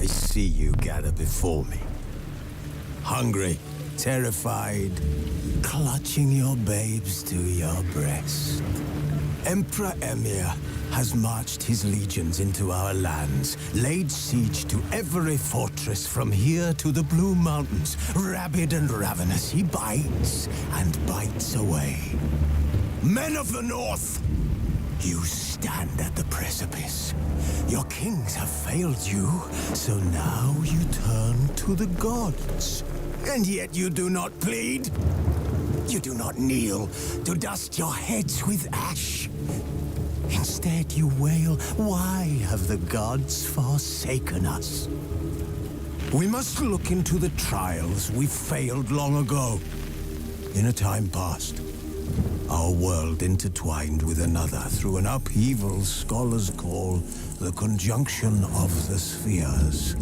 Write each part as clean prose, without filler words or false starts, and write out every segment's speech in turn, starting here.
I see you gather before me. Hungry, terrified, clutching your babes to your breast. Emperor Emir has marched his legions into our lands, laid siege to every fortress from here to the Blue Mountains. Rabid and ravenous, he bites and bites away. Men of the North! You stand at the precipice. Your kings have failed you, so now you turn to the gods. And yet you do not plead. You do not kneel to dust your heads with ash. Instead you wail, why have the gods forsaken us? We must look into the trials we failed long ago. In a time past, our world intertwined with another through an upheaval scholars call the conjunction of the spheres.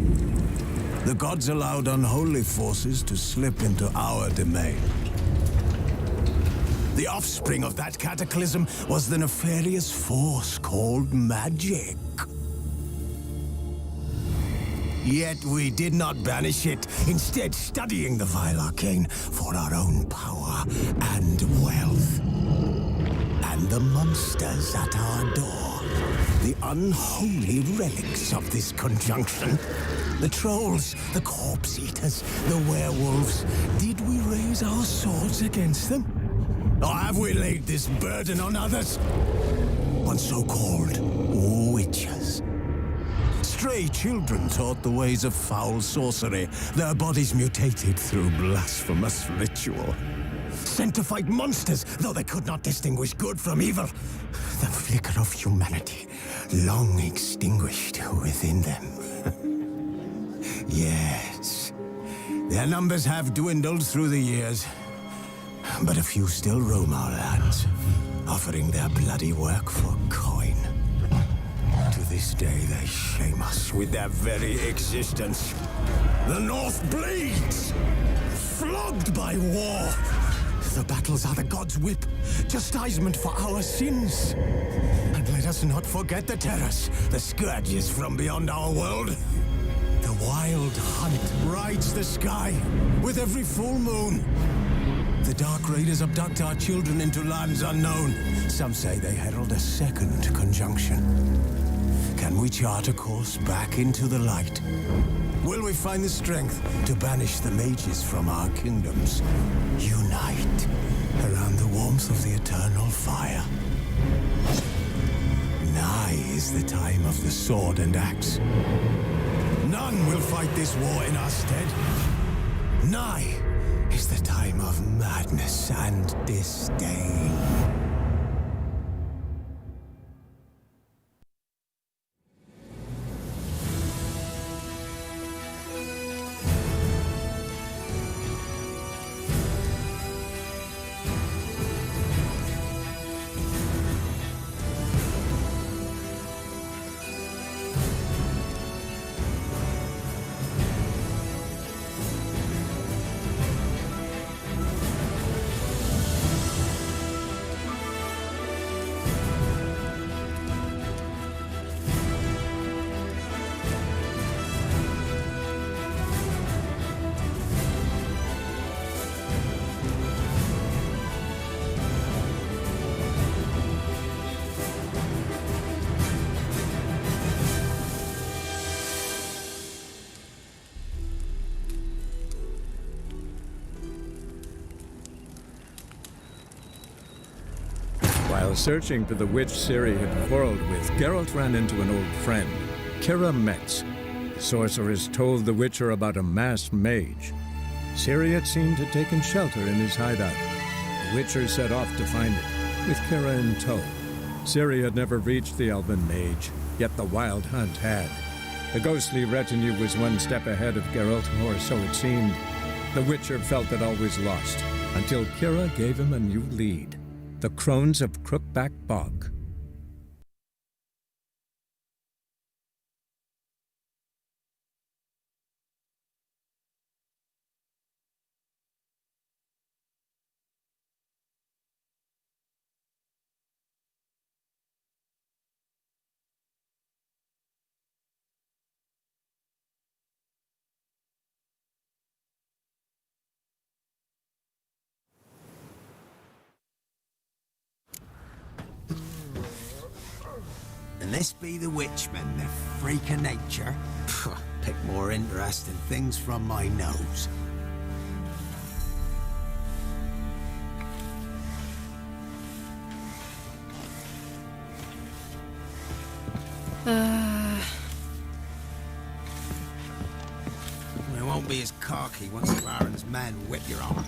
The gods allowed unholy forces to slip into our domain. The offspring of that cataclysm was the nefarious force called magic. Yet we did not banish it, instead studying the vile arcane for our own power and wealth. And the monsters at our door, the unholy relics of this conjunction. The trolls, the corpse eaters, the werewolves. Did we raise our swords against them? Or have we laid this burden on others? On so-called witches. Stray children taught the ways of foul sorcery, their bodies mutated through blasphemous ritual. Sent to fight monsters, though they could not distinguish good from evil. The flicker of humanity, long extinguished within them. Yes, their numbers have dwindled through the years, but a few still roam our lands, offering their bloody work for coin. To this day, they shame us with their very existence. The North bleeds, flogged by war. The battles are the gods' whip, chastisement for our sins. And let us not forget the terrors, the scourges from beyond our world. The wild hunt rides the sky with every full moon. The Dark Raiders abduct our children into lands unknown. Some say they herald a second conjunction. Can we chart a course back into the light? Will we find the strength to banish the mages from our kingdoms? Unite around the warmth of the eternal fire. Nigh is the time of the sword and axe. None will fight this war in our stead. Nigh is the time of madness and disdain. While searching for the witch Ciri had quarreled with, Geralt ran into an old friend, Kira Metz. The sorceress told the Witcher about a masked mage. Ciri, it seemed, had taken shelter in his hideout. The Witcher set off to find it, with Kira in tow. Ciri had never reached the elven mage, yet the wild hunt had. The ghostly retinue was one step ahead of Geralt, or so it seemed. The Witcher felt that all was lost, until Kira gave him a new lead. The Crones of Crookback Bog. And this be the witchmen, the freak of nature. Pick more interesting things from my nose. We won't be as cocky once the Baron's men whip your arm.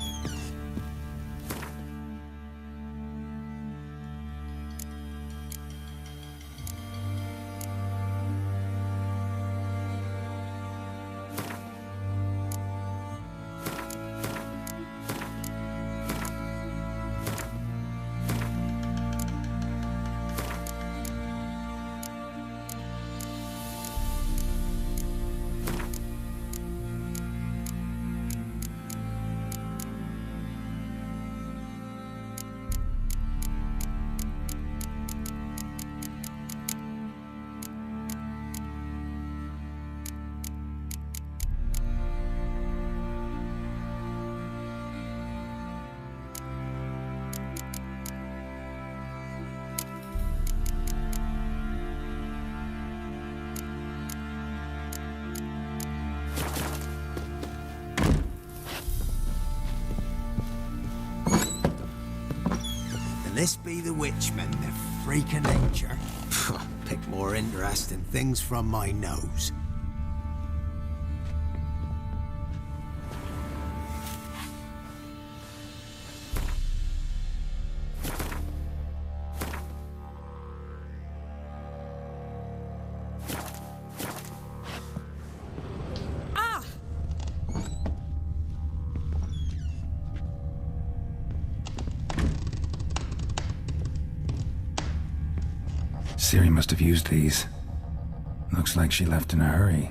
This be the witchmen, the freak of nature. Pick more interesting things from my nose. Siri must have used these. Looks like she left in a hurry.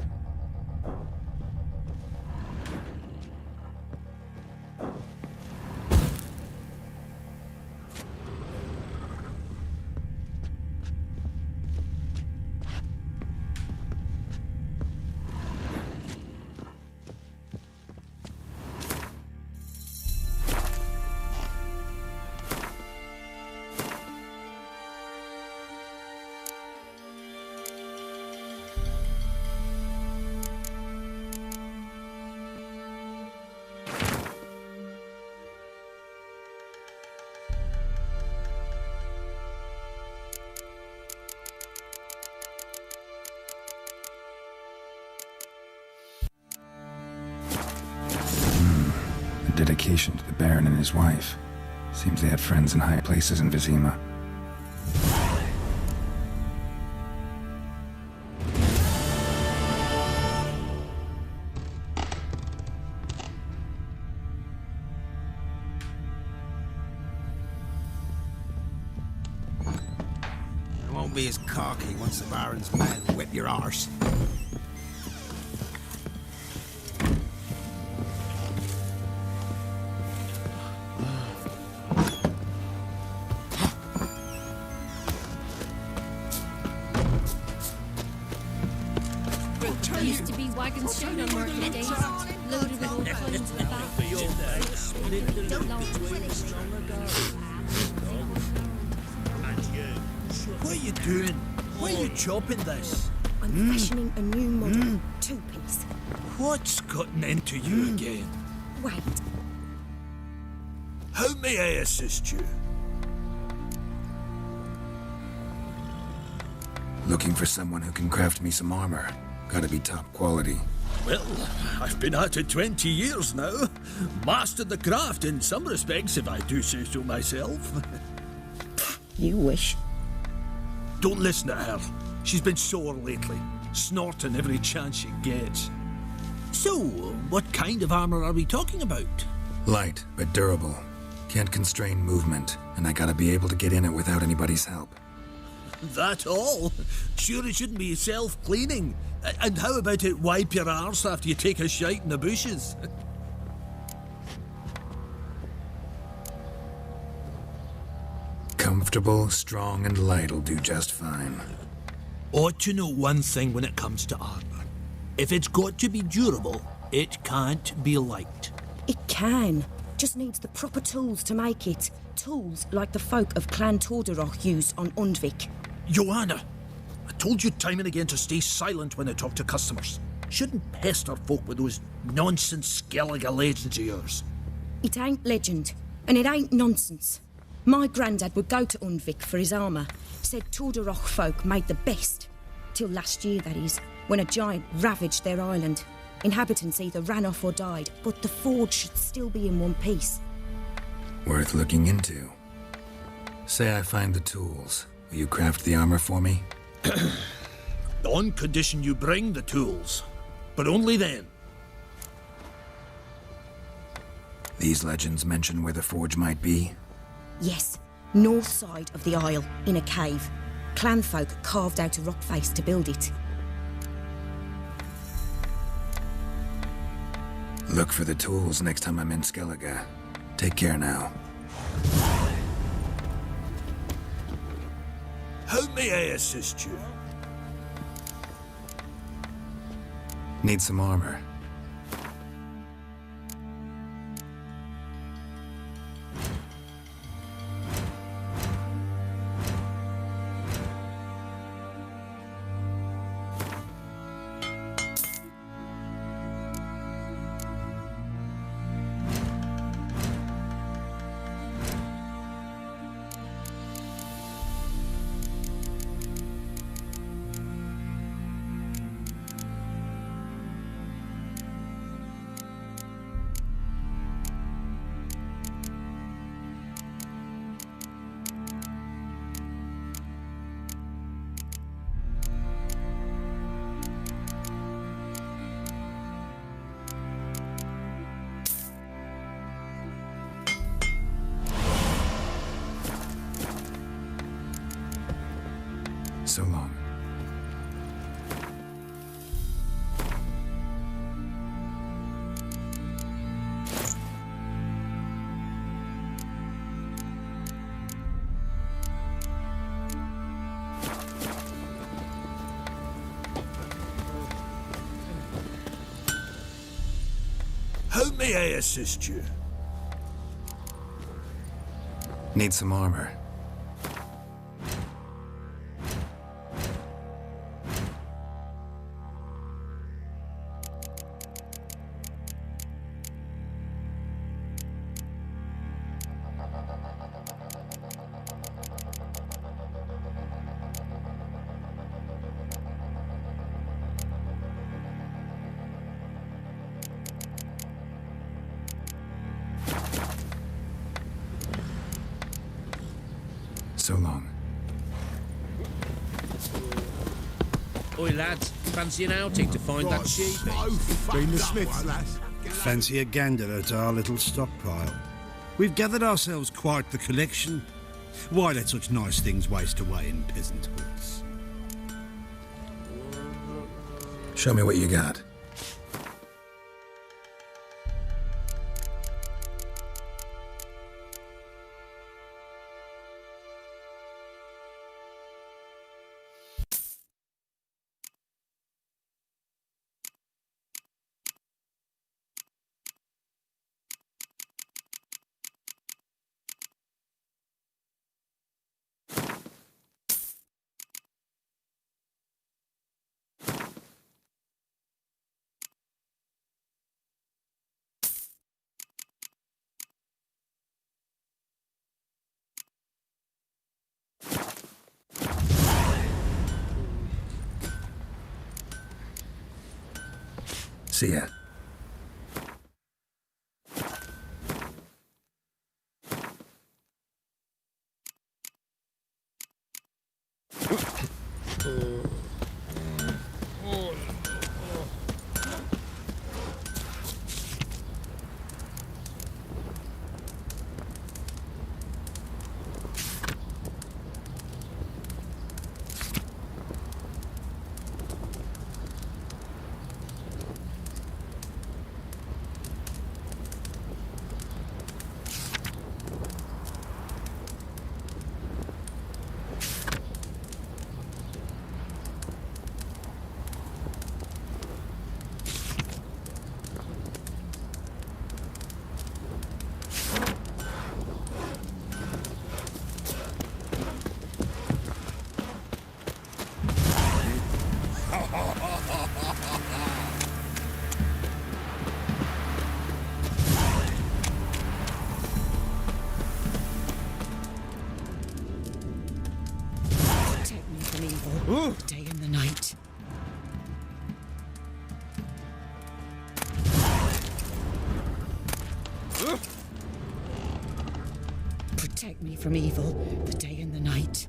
Dedication to the Baron and his wife. Seems they had friends in high places in Vizima. It won't be as cocky once the Baron's men whip your arse. Used to be wagons shown on market days, loaded with all kinds of bags. What are you doing? Why are you chopping this? I'm fashioning a new model two-piece. What's gotten into you again? Wait, How may I assist you? Looking for someone who can craft me some armor. Gotta be top quality. Well, I've been at it 20 years now. Mastered the craft in some respects, if I do say so myself. you wish. Don't listen to her. She's been sore lately, snorting every chance she gets. So, what kind of armor are we talking about? Light, but durable. Can't constrain movement, and I gotta be able to get in it without anybody's help. That all? Sure it shouldn't be self-cleaning. And how about it wipe your arse after you take a shite in the bushes? Comfortable, strong, and light'll do just fine. Ought to know one thing when it comes to armor. If it's got to be durable, it can't be light. It can. Just needs the proper tools to make it. Tools like the folk of Clan Torderoch used on Undvik. Joanna, I told you time and again to stay silent when I talk to customers. Shouldn't pester folk with those nonsense Skellige legends of yours. It ain't legend, and it ain't nonsense. My granddad would go to Undvik for his armour. Said Torderoch folk made the best. Till last year, that is, when a giant ravaged their island. Inhabitants either ran off or died, but the forge should still be in one piece. Worth looking into. Say I find the tools. Will you craft the armor for me? On condition you bring the tools. But only then. These legends mention where the forge might be? Yes, north side of the isle, in a cave. Clanfolk carved out a rock face to build it. Look for the tools next time I'm in Skellige. Take care now. How may I assist you? Need some armor. How may I assist you? Need some armor. So long. Oi, lads. Fancy an outing to find that sheep? Been the Smiths, lads. Fancy a gander at our little stockpile. We've gathered ourselves quite the collection. Why let such nice things waste away in peasant hoods? Show me what you got. See ya. The day and the night. Protect me from evil, the day and the night.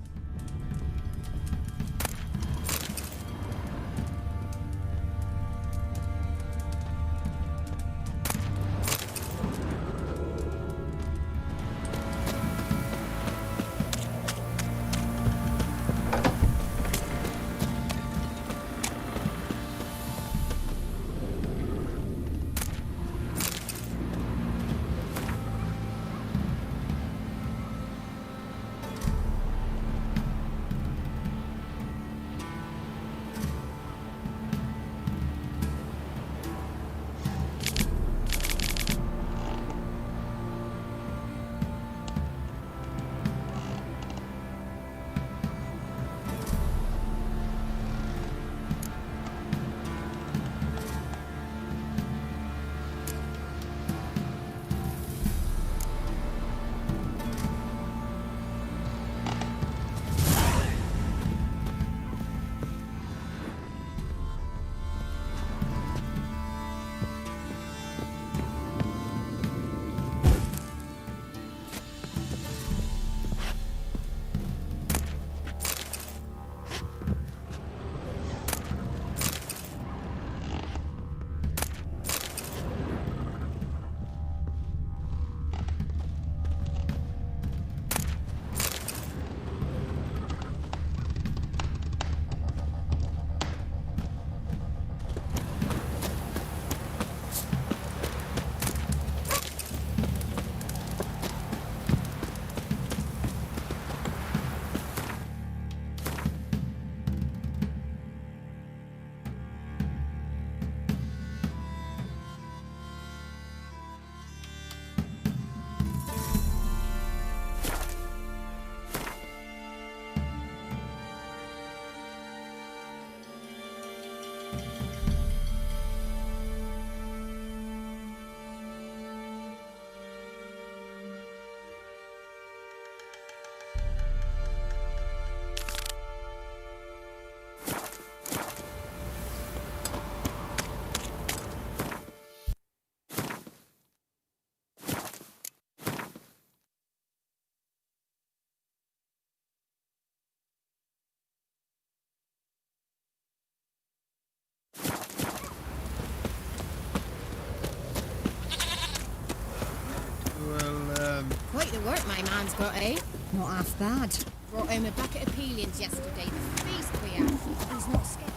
man's got, eh? Not half bad. Brought home a bucket of peelings yesterday. The feast we had. He's not scared.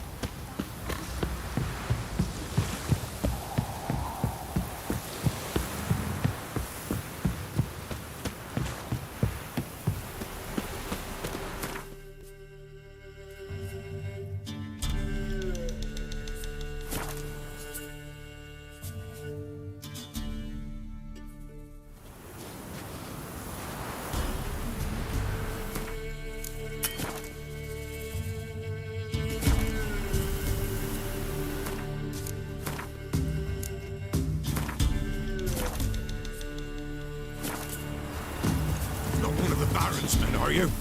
Are you?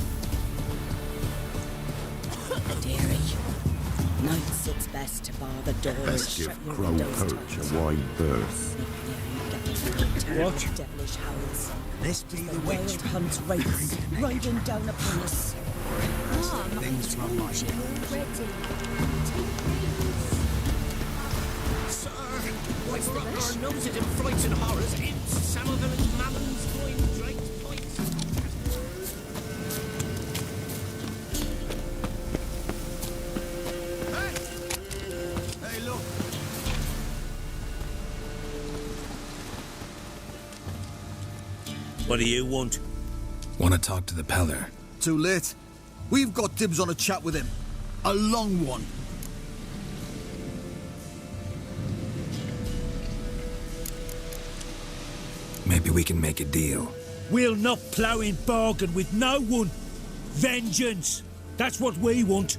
Dearie, nights it's best to bar the door. Best give Crow Perch a wide berth. What? Devilish howls. This be the Wild witch. hunt race, riding down upon us. Things from my Ready. Sir, what's up our noses in frights and horrors? Imps, Samothers, mammons, coin, drakes, points. Hey, look. What do you want? Want to talk to the Peller? Too late. We've got dibs on a chat with him. A long one. Maybe we can make a deal. We'll not plough in bargain with no one. Vengeance. That's what we want.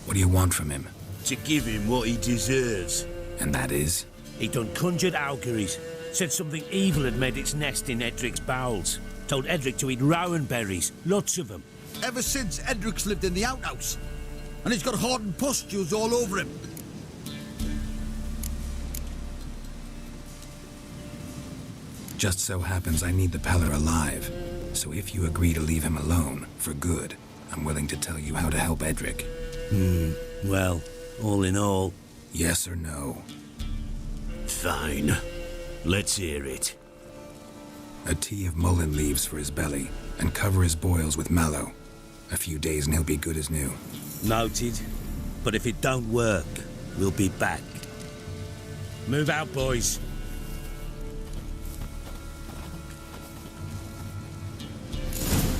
What do you want from him? To give him what he deserves. And that is? He done conjured auguries. Said something evil had made its nest in Edric's bowels. Told Edric to eat rowan berries. Lots of them. Ever since Edric's lived in the outhouse. And he's got hardened pustules all over him. Just so happens I need the Peller alive. So if you agree to leave him alone, for good, I'm willing to tell you how to help Edric. Well, all in all... Yes or no? Fine. Let's hear it. A tea of mullein leaves for his belly, and cover his boils with mallow. A few days and he'll be good as new. Noted. But if it don't work, we'll be back. Move out, boys.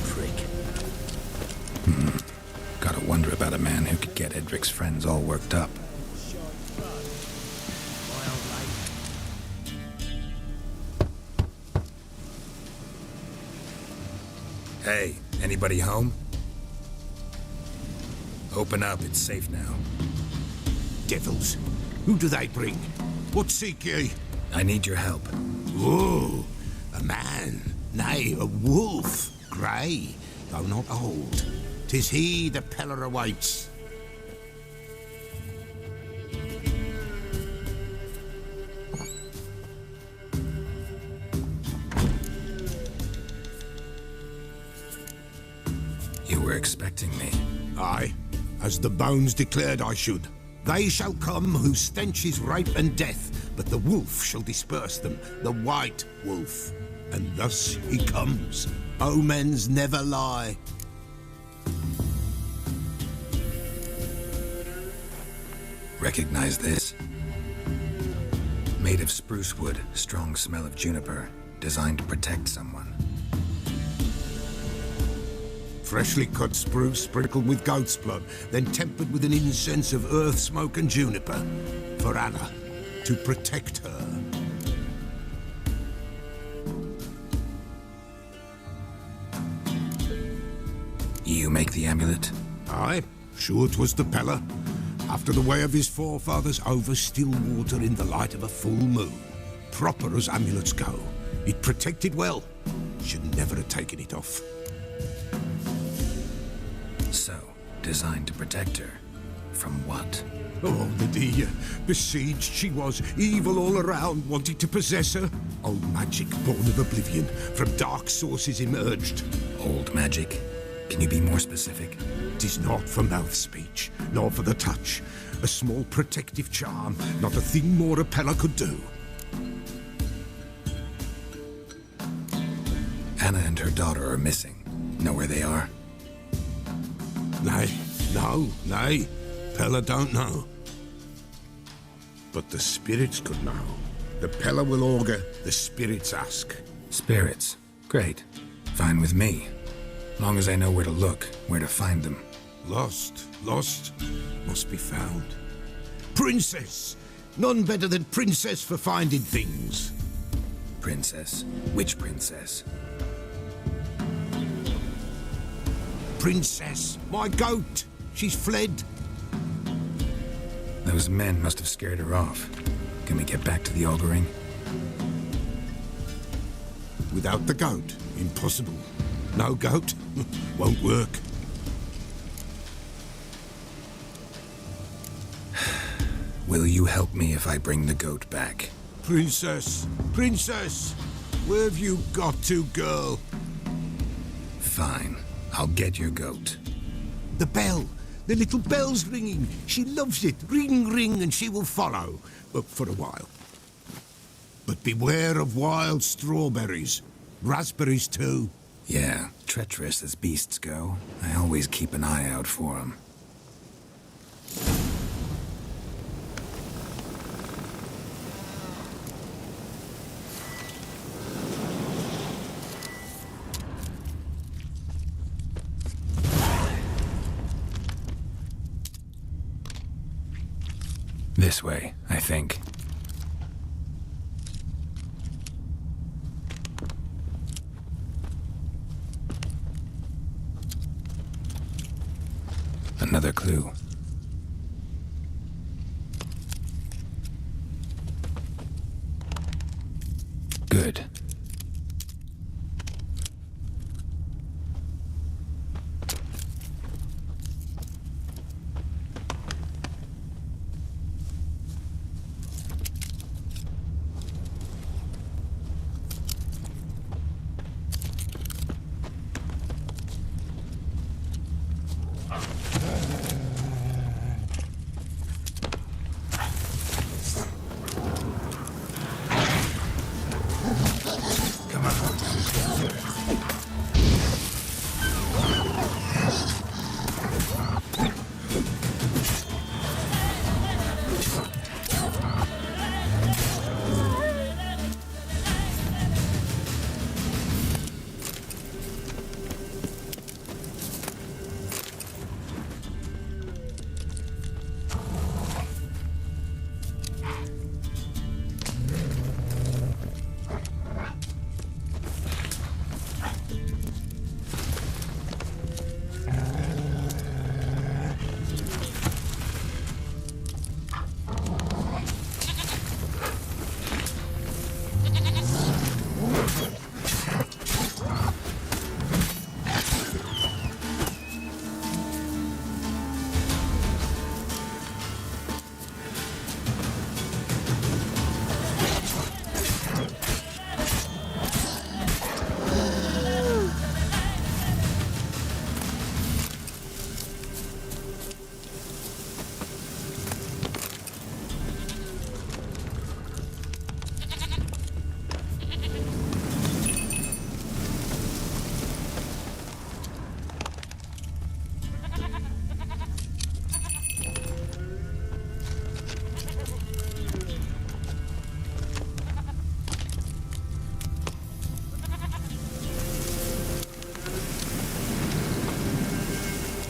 Prick. Gotta wonder about a man who could get Edric's friends all worked up. Hey, anybody home? Open up, it's safe now. Devils. Who do they bring? What seek ye? I need your help. Oh, a man. Nay, a wolf. Grey, though not old. 'Tis he the Peller awaits. You were expecting me. Aye, as the bones declared I should. They shall come whose stench is rape and death, but the wolf shall disperse them, the white wolf. And thus he comes. Omens never lie. Recognize this? Made of spruce wood, strong smell of juniper, designed to protect someone. Freshly cut spruce sprinkled with goat's blood, then tempered with an incense of earth, smoke and juniper. For Anna, to protect her. You make the amulet? Aye, sure 'twas the Peller. After the way of his forefathers, over still water in the light of a full moon. Proper as amulets go. It protected well. Should never have taken it off. So, designed to protect her. From what? Oh, Lydia. Besieged she was, evil all around, wanting to possess her. Old magic born of oblivion, from dark sources emerged. Old magic? Can you be more specific? 'Tis not for mouth speech, nor for the touch. A small protective charm, not a thing more a Peller could do. Anna and her daughter are missing. Know where they are? Nay, nay. Pella don't know. But the spirits could know. The Pella will augur, the spirits ask. Spirits. Great. Fine with me. Long as I know where to look, where to find them. Lost, must be found. Princess! None better than Princess for finding things. Princess? Which princess? Princess, my goat! She's fled. Those men must have scared her off. Can we get back to the auguring? Without the goat, impossible. No goat, won't work. Will you help me if I bring the goat back? Princess! Princess! Where have you got to, girl? Fine. I'll get your goat. The bell! The little bell's ringing. She loves it. Ring, ring, and she will follow. But for a while. But beware of wild strawberries. Raspberries, too. Yeah, treacherous as beasts go. I always keep an eye out for them. This way, I think. Another clue. Good.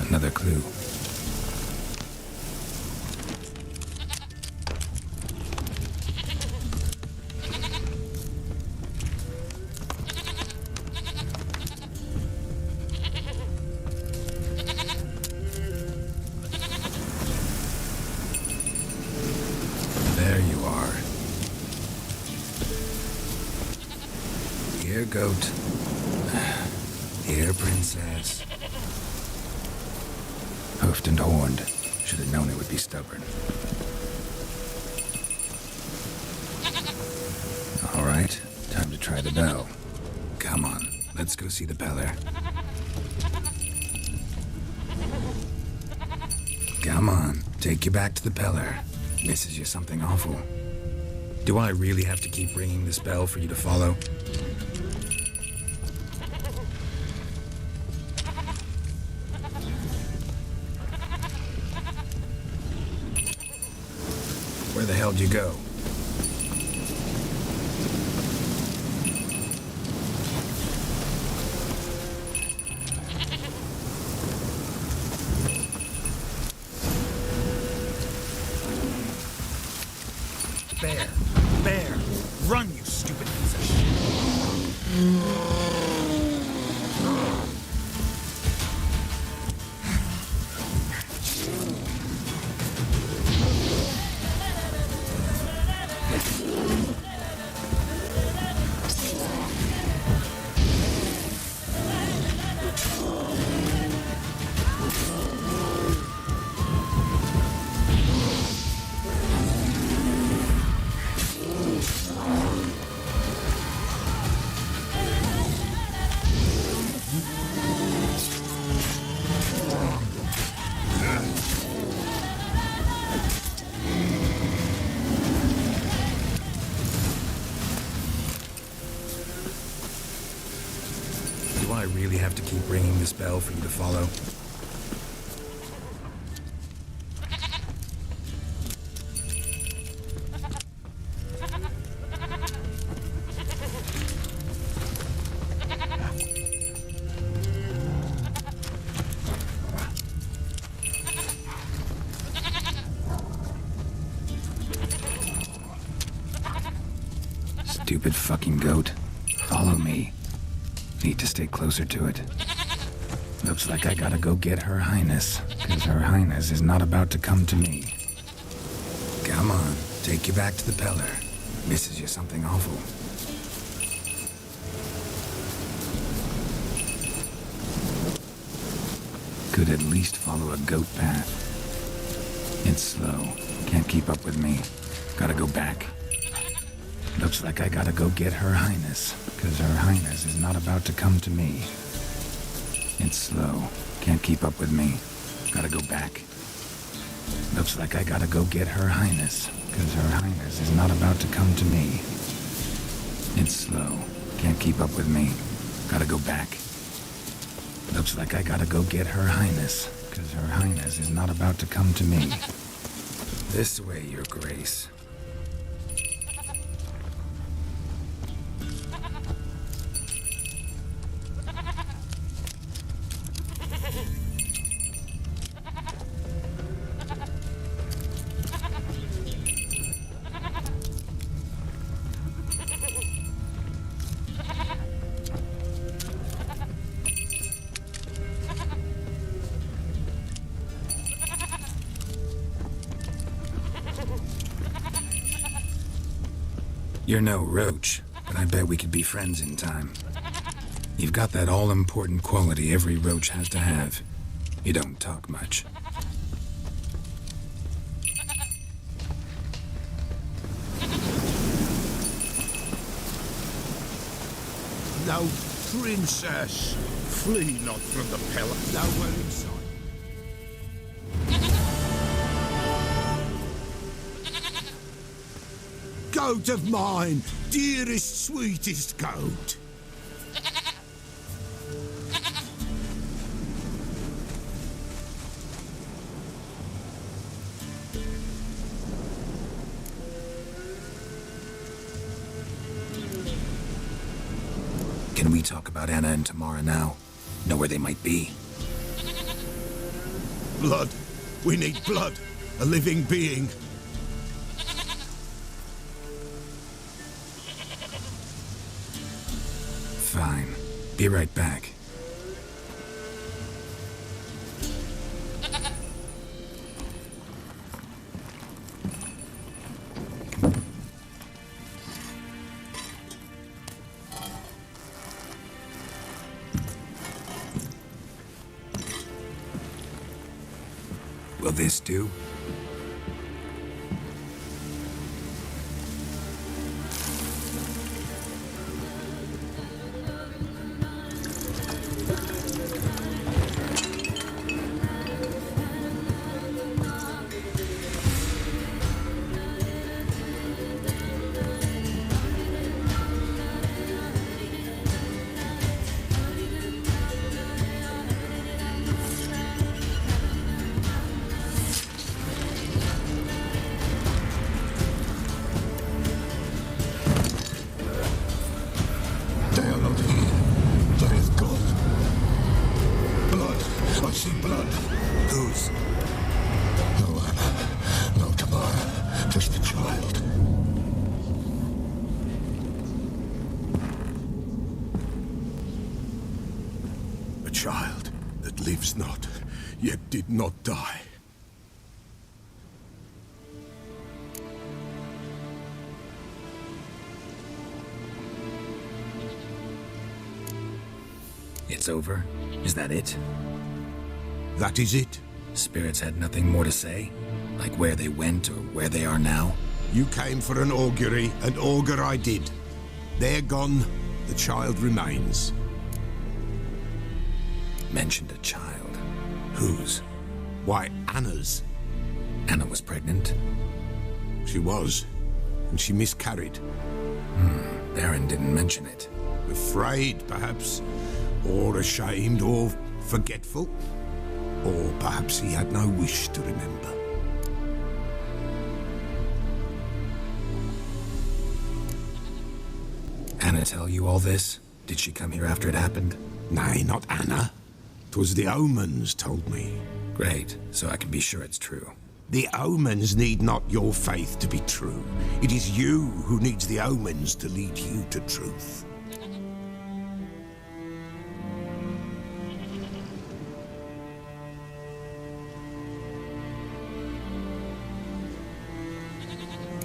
Another clue. There you are. Here, goat. Here, princess. Hoofed and horned. Should have known it would be stubborn. All right, time to try the bell. Come on, let's go see the beller. Come on, take you back to the beller. Misses you something awful. Do I really have to keep ringing this bell for you to follow? Where the hell did you go? Bear! Run, you stupid piece of shit! Do I really have to keep ringing this bell for you to follow? Stupid fucking goat. Follow me. Need to stay closer to it. Looks like I gotta go get Her Highness, because Her Highness is not about to come to me. Come on, take you back to the Peller. Misses you something awful. Could at least follow a goat path. It's slow. Can't keep up with me. Gotta go back. Looks like I gotta go get Her Highness, because Her Highness is not about to come to me. It's slow. Can't keep up with me. Gotta go back. Looks like I gotta go get Her Highness, because Her Highness is not about to come to me. It's slow. Can't keep up with me. Gotta go back. Looks like I gotta go get Her Highness, because Her Highness is not about to come to me. This way, Your Grace. You're no roach, but I bet we could be friends in time. You've got that all-important quality every roach has to have. You don't talk much. No, princess! Flee not from the Peller. Nowhere inside. Goat of mine, dearest, sweetest goat. Can we talk about Anna and Tamara now? Know where they might be? Blood. We need blood. A living being. Fine. Be right back. Will this do? did not die. It's over? Is that it? That is it. Spirits had nothing more to say? Like where they went or where they are now? You came for an augury, and augur I did. They're gone, the child remains. Mentioned a child. Whose? Why, Anna's. Anna was pregnant? She was, and she miscarried. Baron didn't mention it. Afraid, perhaps, or ashamed, or forgetful. Or perhaps he had no wish to remember. Anna tell you all this? Did she come here after it happened? Nay, not Anna. 'Twas the omens told me. Great, so I can be sure it's true. The omens need not your faith to be true. It is you who needs the omens to lead you to truth.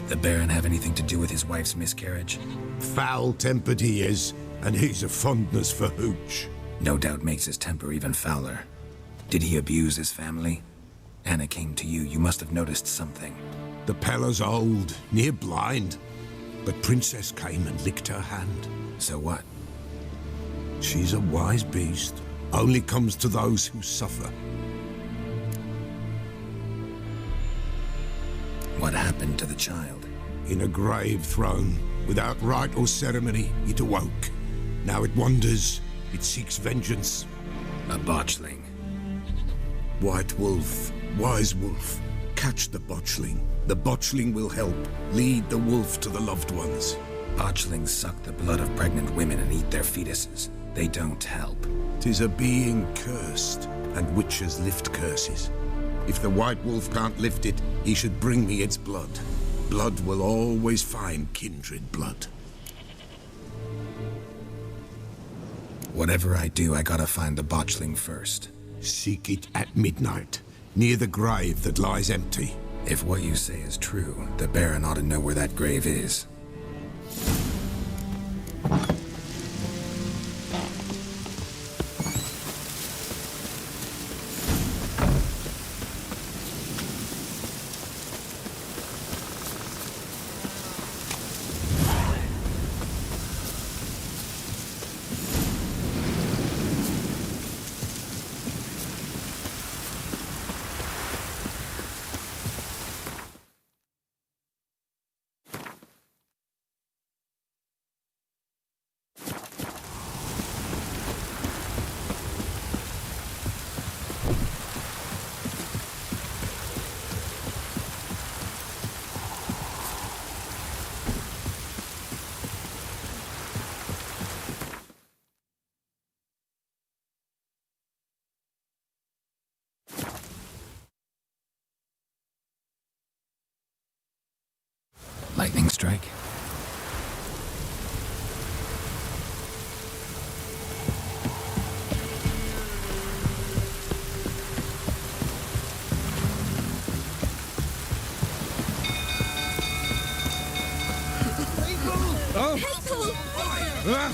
The Baron have anything to do with his wife's miscarriage? Foul-tempered he is, and he's a fondness for hooch. No doubt makes his temper even fouler. Did he abuse his family? Anna came to you. You must have noticed something. The Pella's old, near blind, but Princess came and licked her hand. So what? She's a wise beast. Only comes to those who suffer. What happened to the child? In a grave thrown, without rite or ceremony, it awoke. Now it wanders, it seeks vengeance. A botchling. White wolf, wise wolf, catch the botchling. The botchling will help, lead the wolf to the loved ones. Botchlings suck the blood of pregnant women and eat their fetuses. They don't help. 'Tis a being cursed, and witches lift curses. If the white wolf can't lift it, he should bring me its blood. Blood will always find kindred blood. Whatever I do, I gotta find the botchling first. Seek it at midnight, near the grave that lies empty. If what you say is true, the Baron ought to know where that grave is. Lightning strike. Oh! People! Ah!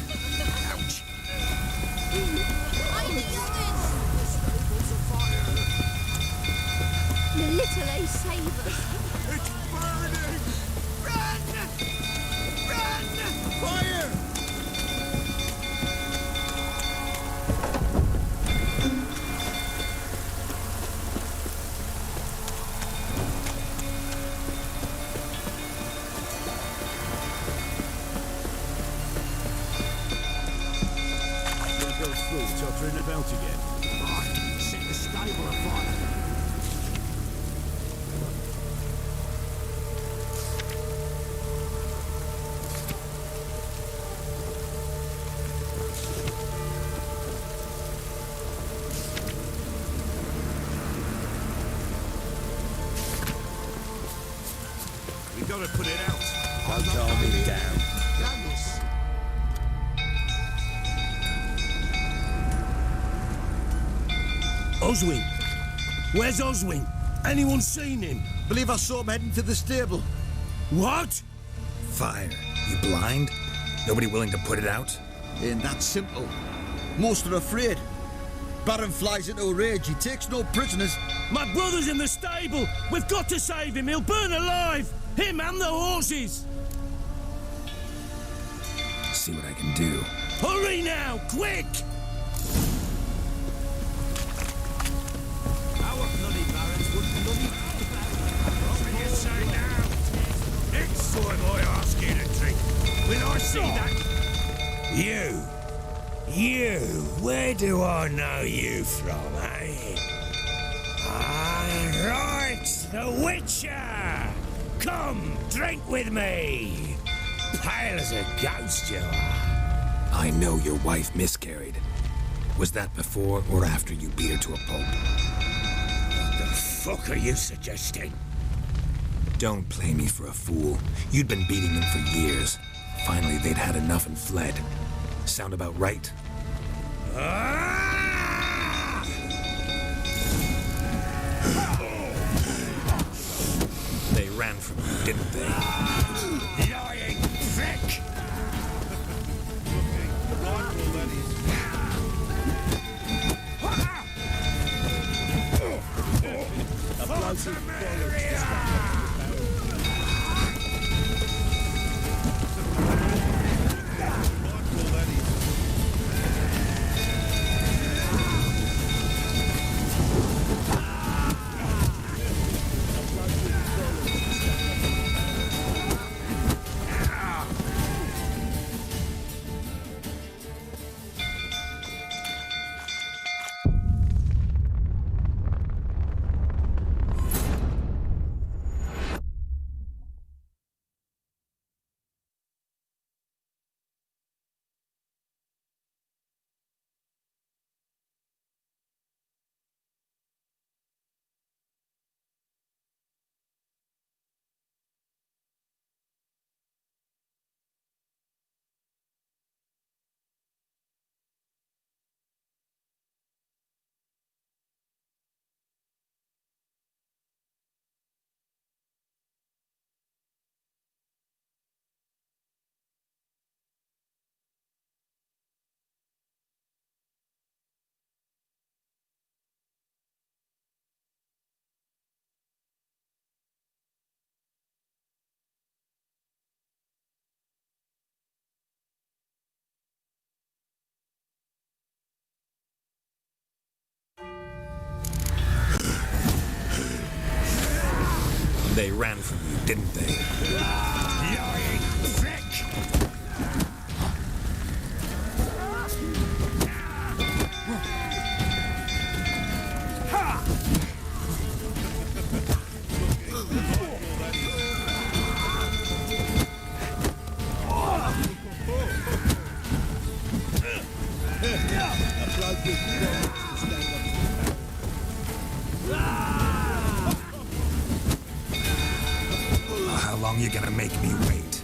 The little ace save us. It's burning! Run! Run! Fire! Those fools tottering about again. Fire! Set the stable afire! We gotta put it out. Don't calm him down. Oswin! Where's Oswin? Anyone seen him? Believe I saw him heading to the stable. What? Fire. You blind? Nobody willing to put it out? Ain't that simple. Most are afraid. Baron flies into a rage. He takes no prisoners. My brother's in the stable. We've got to save him. He'll burn alive. Him and the horses. See what I can do. Hurry now, quick! Our bloody barons would bloody... What do you say now? Next time I ask you to drink, will I see that? You, where do I know you from, eh? Ah, right, the Witcher! Come, drink with me! Pale as a ghost you are. I know your wife miscarried. Was that before or after you beat her to a pulp? What the fuck are you suggesting? Don't play me for a fool. You'd been beating them for years. Finally, they'd had enough and fled. Sound about right? They ran from you, didn't they? Lying prick! They ran from you, didn't they? Lying prick! How long you gonna make me wait?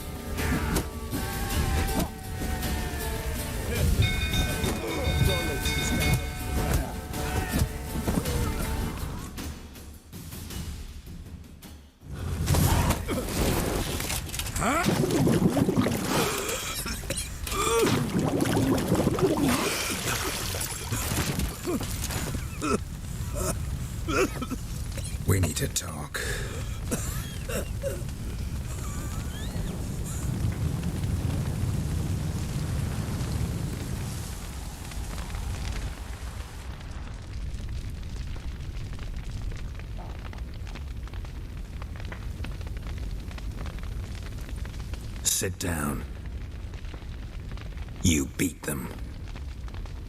We need to talk. Sit down. You beat them.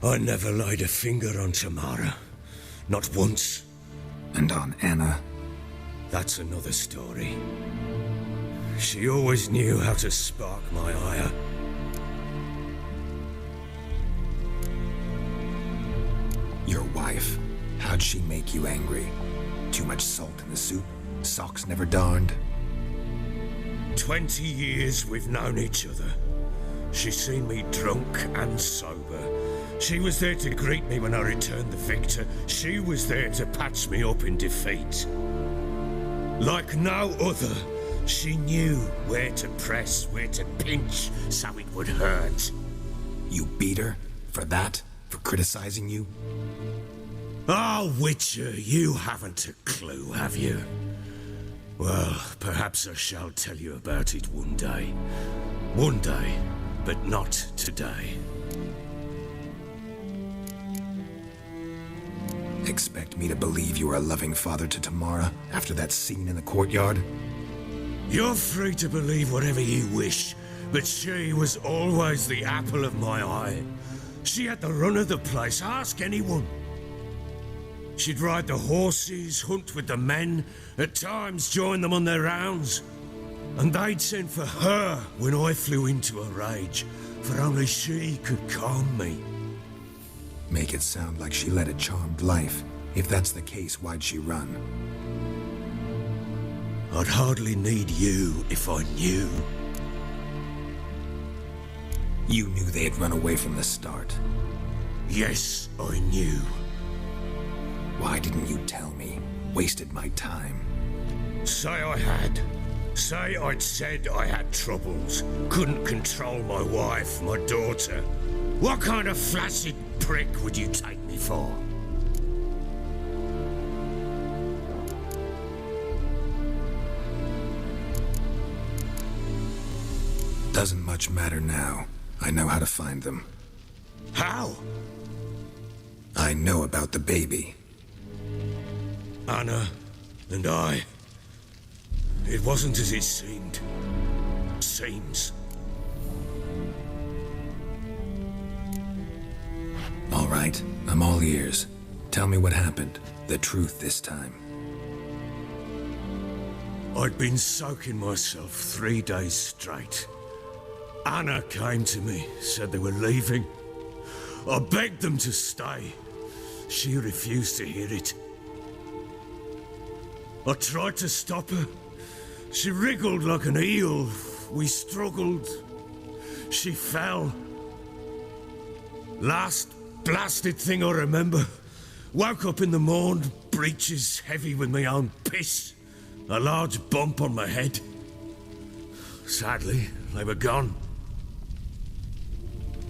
I never laid a finger on Tamara. Not once. And on Anna? That's another story. She always knew how to spark my ire. Your wife. How'd she make you angry? Too much salt in the soup? Socks never darned? 20 years we've known each other. She's seen me drunk and sober, She was there to greet me when I returned the victor. She was there to patch me up in defeat. Like no other, she knew where to press, where to pinch, so it would hurt. You beat her? For that? For criticizing you? Oh, Witcher, you haven't a clue, have you? Well, perhaps I shall tell you about it one day. One day, but not today. Expect me to believe you are a loving father to Tamara after that scene in the courtyard? You're free to believe whatever you wish, but she was always the apple of my eye. She had the run of the place, ask anyone. She'd ride the horses, hunt with the men, at times join them on their rounds. And they'd send for her when I flew into a rage, for only she could calm me. Make it sound like she led a charmed life. If that's the case, why'd she run? I'd hardly need you if I knew. You knew they'd run away from the start? Yes, I knew. Why didn't you tell me? Wasted my time. Say I had. Say I'd said I had troubles. Couldn't control my wife, my daughter. What kind of flaccid prick would you take me for? Doesn't much matter now. I know how to find them. How? I know about the baby. Anna and I... It wasn't as it seemed. Seems. All right, I'm all ears. Tell me what happened. The truth this time. I'd been soaking myself 3 days straight. Anna came to me, said they were leaving. I begged them to stay. She refused to hear it. I tried to stop her. She wriggled like an eel. We struggled. She fell. Last blasted thing I remember. Woke up in the morn, breeches heavy with my own piss. A large bump on my head. Sadly, they were gone.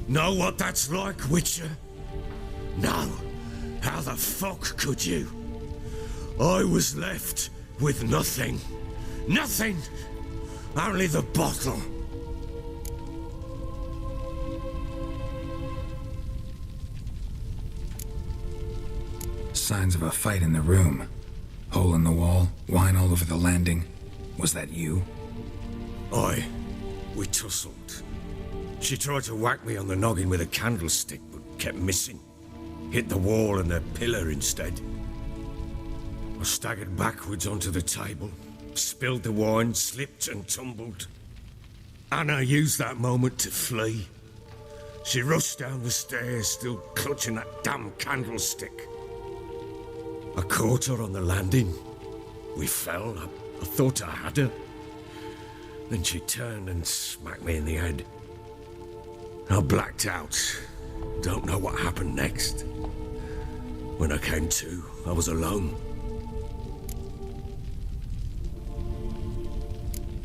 Know what that's like, Witcher? No. How the fuck could you? I was left with nothing. Nothing! Only the bottle. Signs of a fight in the room. Hole in the wall, wine all over the landing. Was that you? We tussled. She tried to whack me on the noggin with a candlestick, but kept missing. Hit the wall and the pillar instead. I staggered backwards onto the table, spilled the wine, slipped and tumbled. Anna used that moment to flee. She rushed down the stairs, still clutching that damn candlestick. I caught her on the landing. We fell. I thought I had her. Then she turned and smacked me in the head. I blacked out. Don't know what happened next. When I came to, I was alone.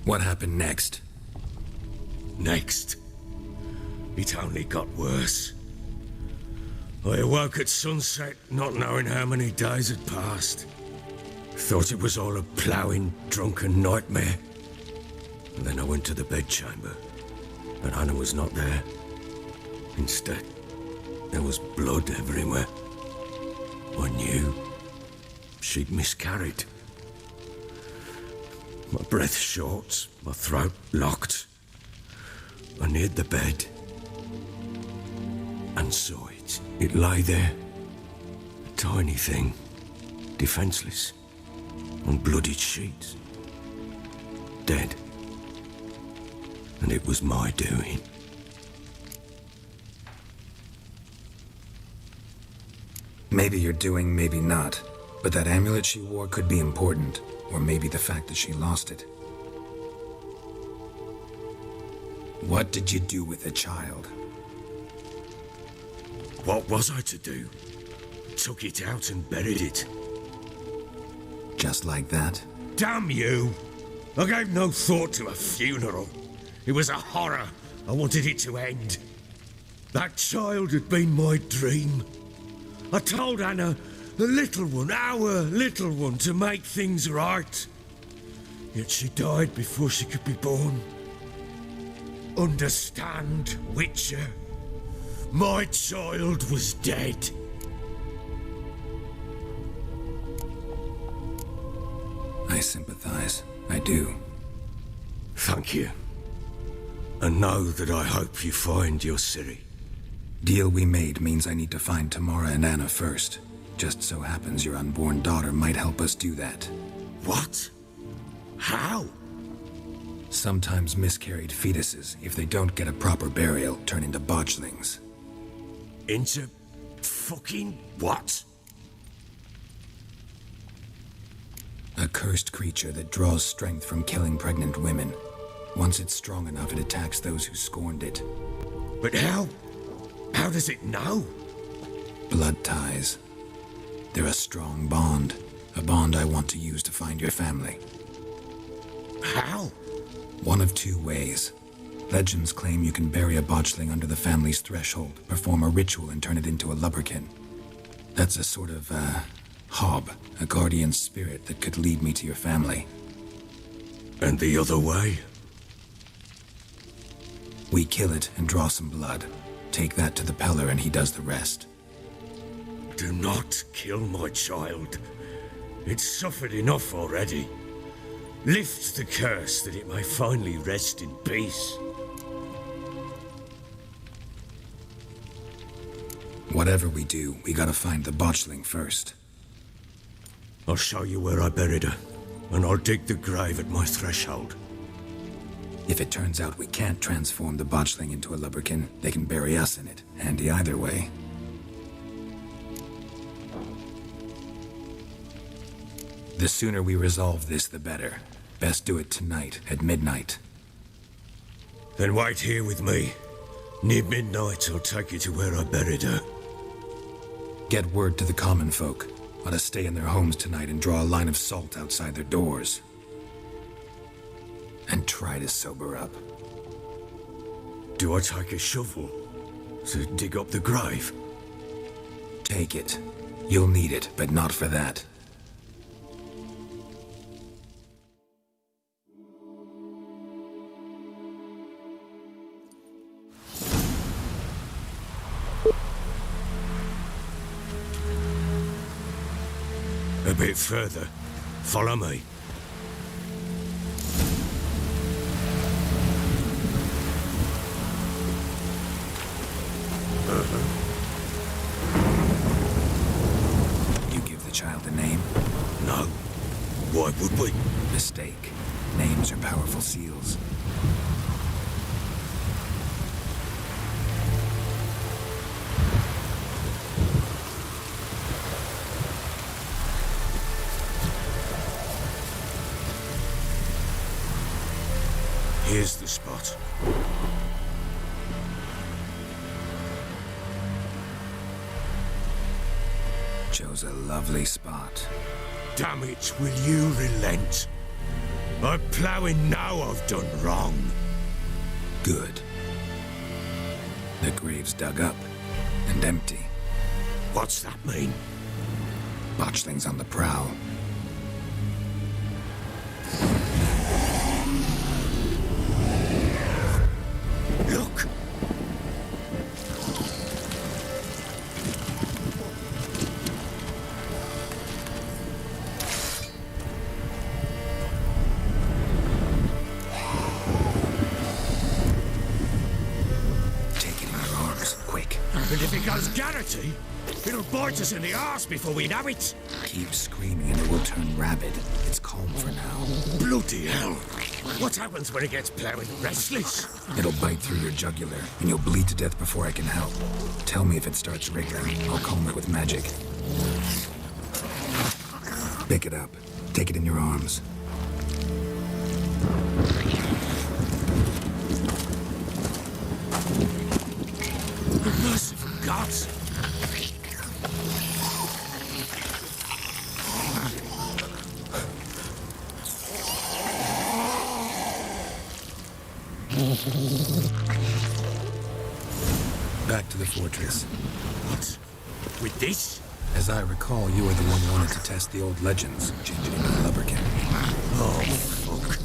What happened next? Next? It only got worse. I awoke at sunset, not knowing how many days had passed. Thought it was all a ploughing, drunken nightmare. And then I went to the bedchamber, but Anna was not there. Instead, there was blood everywhere. I knew she'd miscarried. My breath short, my throat locked. I neared the bed and saw it. It lay there, a tiny thing, defenseless, on bloodied sheets, dead. And it was my doing. Maybe you're doing, maybe not. But that amulet she wore could be important. Or maybe the fact that she lost it. What did you do with the child? What was I to do? Took it out and buried it. Just like that? Damn you! I gave no thought to a funeral. It was a horror. I wanted it to end. That child had been my dream. I told Anna, the little one, our little one, to make things right. Yet she died before she could be born. Understand, Witcher? My child was dead. I sympathize. I do. Thank you. And know that I hope you find your Ciri. Deal we made means I need to find Tamara and Anna first. Just so happens your unborn daughter might help us do that. What? How? Sometimes miscarried fetuses, if they don't get a proper burial, turn into botchlings. Into fucking what? A cursed creature that draws strength from killing pregnant women. Once it's strong enough, it attacks those who scorned it. But how? How does it know? Blood ties. They're a strong bond. A bond I want to use to find your family. How? One of two ways. Legends claim you can bury a botchling under the family's threshold, perform a ritual, and turn it into a lubberkin. That's a sort of, hob, a guardian spirit that could lead me to your family. And the other way? We kill it and draw some blood. Take that to the Peller and he does the rest. Do not kill my child. It's suffered enough already. Lift the curse that it may finally rest in peace. Whatever we do, we gotta find the botchling first. I'll show you where I buried her, and I'll dig the grave at my threshold. If it turns out we can't transform the botchling into a lubberkin, they can bury us in it. Handy either way. The sooner we resolve this, the better. Best do it tonight, at midnight. Then wait here with me. Near midnight, I'll take you to where I buried her. Get word to the common folk. Ought to stay in their homes tonight and draw a line of salt outside their doors. And try to sober up. Do I take a shovel to dig up the grave? Take it. You'll need it, but not for that. A bit further. Follow me. You give the child a name? No. Why would we? Mistake. Names are powerful seals. Here's the spot. Chose a lovely spot. Damn it, will you relent? I'm ploughing now I've done wrong. Good. The grave's dug up and empty. What's that mean? Botchling's on the prowl. Look! Take it in your arms, quick. And if it goes Garrity, it'll bite us in the arse before we know it. Keep screaming and it will turn rabid. It's calm for now. Bloody hell! What happens when it gets ploughing restless? It'll bite through your jugular, and you'll bleed to death before I can help. Tell me if it starts wriggling. I'll calm it with magic. Pick it up. Take it in your arms. Merciful gods! Back to the fortress. What? With this? As I recall, you were the one who wanted to test the old legends, change it into a lubricant. Oh, fuck.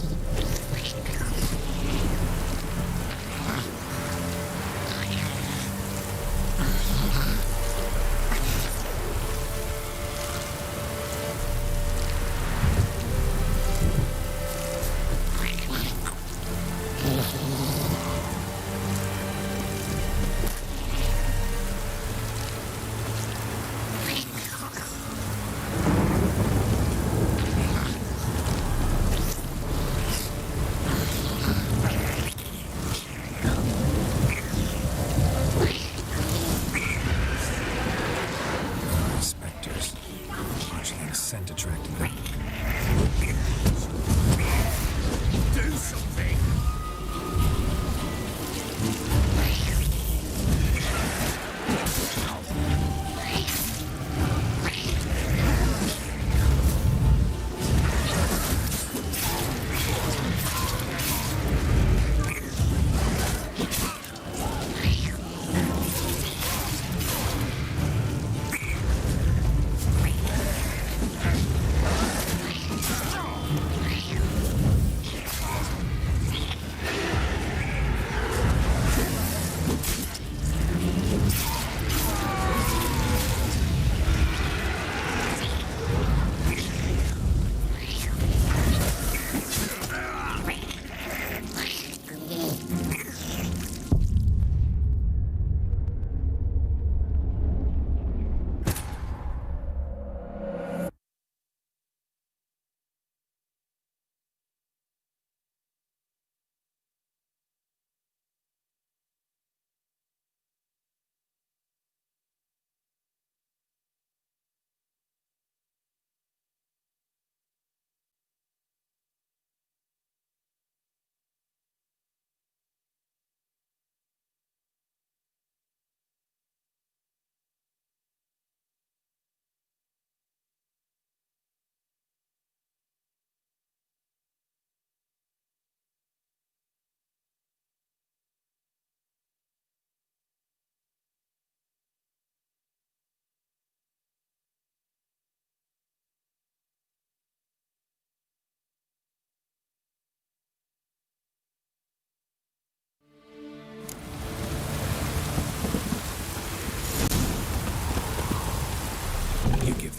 Scent attracted them. Do something!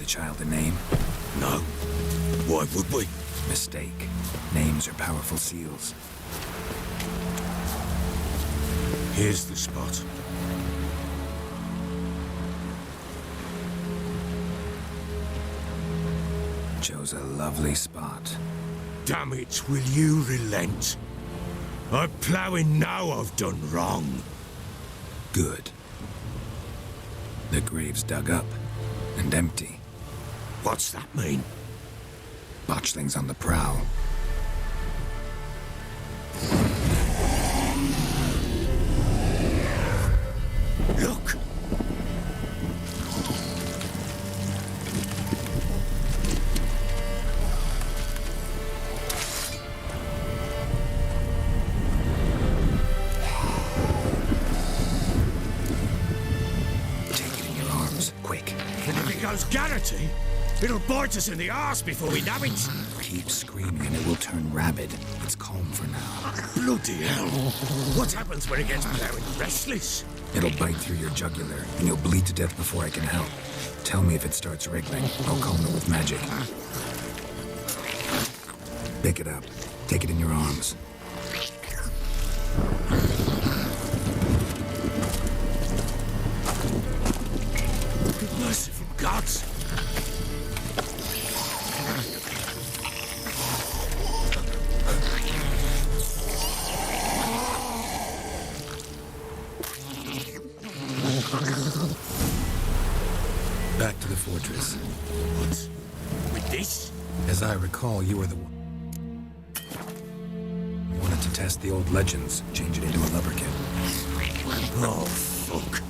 Child a name? No. Why would we? Mistake. Names are powerful seals. Here's the spot. Chose a lovely spot. Damn it, will you relent? I'm ploughing now I've done wrong. Good. The grave's dug up and empty. What's that mean? Botchlings on the prowl. Look! Take it in your arms, quick. And if it goes Garrity, it'll bite us in the arse before we know it. Keep screaming and it will turn rabid. It's calm for now. Bloody hell. What happens when it gets very restless? It'll bite through your jugular, and you'll bleed to death before I can help. Tell me if it starts wriggling. I'll calm it with magic. Pick it up. Take it in your arms. Merciful gods! Back to the fortress. What? With this? As I recall, you were the one who wanted to test the old legends, change it into a lubricant. Oh, fuck.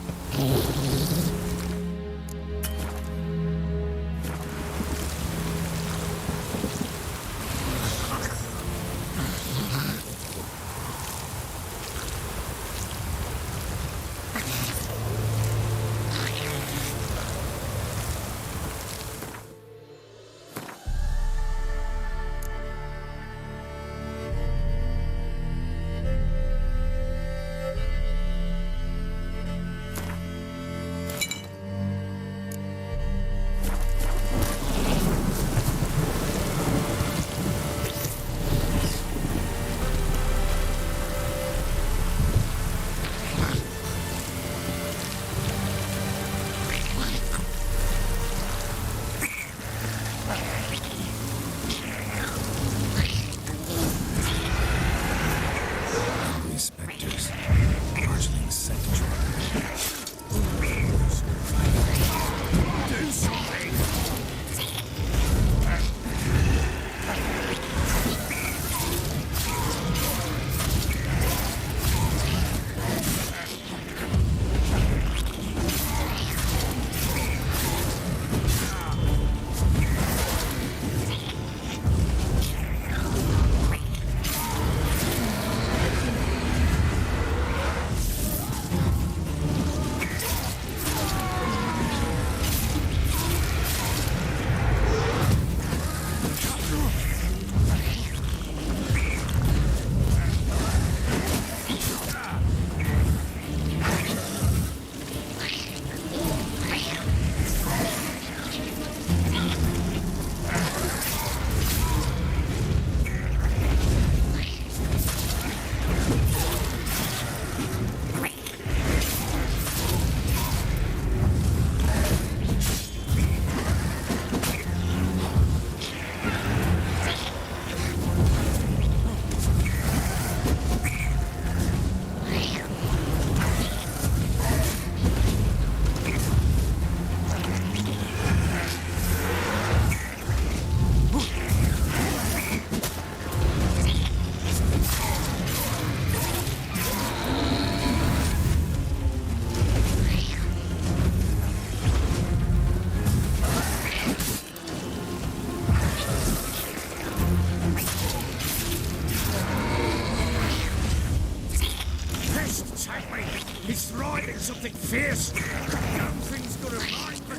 fighting something fierce. Young thing's gonna mind, but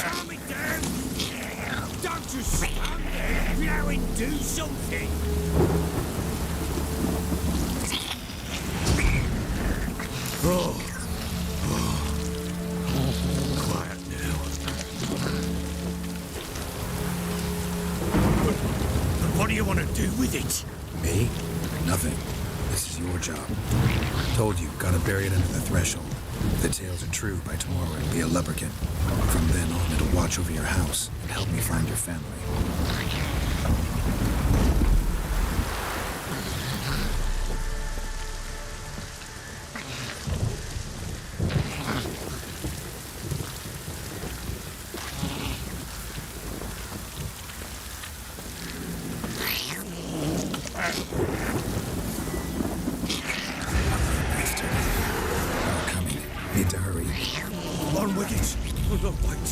calm it down. Don't just stand there, blowing, do something. Oh. Quiet now. But what do you want to do with it? Me? Nothing. This is your job. Told you, gotta bury it under the threshold. If the tales are true, by tomorrow it'll be a leprechaun. From then on, it'll watch over your house and help me find your family. Need to hurry. On with it. We're not waiting.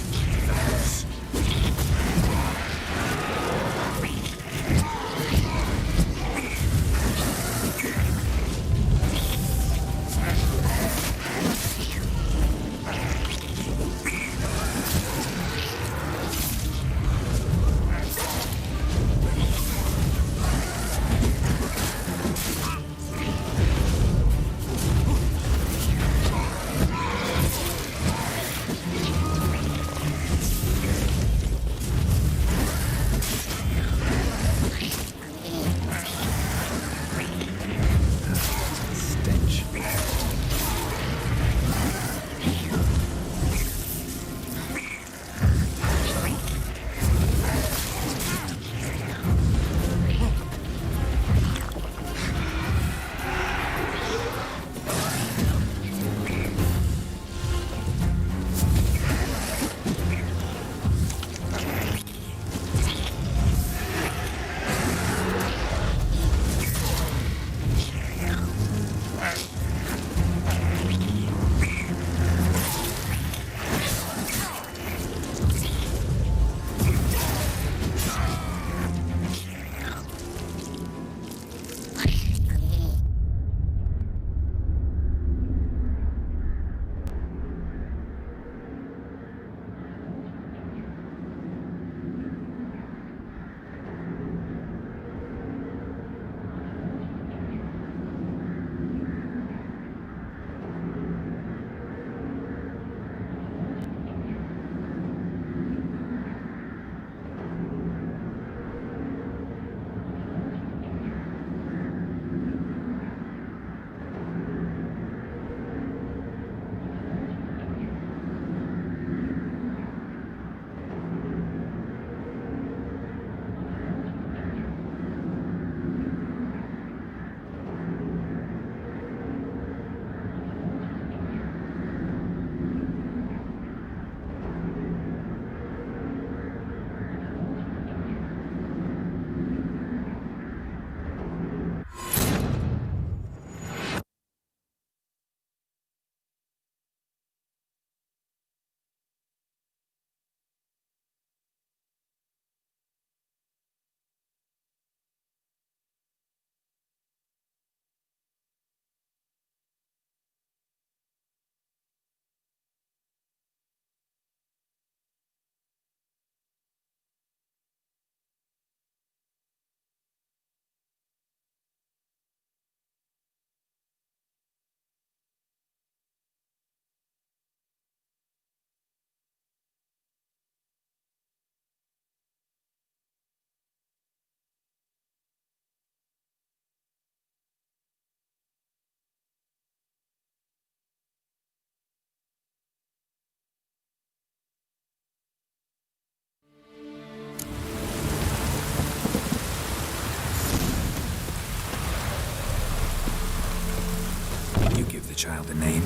The child a name?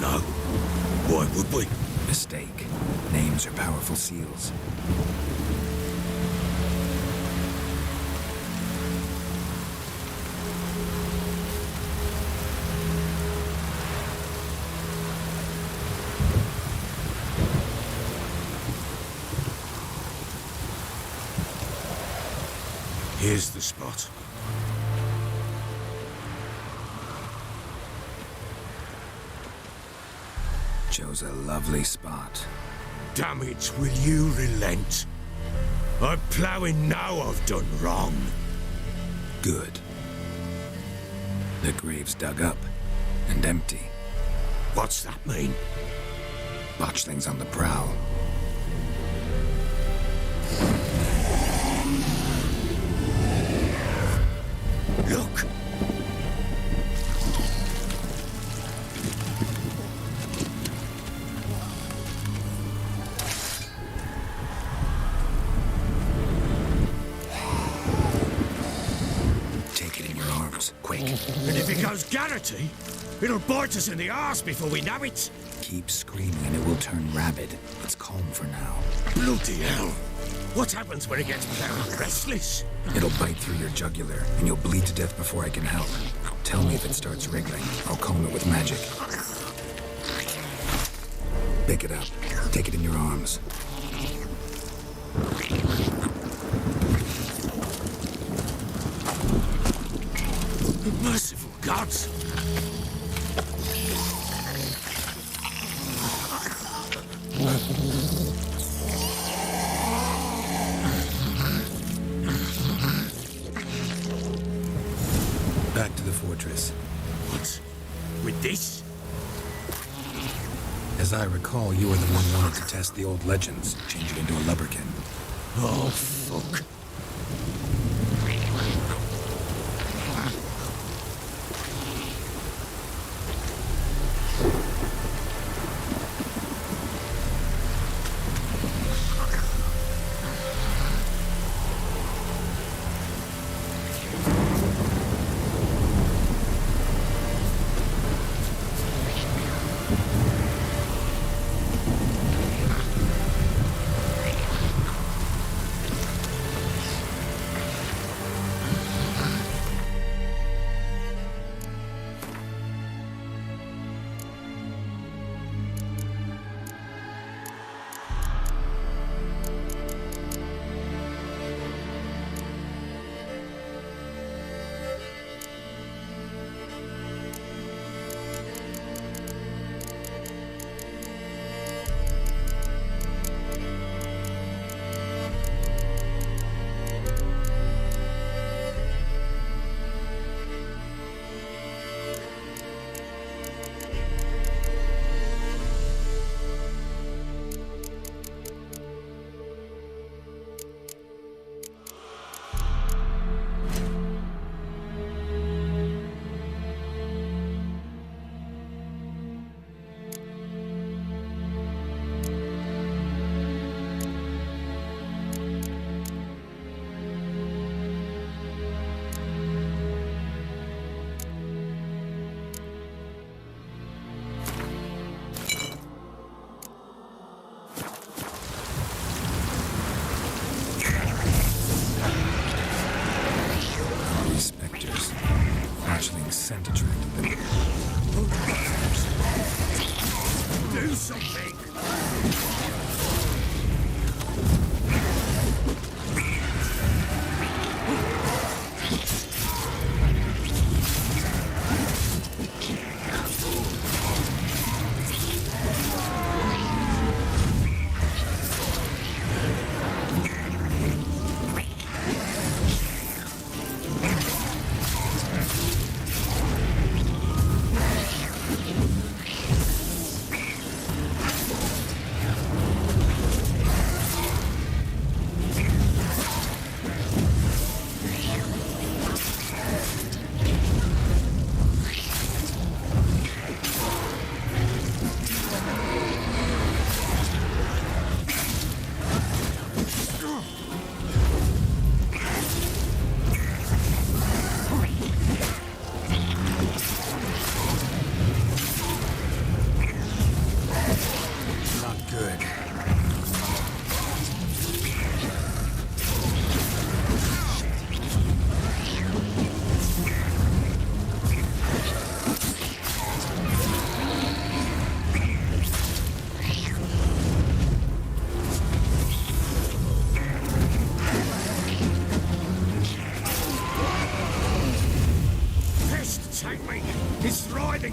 No. Why would we? Mistake. Names are powerful seals. Here's the spot. chose a lovely spot. Damn it, will you relent? I'm ploughing now I've done wrong. Good. The grave's dug up and empty. What's that mean? Botchling's on the prowl. Look! Take it in your arms, quick. And if it goes Garrity, it'll bite us in the arse before we know it. Keep screaming and it will turn rabid. It's calm for now. Bloody hell! What happens when it gets plowed restless? It'll bite through your jugular, and you'll bleed to death before I can help. Tell me if it starts wriggling. I'll calm it with magic. Pick it up. Take it in your arms. Merciful gods! Back to the fortress. What? With this? As I recall, you were the one wanted to test the old legends, change it into a lubberkin. Oh, fuck. Scent attracted them. Do something!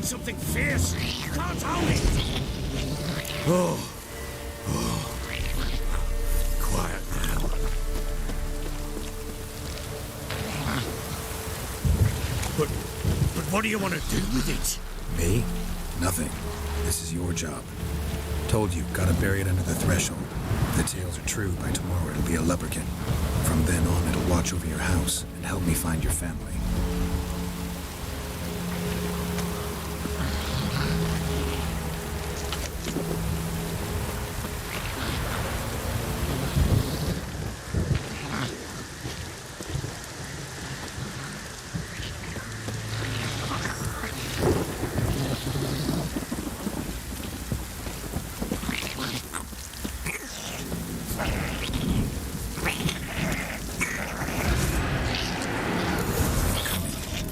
Something fierce. Can't hold it. Quiet now. But what do you want to do with it? Me? Nothing. This is your job. Told you, gotta bury it under the threshold. If the tales are true, by tomorrow it'll be a leprechaun. From then on, it'll watch over your house and help me find your family.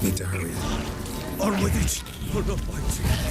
Need to hurry. On with it! Pull up my teeth.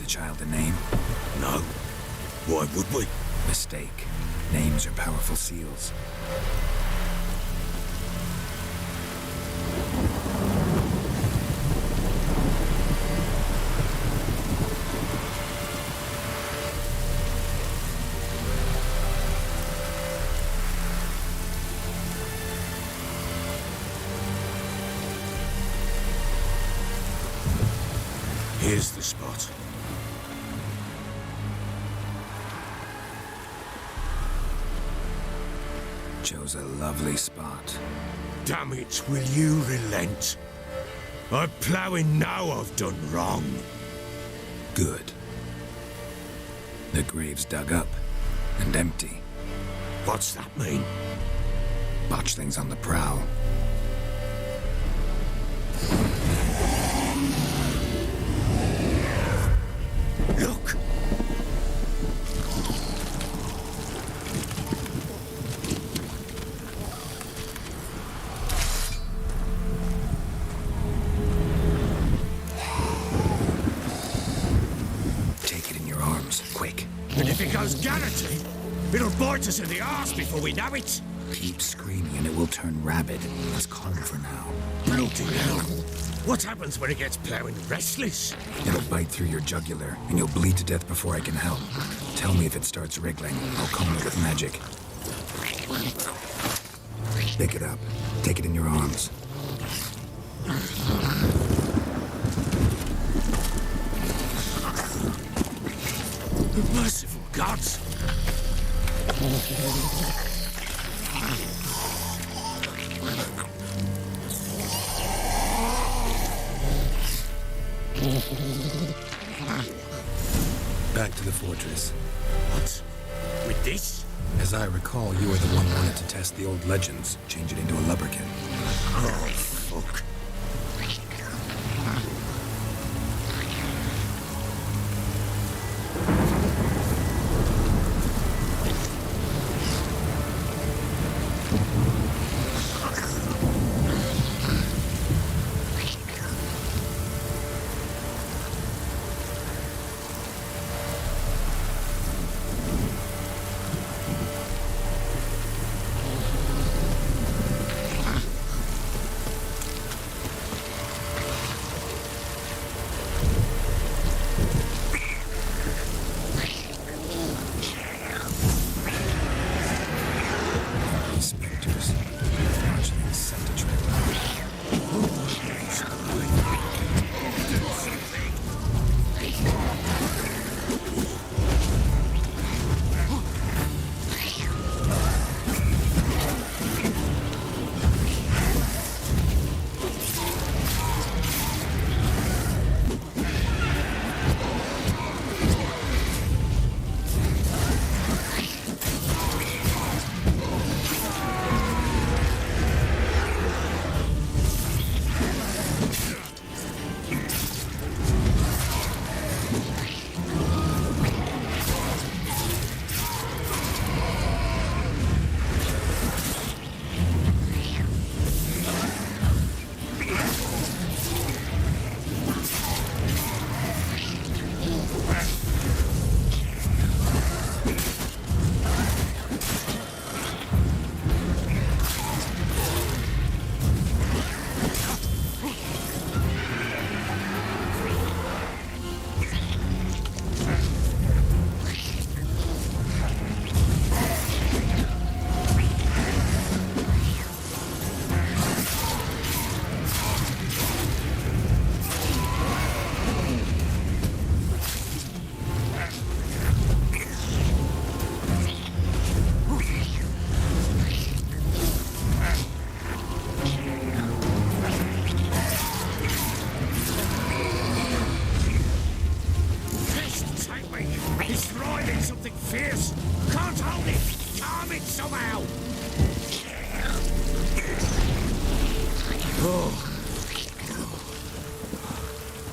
Child a name? No. Why would we? Mistake. Names are powerful seals. Here's the spot. Chose a lovely spot. Damn it, will you relent? I'm ploughing now I've done wrong. Good. The grave's dug up and empty. What's that mean? Botchling's on the prowl. Look! It'll bite us in the arse before we know it. Keep screaming and it will turn rabid. Let's calm for now. Bloody hell. What happens when it gets plowing restless? It'll bite through your jugular, and you'll bleed to death before I can help. Tell me if it starts wriggling. I'll calm it with magic. Pick it up. Take it in your arms. Merciful gods! Back to the fortress. What? With this? As I recall, you were the one who wanted to test the old legends, change it into a lubberkin. Oh, fuck.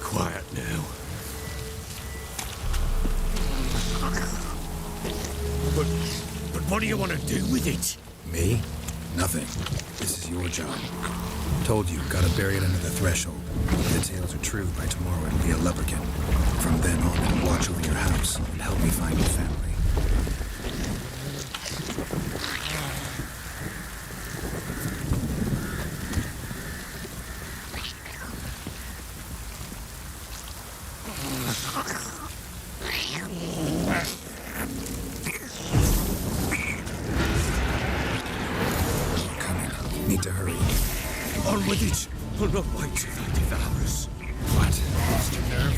Quiet now. But what do you want to do with it? Me? Nothing. This is your job. Told you, gotta bury it under the threshold. If the tales are true, by tomorrow it'll be a lubberkin. From then on, it'll watch over your house and help me find your family. Need to hurry. On with it! I'll not wait till they devour us. What? Lost your nerve?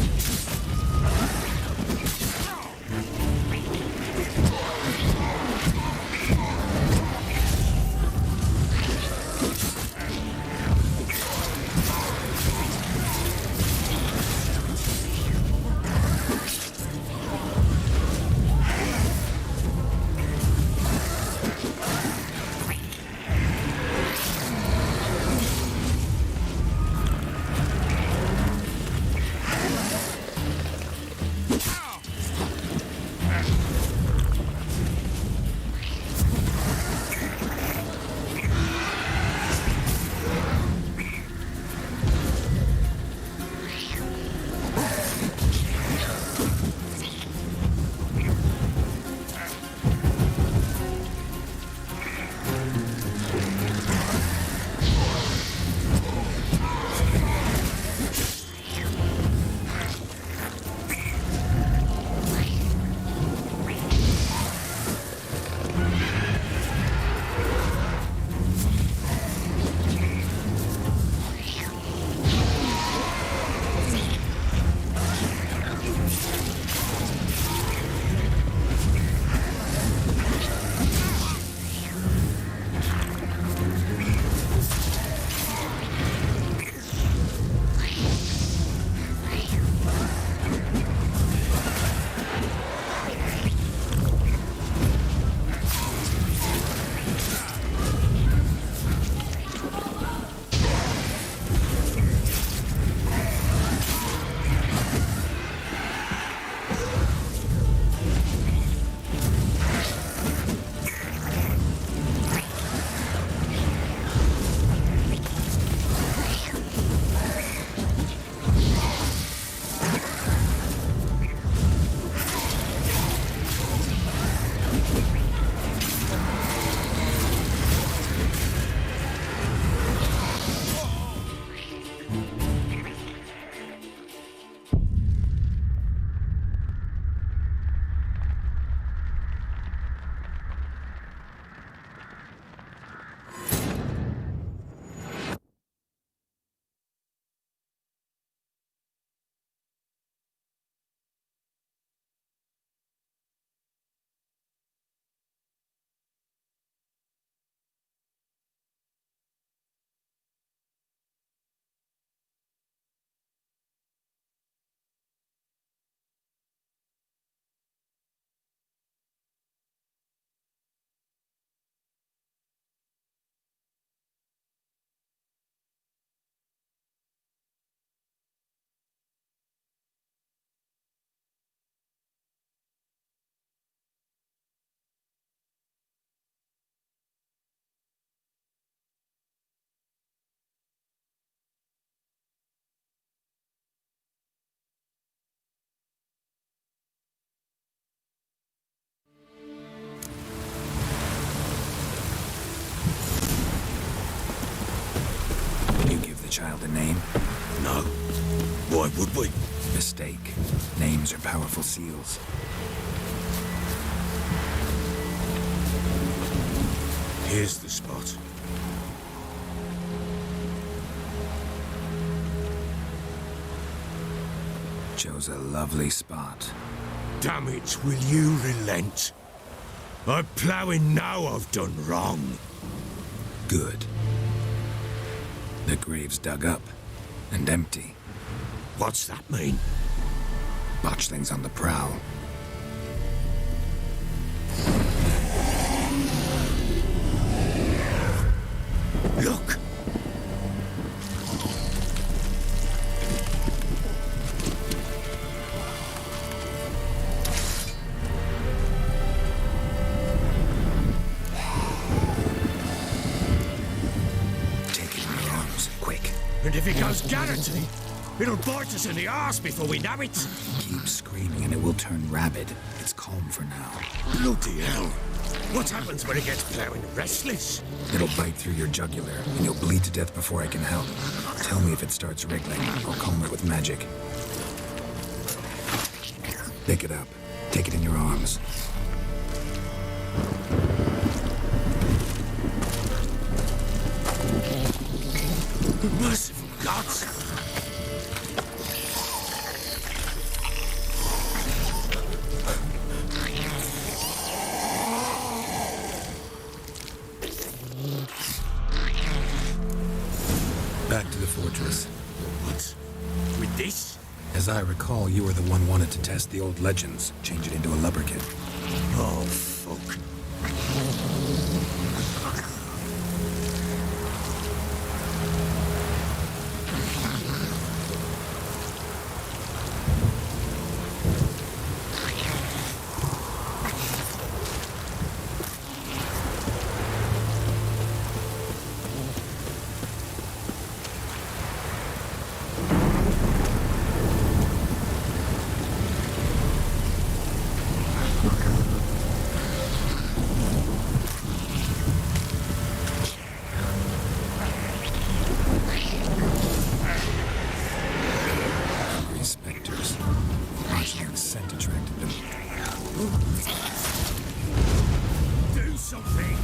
child a name? No. Why would we? Mistake. Names are powerful seals. Here's the spot. Chose a lovely spot. Damn it, will you relent? I'm ploughing now I've done wrong. Good. The grave's dug up and empty. What's that mean? Botchlings on the prowl. Look! Take it in your arms, quick. And if it goes guaranteed, it'll bite us in the arse before we know it. Keep screaming and it will turn rabid. It's calm for now. Bloody hell. What happens when it gets ploughing restless? It'll bite through your jugular, and you'll bleed to death before I can help. Tell me if it starts wriggling. I'll calm it with magic. Pick it up. Take it in your arms. Merciful gods! Back to the fortress. What? With this? As I recall, you were the one wanted to test the old legends, change it into a lubberkit. Oh, fuck. Do something!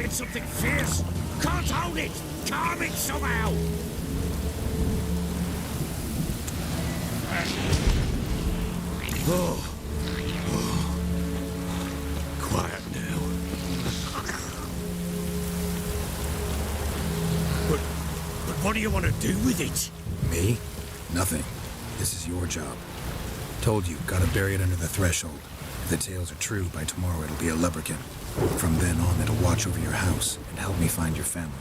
Something fierce! Can't hold it! Calm it somehow! Oh. Quiet now. What do you want to do with it? Me? Nothing. This is your job. Told you, gotta bury it under the threshold. If the tales are true, by tomorrow it'll be a leprechaun. From then on, it'll watch over your house and help me find your family.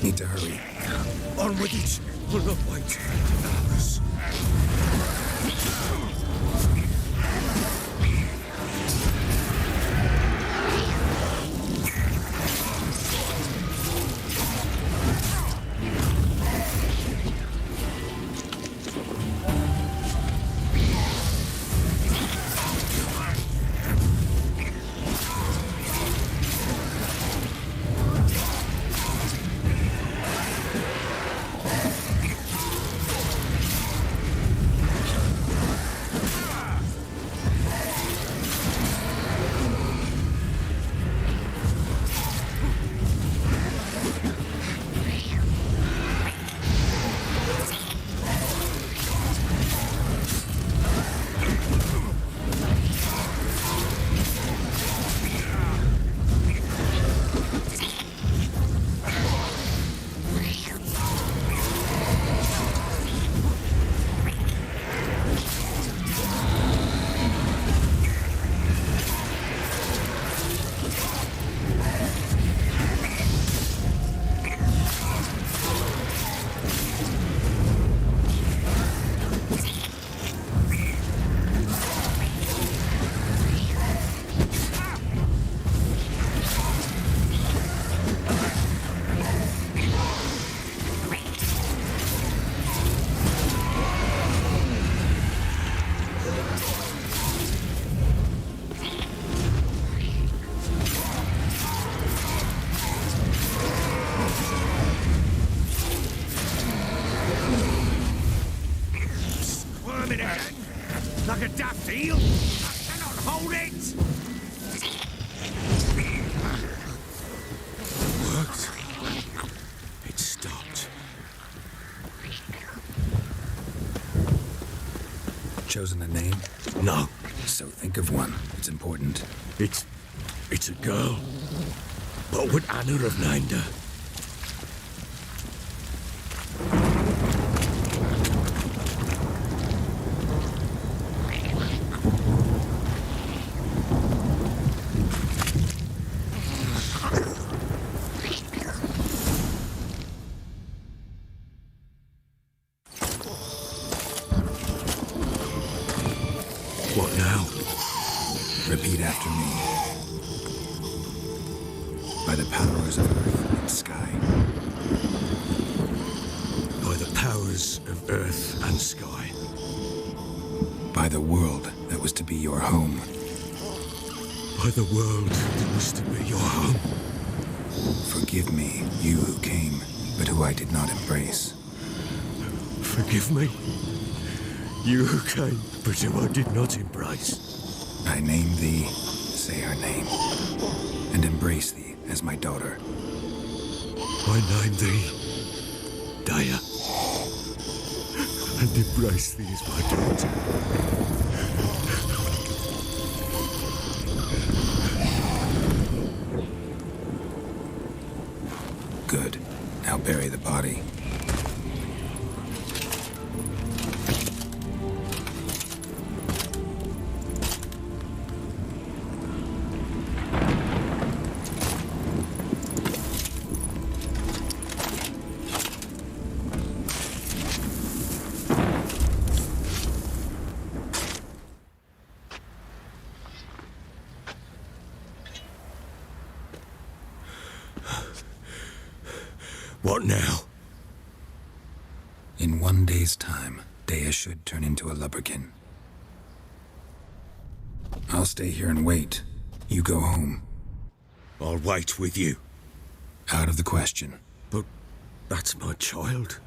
Need to hurry. On with it. We'll not wait. Hours. chosen a name? No. So think of one. It's important. It's a girl. What would Anna have named her? What now? Repeat after me. By the powers of earth and sky. By the powers of earth and sky. By the world that was to be your home. By the world that was to be your home. Forgive me, you who came, but who I did not embrace. Forgive me, you who came, but who I did not embrace. I name thee, say her name, and embrace thee as my daughter. I name thee, Daya, and embrace thee as my daughter. Good. Now bury the body. What now? In 1 day's time, Dea should turn into a lubberkin. I'll stay here and wait. You go home. I'll wait with you. Out of the question. But that's my child.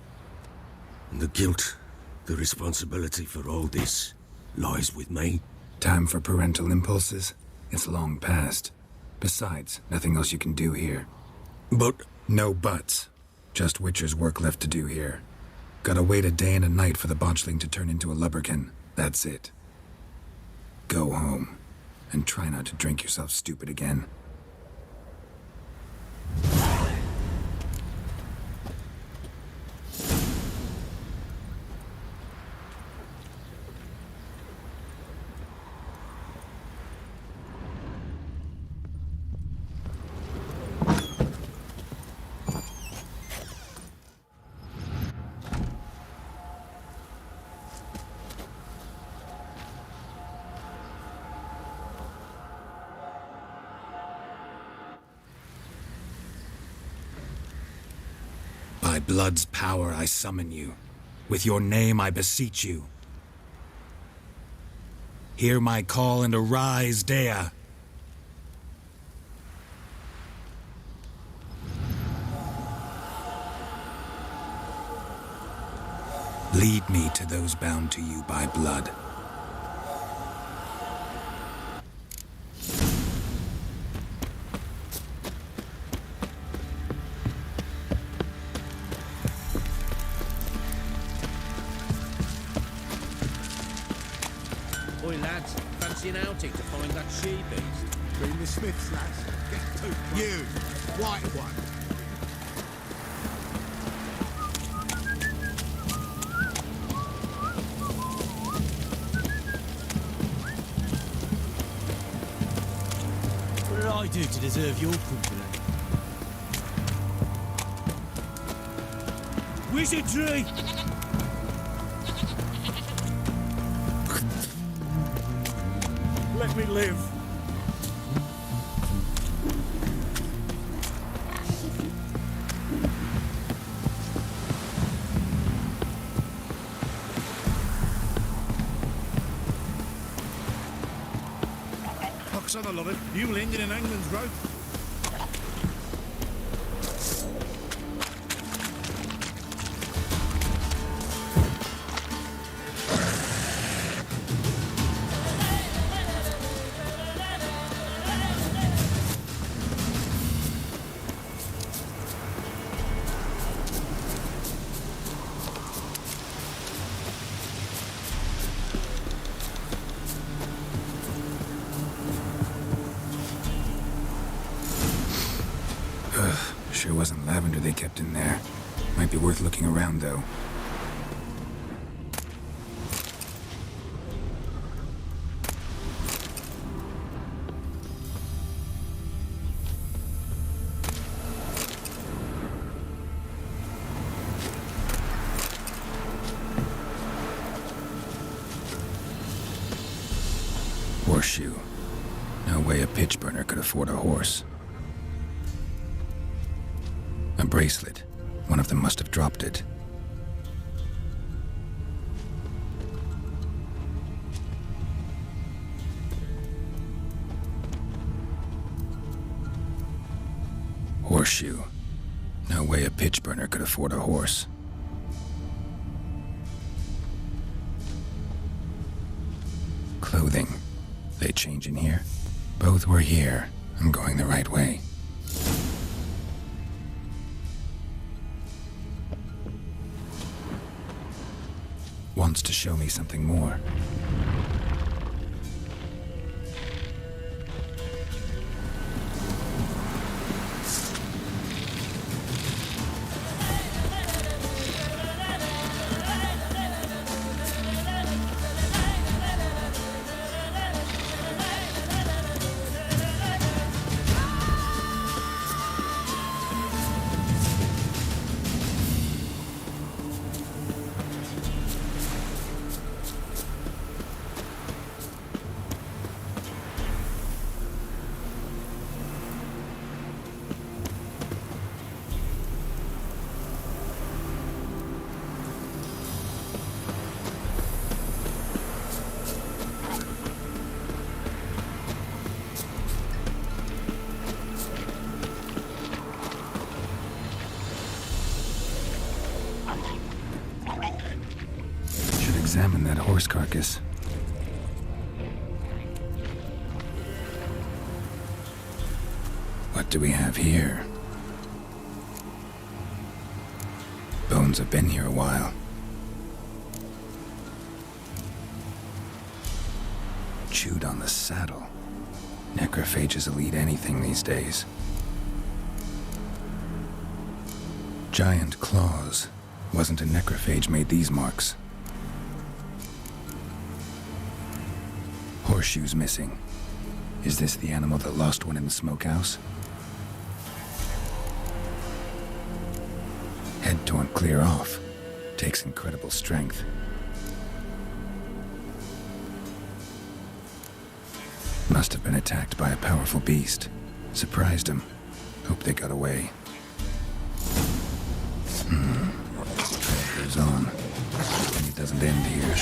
And the guilt, the responsibility for all this lies with me. Time for parental impulses? It's long past. Besides, nothing else you can do here. But... No buts. Just Witcher's work left to do here. Gotta wait a day and a night for the botchling to turn into a lubberkin. That's it. Go home. And try not to drink yourself stupid again. By blood's power I summon you. With your name I beseech you. Hear my call and arise, Dea. Lead me to those bound to you by blood. Oi, lads, fancy an outing to find that she-beast? Bring the Smiths, lads. Get to you, white one. What did I do to deserve your company? Wizardry! Let me live. Pox on the lot of you ending in England's road. Sure wasn't lavender they kept in there. Might be worth looking around, though. Horseshoe. No way a pitch burner could afford a horse. A bracelet. One of them must have dropped it. Horseshoe. No way a pitch burner could afford a horse. Clothing. They change in here? Both were here. I'm going the right way. Wants to show me something more. Examine that horse carcass. What do we have here? Bones have been here a while. Chewed on the saddle. Necrophages will eat anything these days. Giant claws. Wasn't a necrophage made these marks. Horseshoe's missing. Is this the animal that lost one in the smokehouse? Head torn clear off. Takes incredible strength. Must have been attacked by a powerful beast. Surprised him. Hope they got away. Trail goes on. And it doesn't end here.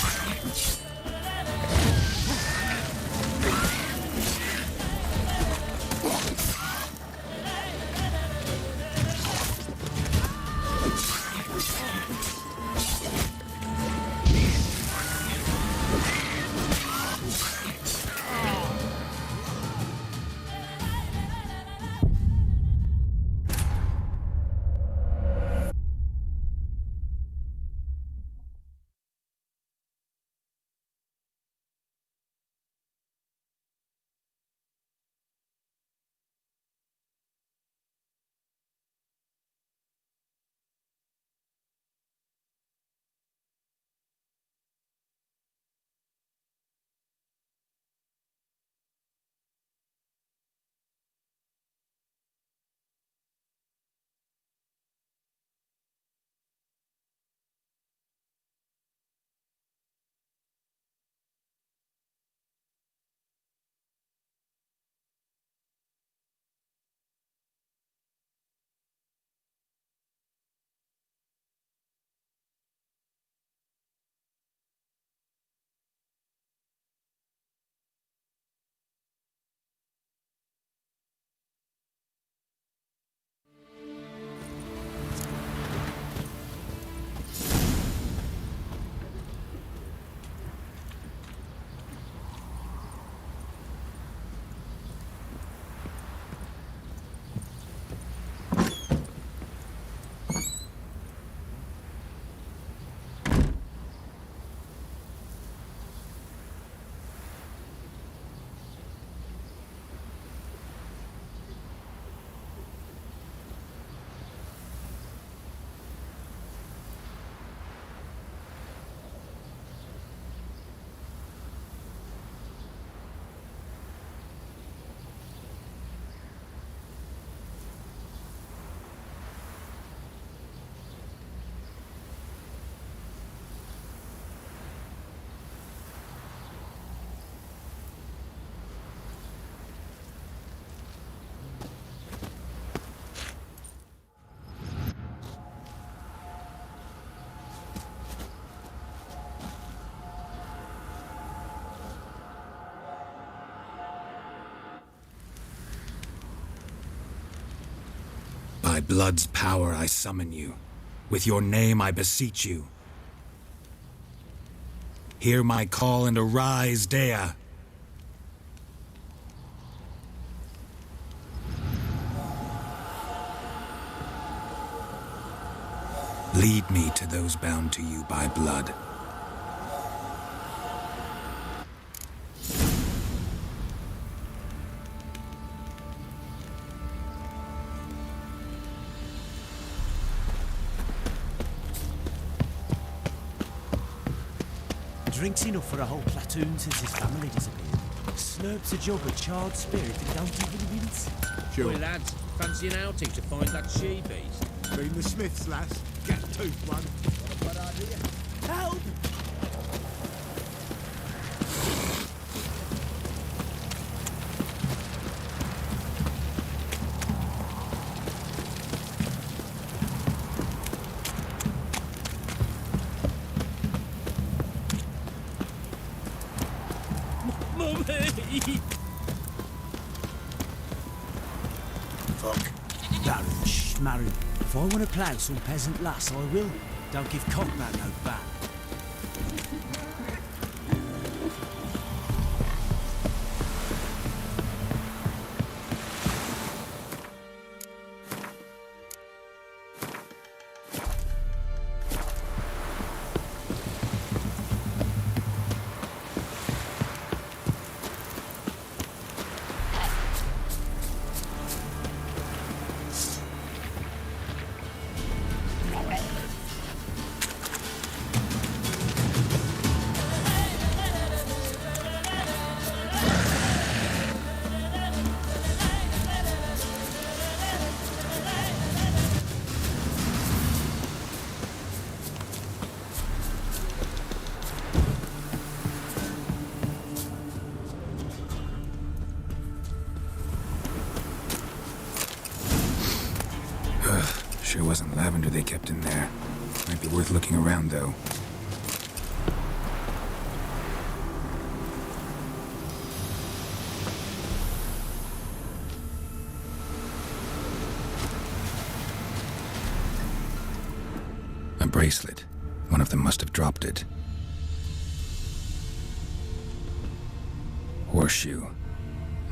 by blood's power I summon you. With your name I beseech you. Hear my call and arise, Dea. Lead me to those bound to you by blood. Drinks enough for a whole platoon since his family disappeared. Slurps a jug of charred spirit and don't even wince. Sure. Boy, lads, fancy an outing to find that she-beast? Bring the Smiths, lass. Get toothed one. What a bad idea. Help! Fuck. Baron Schmarron. If I want to plough some peasant lass, I will. Don't give Cockman no back. Sure wasn't lavender they kept in there. Might be worth looking around, though. A bracelet. One of them must have dropped it. Horseshoe.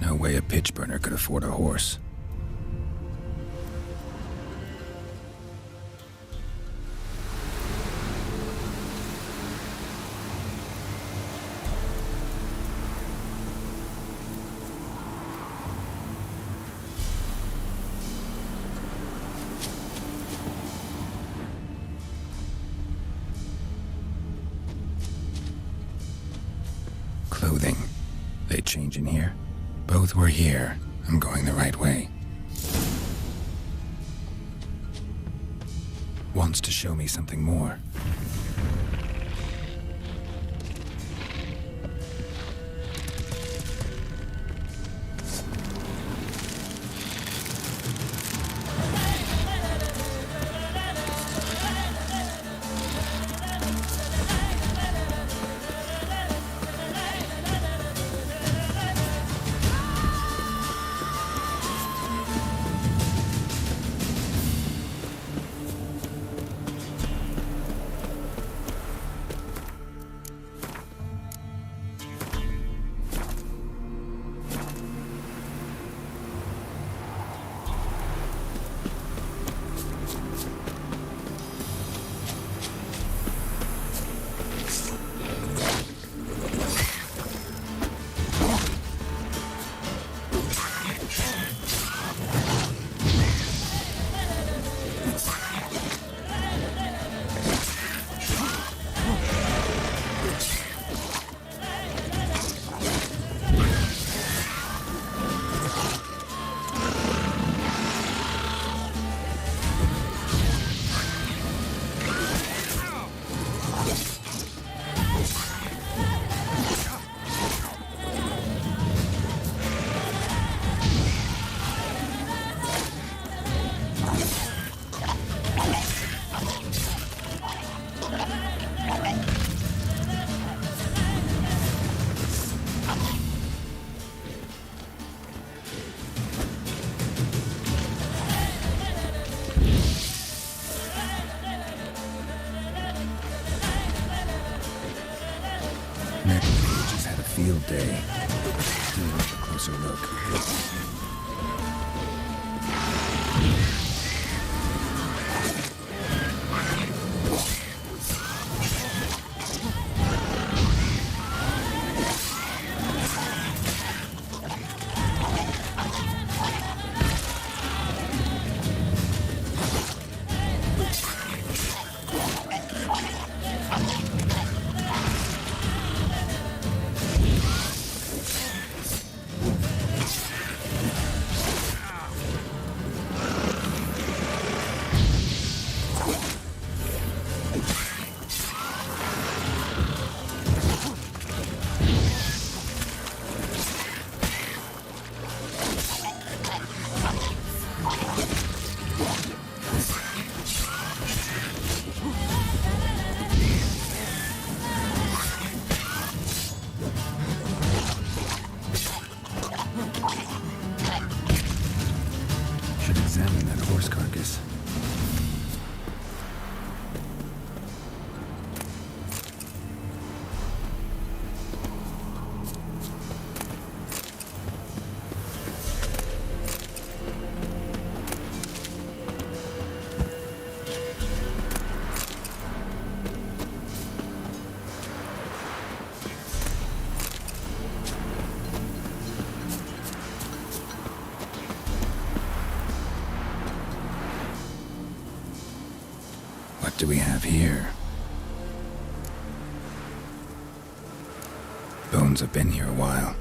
No way a pitch burner could afford a horse. Clothing. They change in here? Both were here. I'm going the right way. Wants to show me something more. Should examine that horse carcass. What do we have here? Bones have been here a while.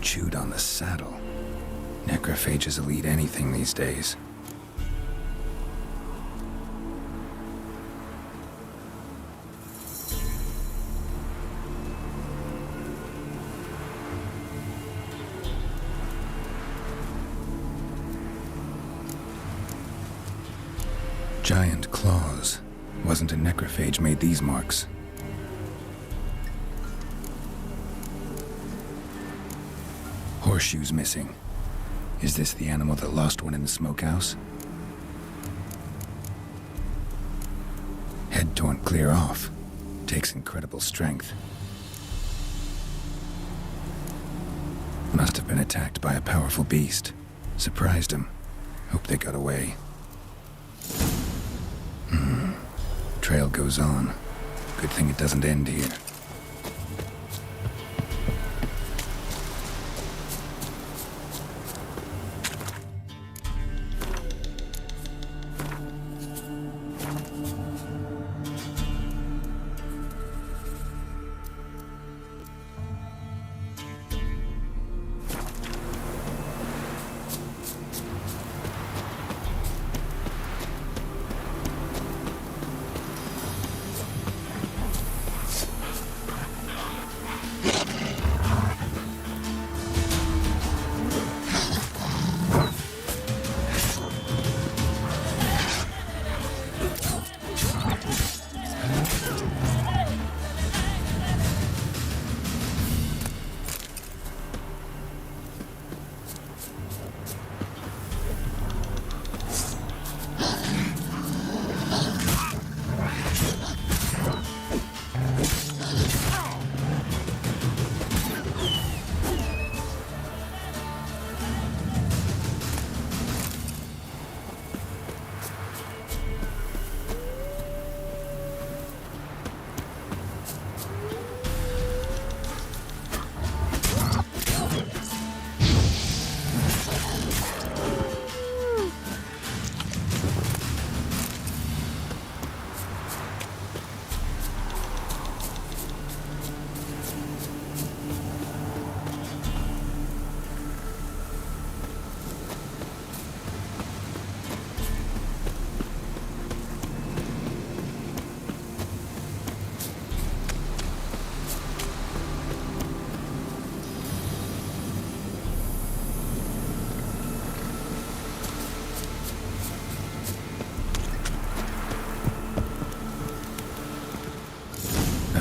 Chewed on the saddle. Necrophages will eat anything these days. Giant claws. Wasn't a necrophage made these marks. Horseshoes missing. Is this the animal that lost one in the smokehouse? Head torn clear off. Takes incredible strength. Must have been attacked by a powerful beast. Surprised him. Hope they got away. Trail goes on. Good thing it doesn't end here.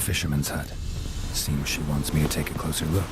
Fisherman's hut. Seems she wants me to take a closer look.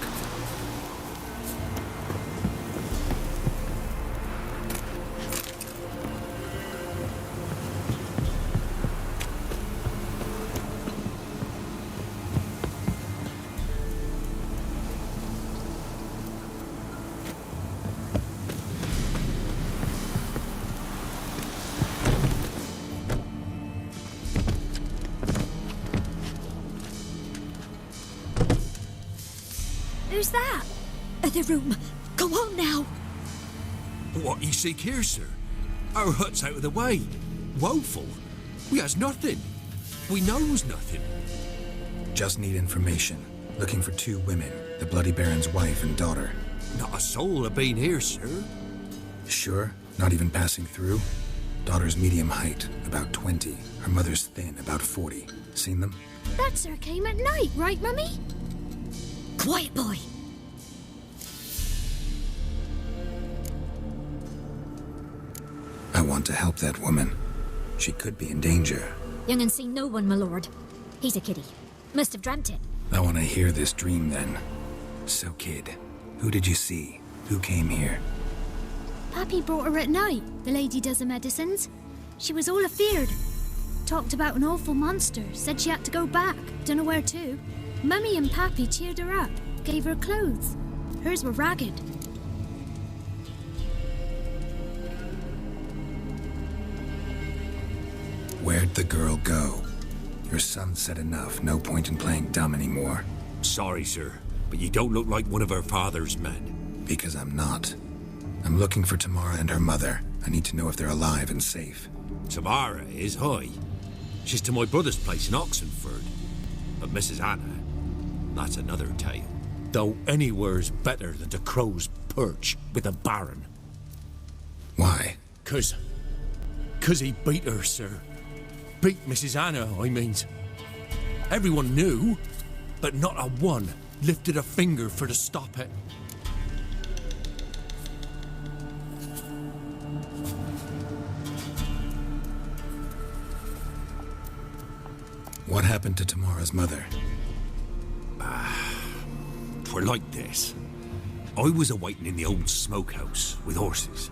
Who's that? The room. Go on now. What you seek here, sir? Our hut's out of the way. Woeful. We has nothing. We knows nothing. Just need information. Looking for 2 women. The Bloody Baron's wife and daughter. Not a soul have been here, sir. Sure? Not even passing through? Daughter's medium height, about 20. Her mother's thin, about 40. Seen them? That sir came at night, right, Mummy? Quiet, boy. I want to help that woman. She could be in danger. Young and seen no one, my lord. He's a kiddie. Must have dreamt it. I want to hear this dream then. So, kid, Who did you see? Who came here? Pappy brought her at night, the lady does the medicines. She was all afeared. Talked about an awful monster, said she had to go back, dunno where to. Mummy and Pappy cheered her up, gave her clothes. Hers were ragged. Where'd the girl go? Your son said enough. No point in playing dumb anymore. Sorry, sir, but you don't look like one of her father's men. Because I'm not. I'm looking for Tamara and her mother. I need to know if they're alive and safe. Tamara is high. She's to my brother's place in Oxenford. But Mrs. Anna, that's another tale. Though anywhere's better than the Crow's Perch with a baron. Why? 'Cause he beat her, sir. Beat Mrs. Anna, I means. Everyone knew, but not a one lifted a finger for to stop it. What happened to Tamara's mother? 'Twere like this. I was awaiting in the old smokehouse with horses.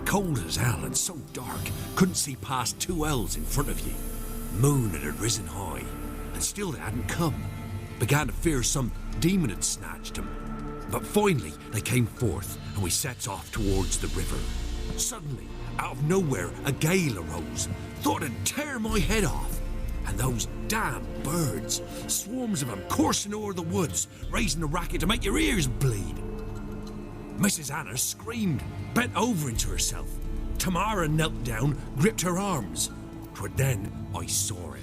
Cold as hell and so dark, couldn't see past 2 ells in front of you. Moon had risen high, and still they hadn't come. Began to fear some demon had snatched them. But finally they came forth, and we set off towards the river. Suddenly, out of nowhere, a gale arose. Thought it'd tear my head off. And those damn birds, swarms of them coursing over the woods, raising a racket to make your ears bleed. Mrs. Anna screamed, bent over into herself. Tamara knelt down, gripped her arms. 'Twere then I saw it.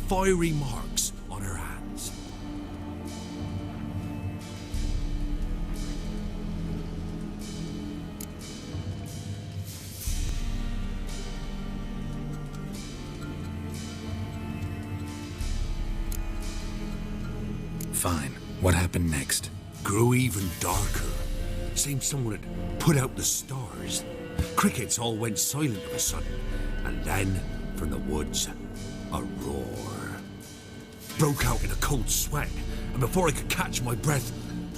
Fiery marks on her hands. Fine. What happened next? Grew even darker. Seemed someone had put out the stars. Crickets all went silent of a sudden. And then, from the woods, a roar. Broke out in a cold sweat, and before I could catch my breath,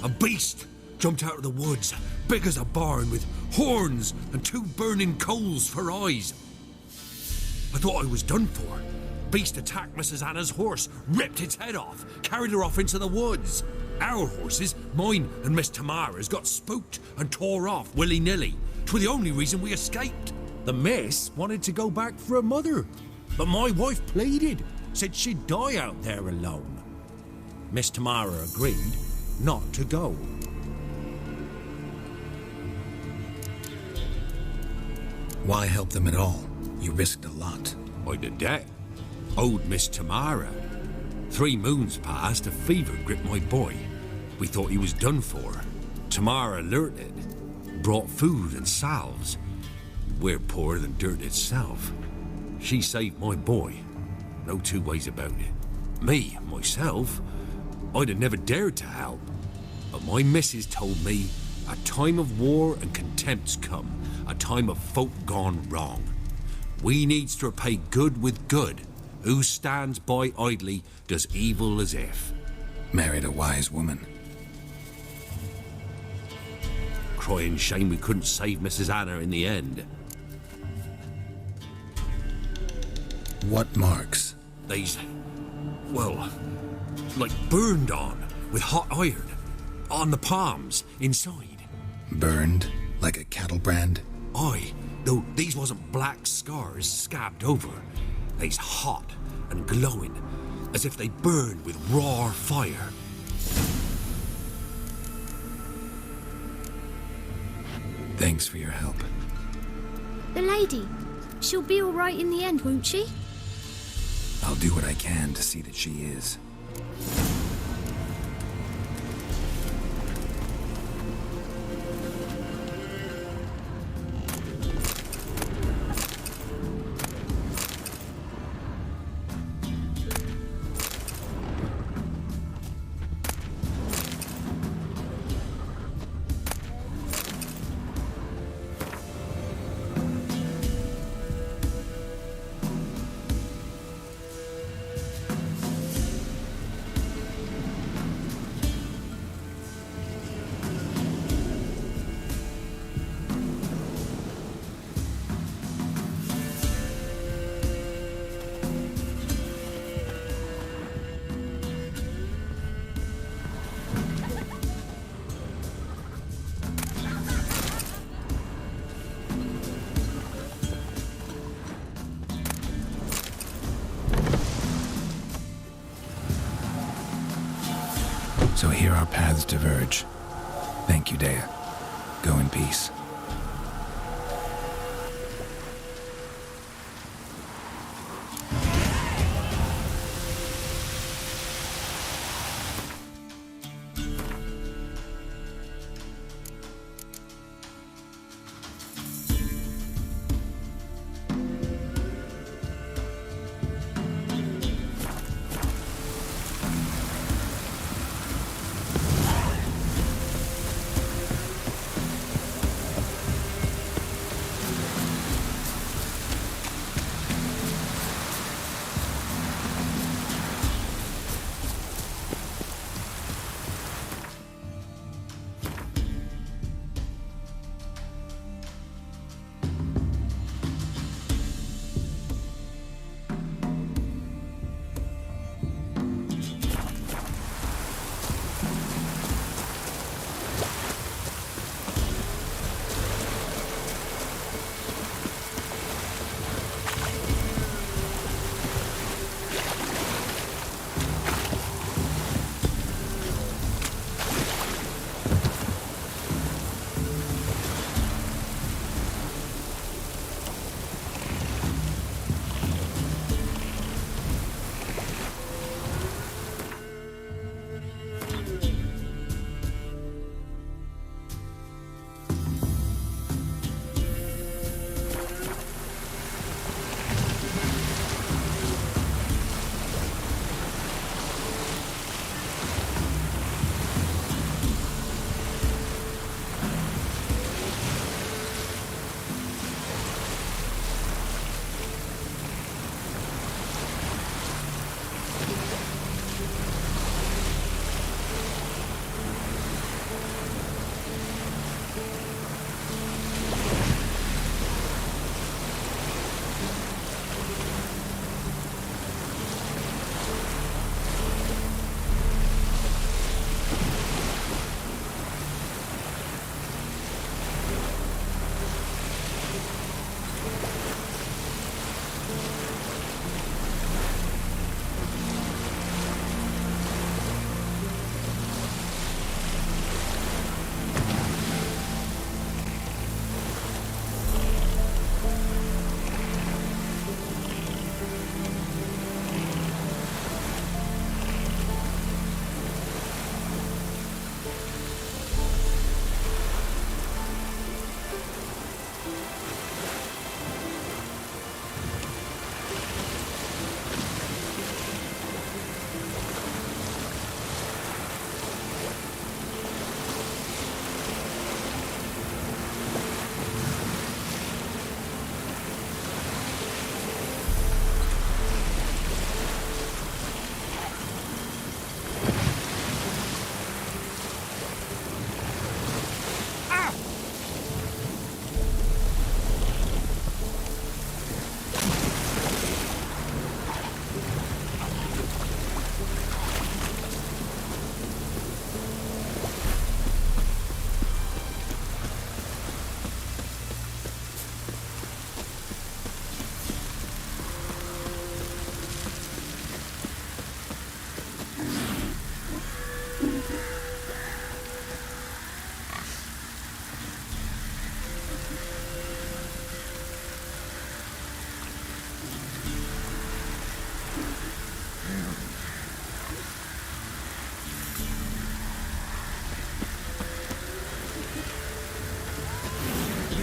a beast jumped out of the woods, big as a barn, with horns and 2 burning coals for eyes. I thought I was done for. Beast attacked Mrs. Anna's horse, ripped its head off, carried her off into the woods. Our horses, mine and Miss Tamara's, got spooked and tore off willy-nilly. 'Twere the only reason we escaped. The miss wanted to go back for her mother, but my wife pleaded, said she'd die out there alone. Miss Tamara agreed not to go. Why help them at all? You risked a lot. I did that. Owed Miss Tamara. 3 moons passed, a fever gripped my boy. We thought he was done for. Tamara alerted, brought food and salves. We're poorer than dirt itself. She saved my boy. No 2 ways about it. Me, myself, I'd have never dared to help. But my missus told me a time of war and contempt's come, a time of folk gone wrong. We needs to repay good with good. Who stands by idly does evil as if. Married a wise woman. Crying shame we couldn't save Mrs. Anna in the end. What marks? These, well, like burned on with hot iron. On the palms, inside. Burned? Like a cattle brand? Aye, though these wasn't black scars scabbed over. They's hot and glowing, as if they burned with raw fire. Thanks for your help. The lady, she'll be all right in the end, won't she? I'll do what I can to see that she is. Here our paths diverge. Thank you, Dea. Go in peace.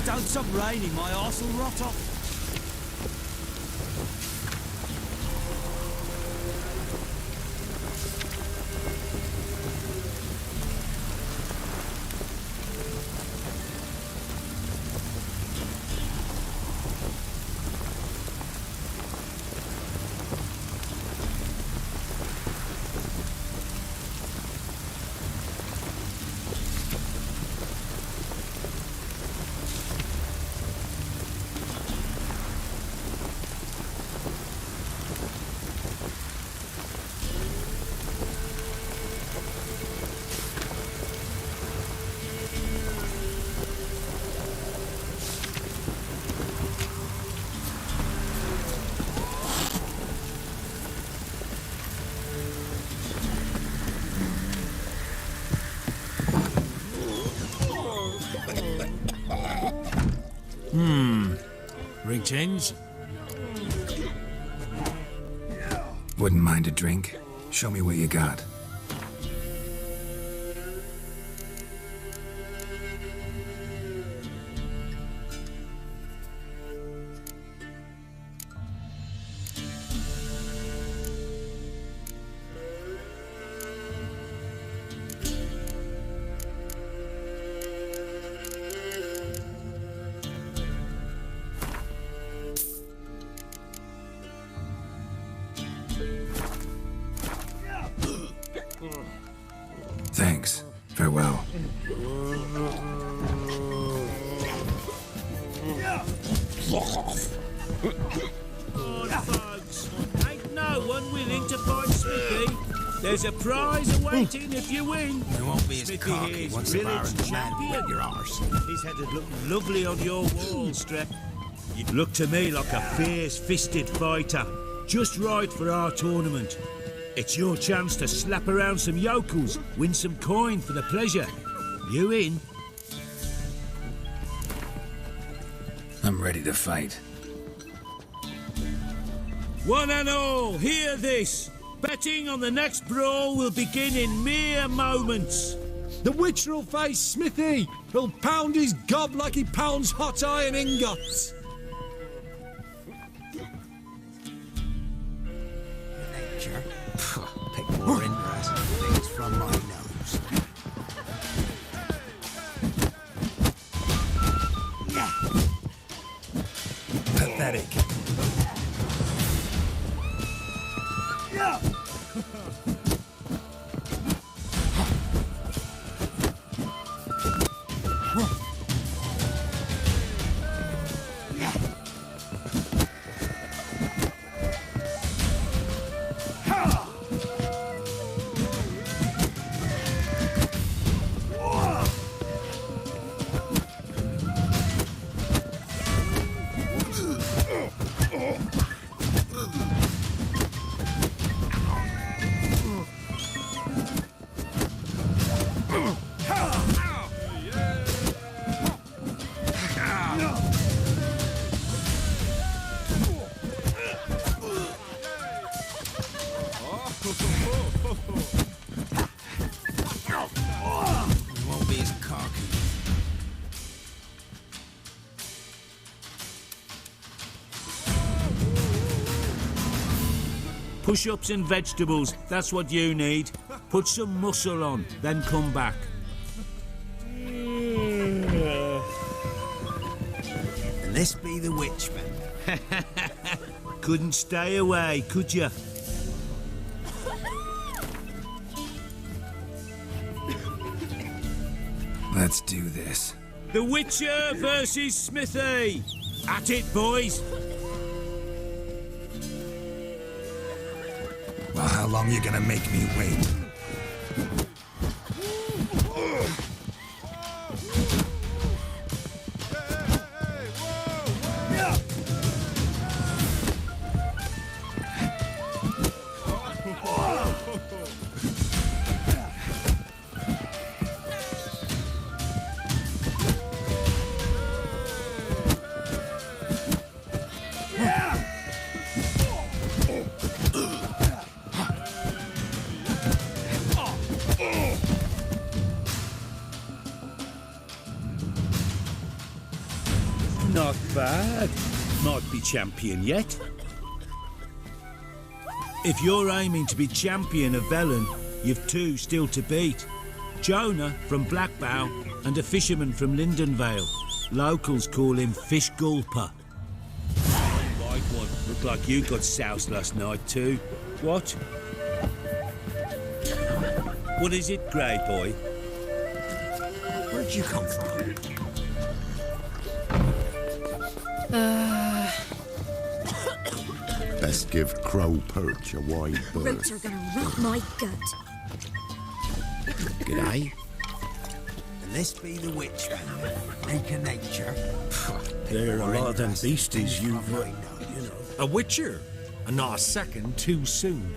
Don't stop raining, my arse will rot off. Ring tens? Wouldn't mind a drink. Show me what you got. Thanks. Farewell. Folks, ain't no one willing to fight Smithy. There's a prize awaiting if you win. We won't be as Smithy cocky is once the village Baron's man champion. your arse. His head would look lovely on your wall, Strep. You'd look to me like a fierce-fisted fighter, just right for our tournament. It's your chance to slap around some yokels, win some coin for the pleasure. You in? I'm ready to fight. One and all, hear this. Betting on the next brawl will begin in mere moments. The Witcher will face Smithy. He'll pound his gob like he pounds hot iron ingots. Nature. Pick more interesting things from my nose. Pathetic. Push-ups and vegetables, that's what you need. Put some muscle on, then come back. And this be the Witchman. Couldn't stay away, could you? Let's do this. The Witcher versus Smithy. At it, boys. Well, how long you gonna make me wait? Not bad. Might be champion yet. If you're aiming to be champion of Velen, you've two still to beat. Jonah from Blackbow and a fisherman from Lindenvale. Locals call him Fish Gulper. Right one. Looked like you got soused last night too. What? What is it, Grey Boy? Where'd you come from? Best give Crow Perch a wide berth. Roots are gonna rot my gut. G'day. And this be the Witchman. Freak of nature. There are a lot of them beasties you've, you know. A Witcher, and not a second too soon.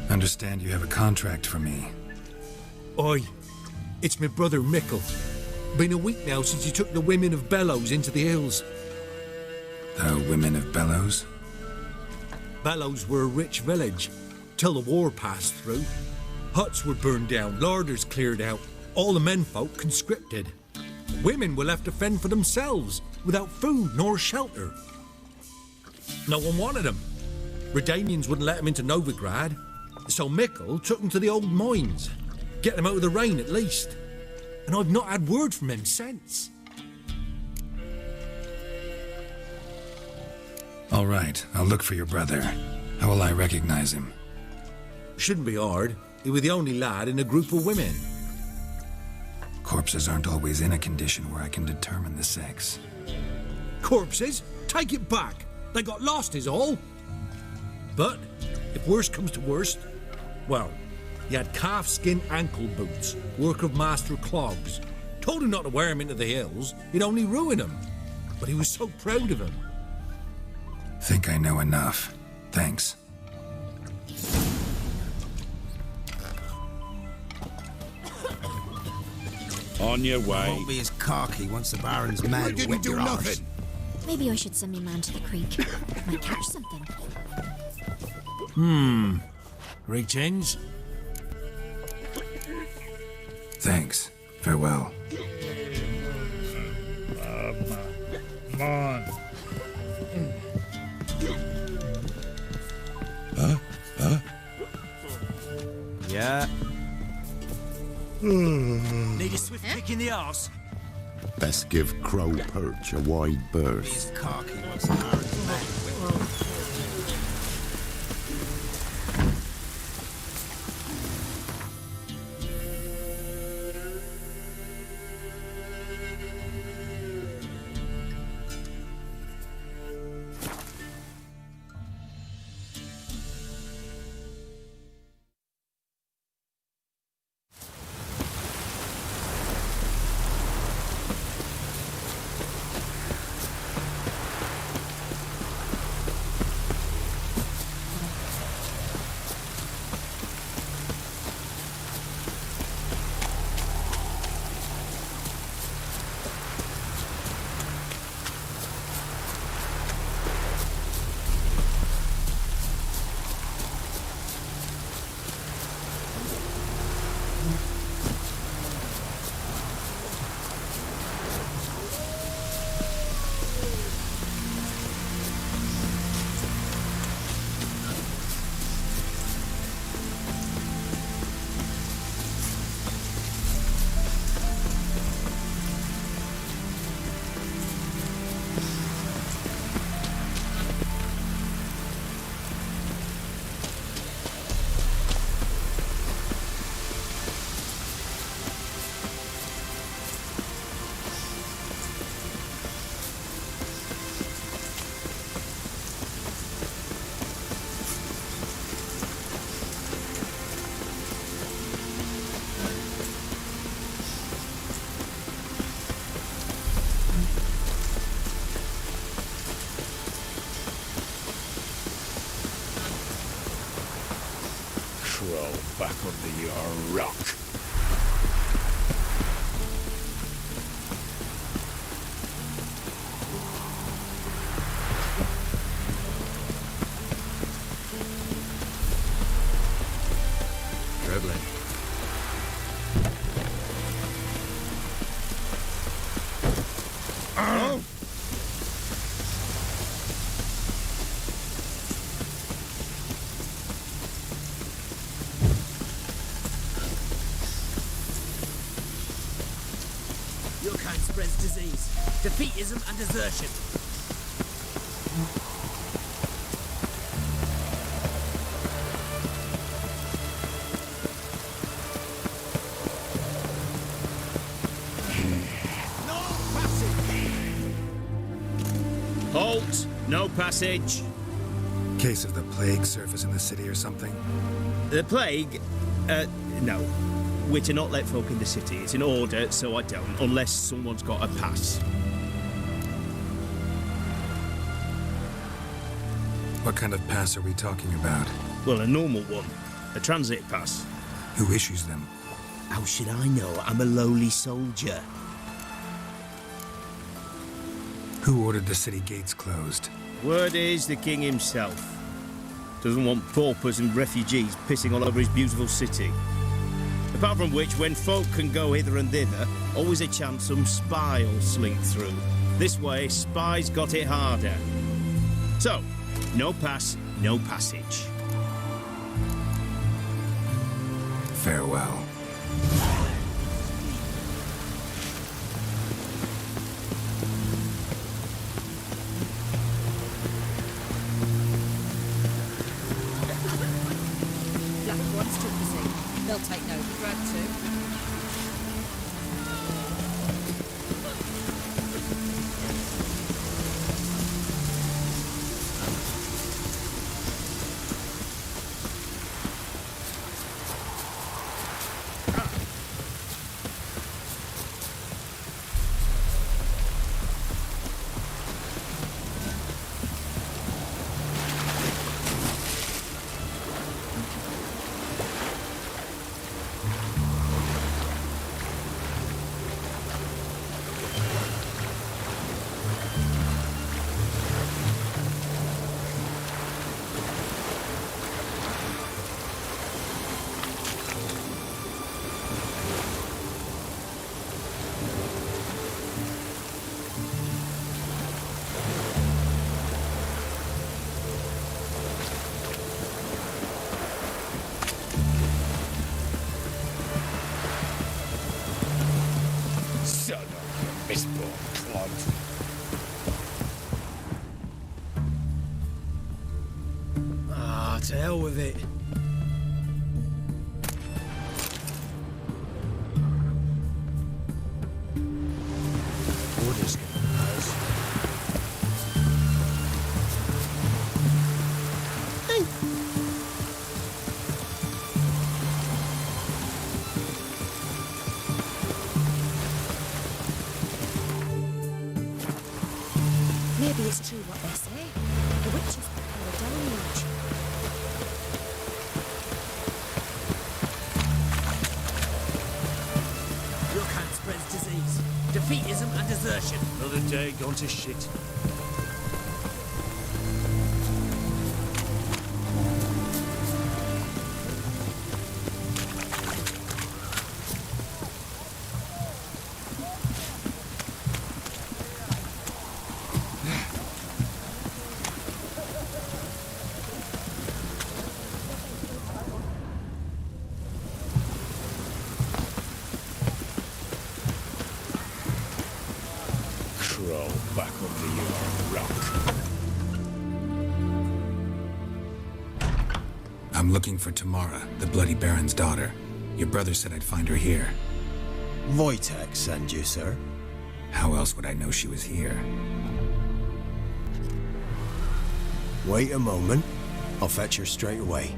Understand you have a contract for me. Oi, It's my brother Mickle. Been a week now since he took the women of Bellows into the hills. The women of Bellows? Bellows were a rich village, till the war passed through. Huts were burned down, larders cleared out, all the menfolk conscripted. Women were left to fend for themselves, without food nor shelter. No one wanted them. Redanians wouldn't let them into Novigrad, so Mickle took them to the old mines. Get them out of the rain at least. And I've not had word from him since. All right, I'll look for your brother. How will I recognize him? Shouldn't be hard. He was the only lad in a group of women. Corpses aren't always in a condition where I can determine the sex. Corpses? Take it back. They got lost is all. But, if worst comes to worst, well, he had calfskin ankle boots, work of master clogs. Told him not to wear them into the hills, he'd only ruin them. But he was so proud of him. Think I know enough. Thanks. On your way. Won't be as cocky once the Baron's mad. I didn't do nothing. Maybe I should send me man to the creek. Might catch something. Greetings. Thanks. Farewell. Come on. Yeah. Need a swift kick in the arse? Best give Crow Perch a wide berth. He's cocky once the Baron's mad. Back under your rock. Dribbling. Oh! Your kind spreads disease, defeatism and desertion. Halt! No passage. Case of the plague surface in the city or something? The plague? No. We're to not let folk in the city. It's an order, so I don't, unless someone's got a pass. What kind of pass are we talking about? Well, a normal one. A transit pass. Who issues them? How should I know? I'm a lowly soldier. Who ordered the city gates closed? Word is the king himself. Doesn't want paupers and refugees pissing all over his beautiful city. Apart from which, when folk can go hither and thither, always a chance some spy will slink through. This way, spies got it harder. So, no pass, no passage. Farewell. Black ones took the sea. They'll take no grab too. To hell with it. Orders getting ours. Maybe it's true what they say. The witches prepare a deluge. Your hand spreads disease, defeatism and desertion. Another day gone to shit. Back under your rock. I'm looking for Tamara, the Bloody Baron's daughter. Your brother said I'd find her here. Wojtek sent you, sir. How else would I know she was here? Wait a moment. I'll fetch her straight away.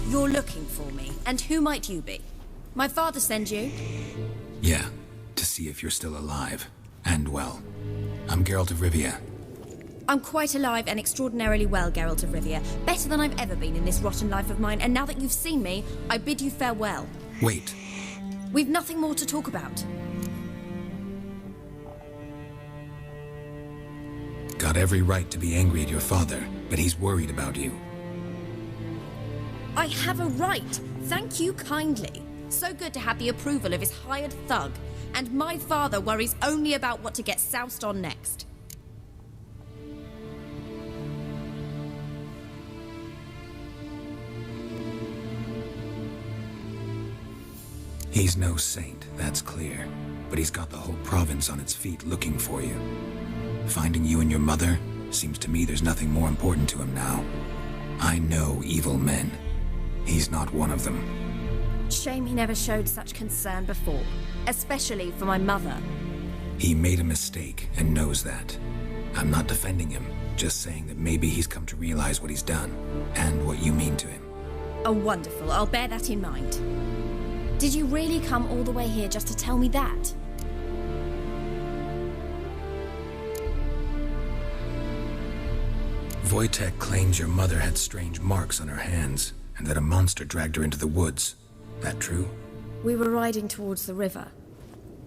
You're looking for me, and who might you be? My father send you? Yeah, to see if you're still alive. And well. I'm Geralt of Rivia. I'm quite alive and extraordinarily well, Geralt of Rivia. Better than I've ever been in this rotten life of mine, and now that you've seen me, I bid you farewell. Wait. We've nothing more to talk about. Got every right to be angry at your father, but he's worried about you. I have a right. Thank you kindly. So good to have the approval of his hired thug. And my father worries only about what to get soused on next. He's no saint, that's clear. But he's got the whole province on its feet looking for you. Finding you and your mother, seems to me there's nothing more important to him now. I know evil men. He's not one of them. Shame he never showed such concern before, especially for my mother. He made a mistake and knows that. I'm not defending him, just saying that maybe he's come to realize what he's done and what you mean to him. Oh, wonderful. I'll bear that in mind. Did you really come all the way here just to tell me that? Wojtek claims your mother had strange marks on her hands and that a monster dragged her into the woods. That true? We were riding towards the river.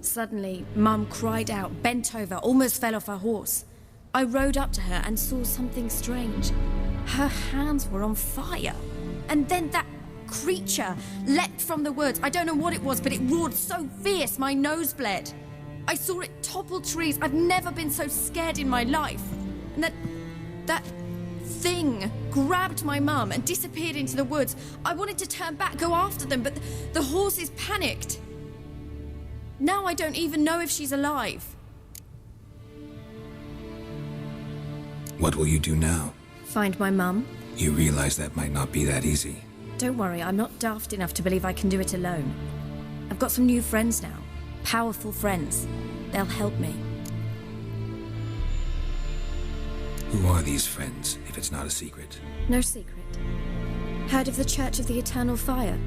Suddenly, Mum cried out, bent over, almost fell off her horse. I rode up to her and saw something strange. Her hands were on fire. And then that creature leapt from the woods. I don't know what it was, but it roared so fierce my nose bled. I saw it topple trees. I've never been so scared in my life. And that thing grabbed my mum and disappeared into the woods. I wanted to turn back, go after them, but the horses panicked. Now I don't even know if she's alive. What will you do now? Find my mum. You realize that might not be that easy. Don't worry, I'm not daft enough to believe I can do it alone. I've got some new friends now. Powerful friends. They'll help me. Who are these friends, if it's not a secret? No secret. Heard of the Church of the Eternal Fire?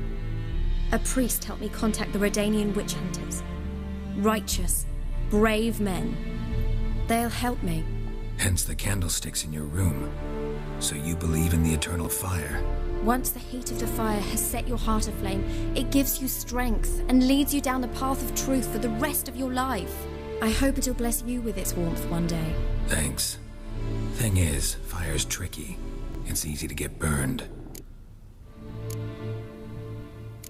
A priest helped me contact the Redanian witch hunters. Righteous, brave men. They'll help me. Hence the candlesticks in your room. So you believe in the eternal fire? Once the heat of the fire has set your heart aflame, it gives you strength and leads you down the path of truth for the rest of your life. I hope it'll bless you with its warmth one day. Thanks. Thing is, fire's tricky. It's easy to get burned.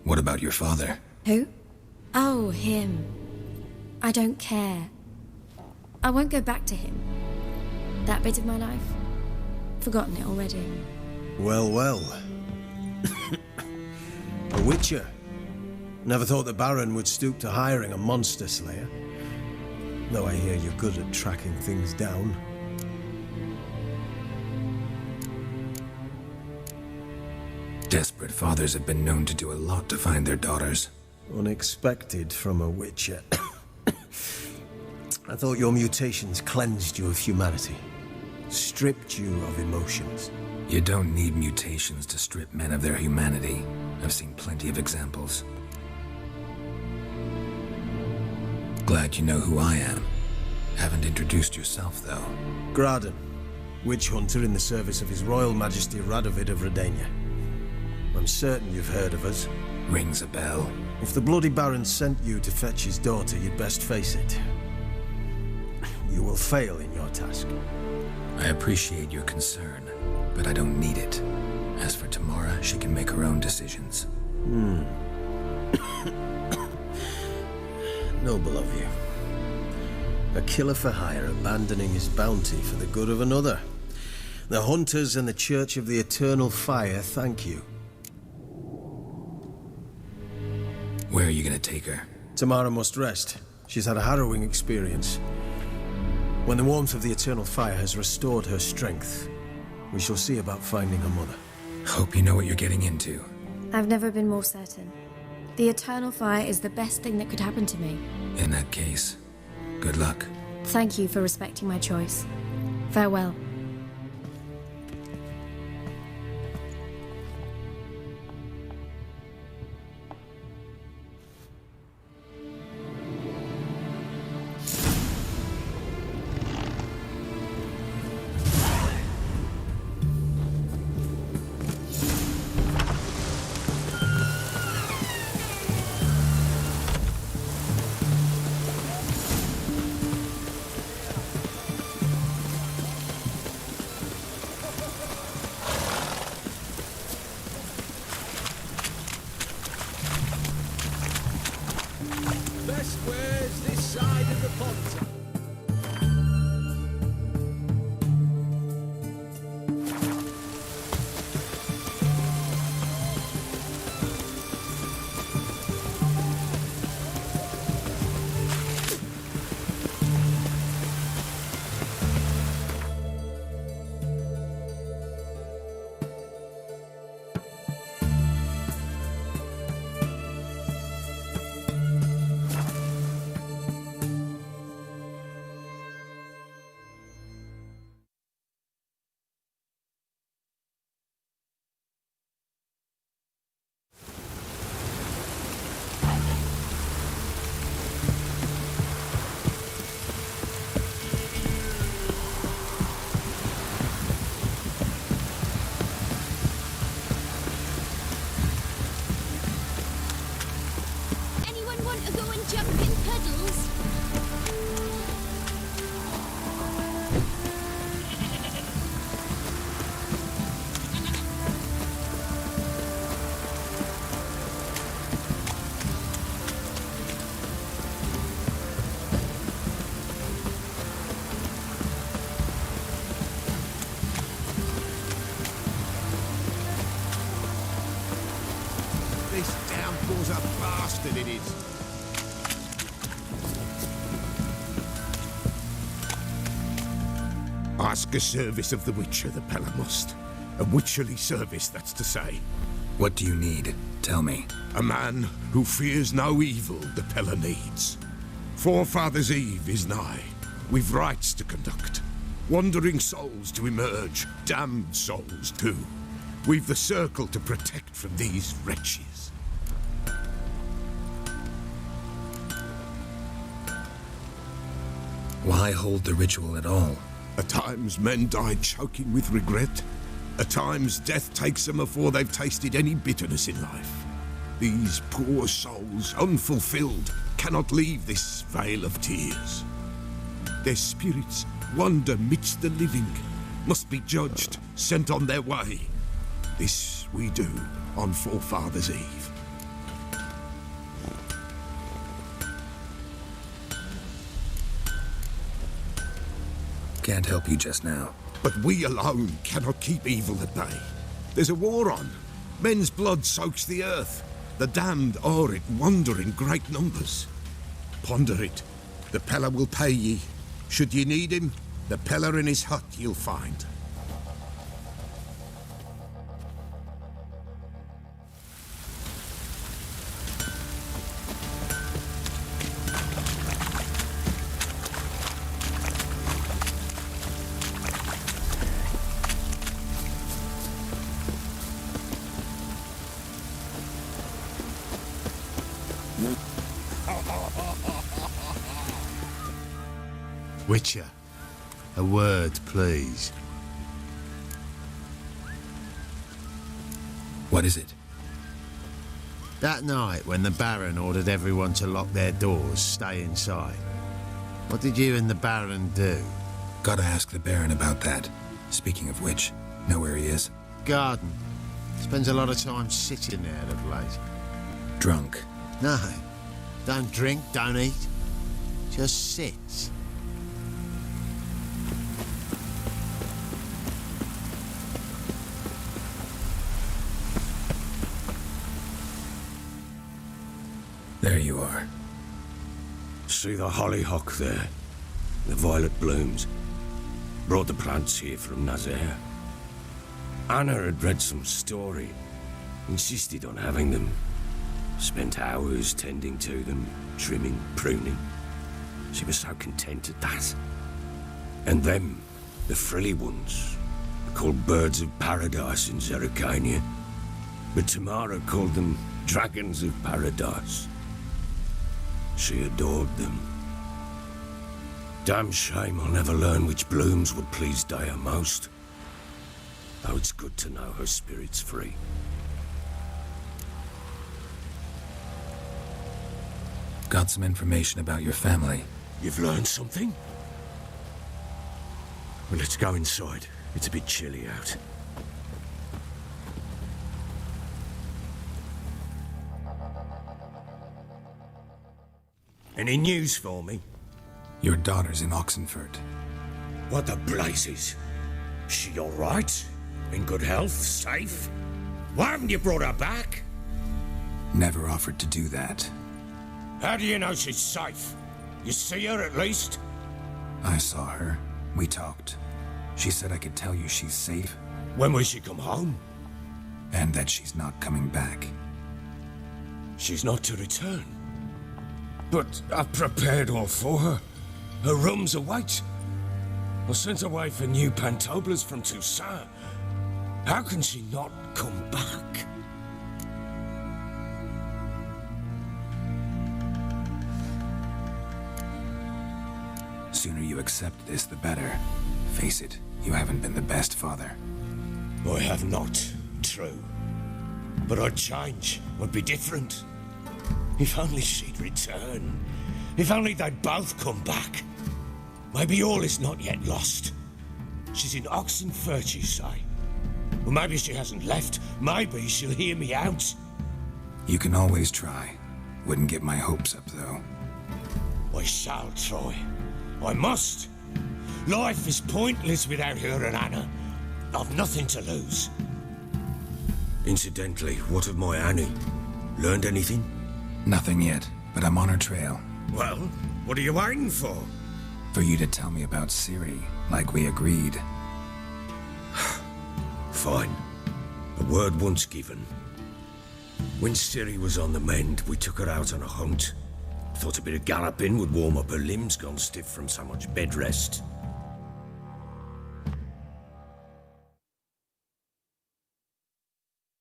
What about your father? Who? Oh, him. I don't care. I won't go back to him. That bit of my life? Forgotten it already. Well, well. A witcher. Never thought the Baron would stoop to hiring a monster slayer. Though I hear you're good at tracking things down. Desperate fathers have been known to do a lot to find their daughters. Unexpected from a witcher. I thought your mutations cleansed you of humanity. Stripped you of emotions. You don't need mutations to strip men of their humanity. I've seen plenty of examples. Glad you know who I am. Haven't introduced yourself, though. Graden, witch hunter in the service of His Royal Majesty Radovid of Redania. I'm certain you've heard of us. Rings a bell. If the Bloody Baron sent you to fetch his daughter, you'd best face it. You will fail in your task. I appreciate your concern, but I don't need it. As for Tamara, she can make her own decisions. Noble of you. A killer for hire abandoning his bounty for the good of another. The hunters and the Church of the Eternal Fire thank you. Where are you gonna take her? Tamara must rest. She's had a harrowing experience. When the warmth of the Eternal Fire has restored her strength, we shall see about finding her mother. Hope you know what you're getting into. I've never been more certain. The Eternal Fire is the best thing that could happen to me. In that case, good luck. Thank you for respecting my choice. Farewell. Where's this side of the pond? jumping puddles. This downpour's a bastard, it is. Ask a service of the Witcher, the Pella must. A witcherly service, that's to say. What do you need? Tell me. A man who fears no evil the Pella needs. Forefathers' Eve is nigh. We've rites to conduct. Wandering souls to emerge, damned souls too. We've the circle to protect from these wretches. Why hold the ritual at all? At times men die choking with regret. At times death takes them before they've tasted any bitterness in life. These poor souls, unfulfilled, cannot leave this vale of tears. Their spirits wander midst the living, must be judged, sent on their way. This we do on Forefathers' Eve. Can't help you just now. But we alone cannot keep evil at bay. There's a war on. Men's blood soaks the earth. The damned o'er it wander in great numbers. Ponder it. The Pella will pay ye. Should ye need him, the Pella in his hut you'll find. Witcher, a word, please. What is it? That night when the Baron ordered everyone to lock their doors, stay inside. What did you and the Baron do? Gotta ask the Baron about that. Speaking of which, know where he is? Garden. Spends a lot of time sitting there of late. Drunk. No. Don't drink, don't eat. Just sits. There you are. See the hollyhock there? The violet blooms. Brought the plants here from Nazaire. Anna had read some story. Insisted on having them. Spent hours tending to them, trimming, pruning. She was so content at that. And them, the frilly ones, called birds of paradise in Zerrikania. But Tamara called them dragons of paradise. She adored them. Damn shame I'll never learn which blooms would please Daya most. Though it's good to know her spirit's free. Got some information about your family. You've learned something? Well, let's go inside. It's a bit chilly out. Any news for me? Your daughter's in Oxenford. What the blazes? She all right? In good health? Safe? Why haven't you brought her back? Never offered to do that. How do you know she's safe? You see her at least? I saw her. We talked. She said I could tell you she's safe. When will she come home? And that she's not coming back. She's not to return. But I've prepared all for her. Her rooms await. I sent away for new pantoblas from Toussaint. How can she not come back? Sooner you accept this, the better. Face it, you haven't been the best father. I have not, true. But I'd change, I'd be different. If only she'd return. If only they'd both come back. Maybe all is not yet lost. She's in Oxenfurt, you say? Well, maybe she hasn't left. Maybe she'll hear me out. You can always try. Wouldn't get my hopes up, though. I shall try. I must. Life is pointless without her and Anna. I've nothing to lose. Incidentally, what of my Annie? Learned anything? Nothing yet, but I'm on her trail. Well, what are you waiting for? For you to tell me about Ciri, like we agreed. Fine. A word once given. When Ciri was on the mend, we took her out on a hunt. Thought a bit of galloping would warm up her limbs gone stiff from so much bed rest.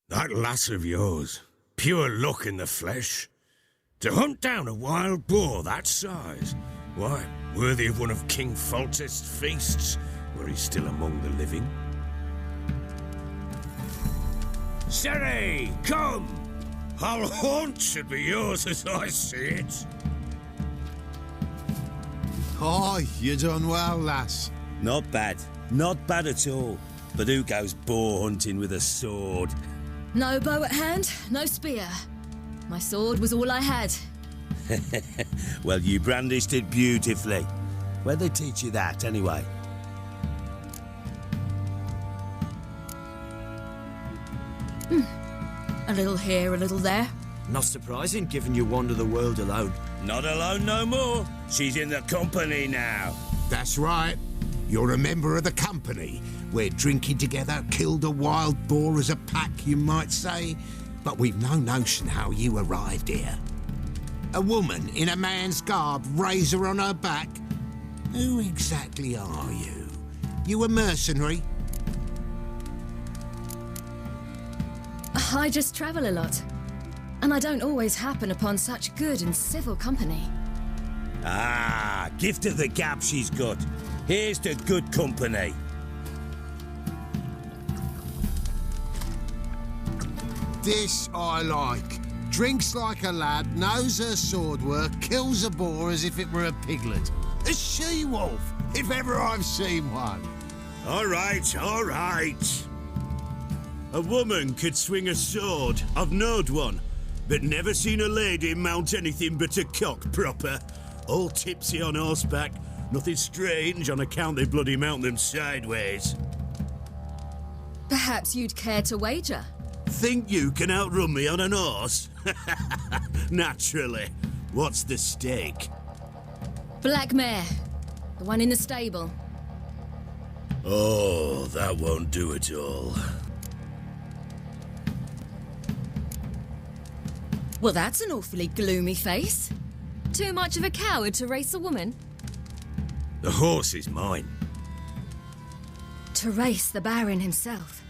That lass of yours, pure luck in the flesh. To hunt down a wild boar that size, why, worthy of one of King Foltest's feasts, were he still among the living. Ciri, come! Our haunt should be yours as I see it. Aye, you done well, lass. Not bad. Not bad at all. But who goes boar hunting with a sword? No bow at hand, no spear. My sword was all I had. Well, you brandished it beautifully. Where'd they teach you that, anyway? A little here, a little there. Not surprising, given you wander the world alone. Not alone no more. She's in the company now. That's right. You're a member of the company. We're drinking together, killed a wild boar as a pack, you might say. But we've no notion how you arrived here. A woman in a man's garb, razor on her back. Who exactly are you? You a mercenary? I just travel a lot. And I don't always happen upon such good and civil company. Ah, gift of the gab she's got. Here's to good company. This I like. Drinks like a lad, knows her sword work, kills a boar as if it were a piglet. A she-wolf, if ever I've seen one. All right, all right. A woman could swing a sword. I've knowed one, but never seen a lady mount anything but a cock proper. All tipsy on horseback. Nothing strange on account they bloody mount them sideways. Perhaps you'd care to wager? Think you can outrun me on an horse? Naturally. What's the stake? Black mare. The one in the stable. Oh, that won't do it all. Well, that's an awfully gloomy face. Too much of a coward to race a woman? The horse is mine. To race the Baron himself,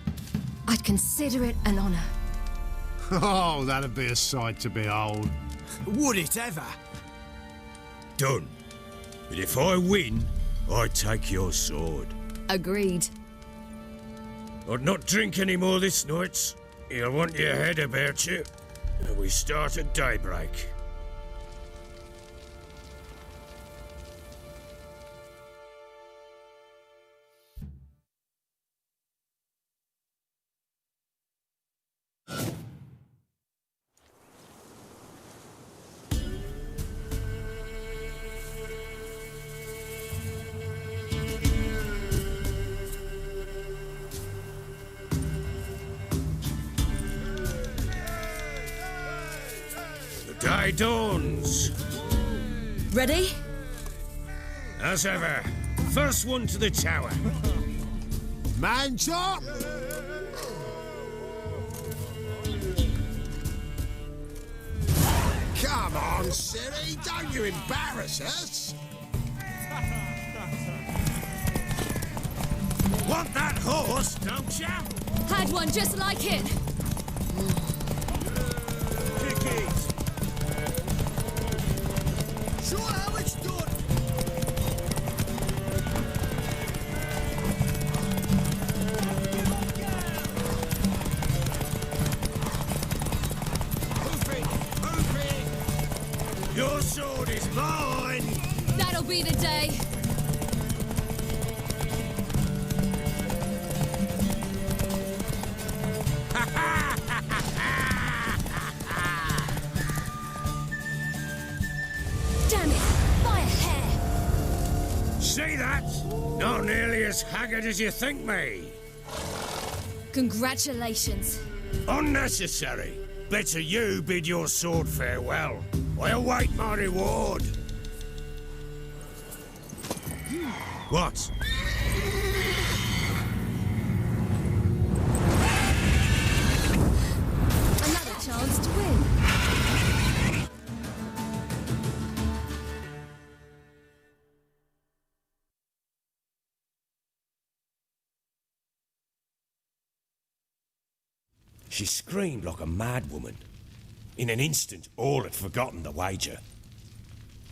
I'd consider it an honour. Oh, that'd be a sight to behold. Would it ever? Done. But if I win, I take your sword. Agreed. I'd not drink any more this night. You'll want your head about you. And we start at daybreak. Day dawns. Ready? As ever. First one to the tower. Man chop! Come on, Ciri, don't you embarrass us. Want that horse, don't ya? Had one just like it. Kick it. Show how it's done. Move it, move it. Your sword is mine! That'll be the day. Damn it! By a hair! See that? Not nearly as haggard as you think me. Congratulations. Unnecessary. Better you bid your sword farewell. I await my reward. What? Another chance to win. She screamed like a mad woman. In an instant, all had forgotten the wager.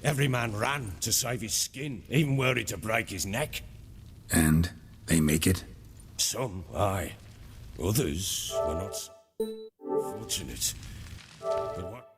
Every man ran to save his skin, even were it to break his neck. And they make it? Some, aye. Others were not so fortunate. But what...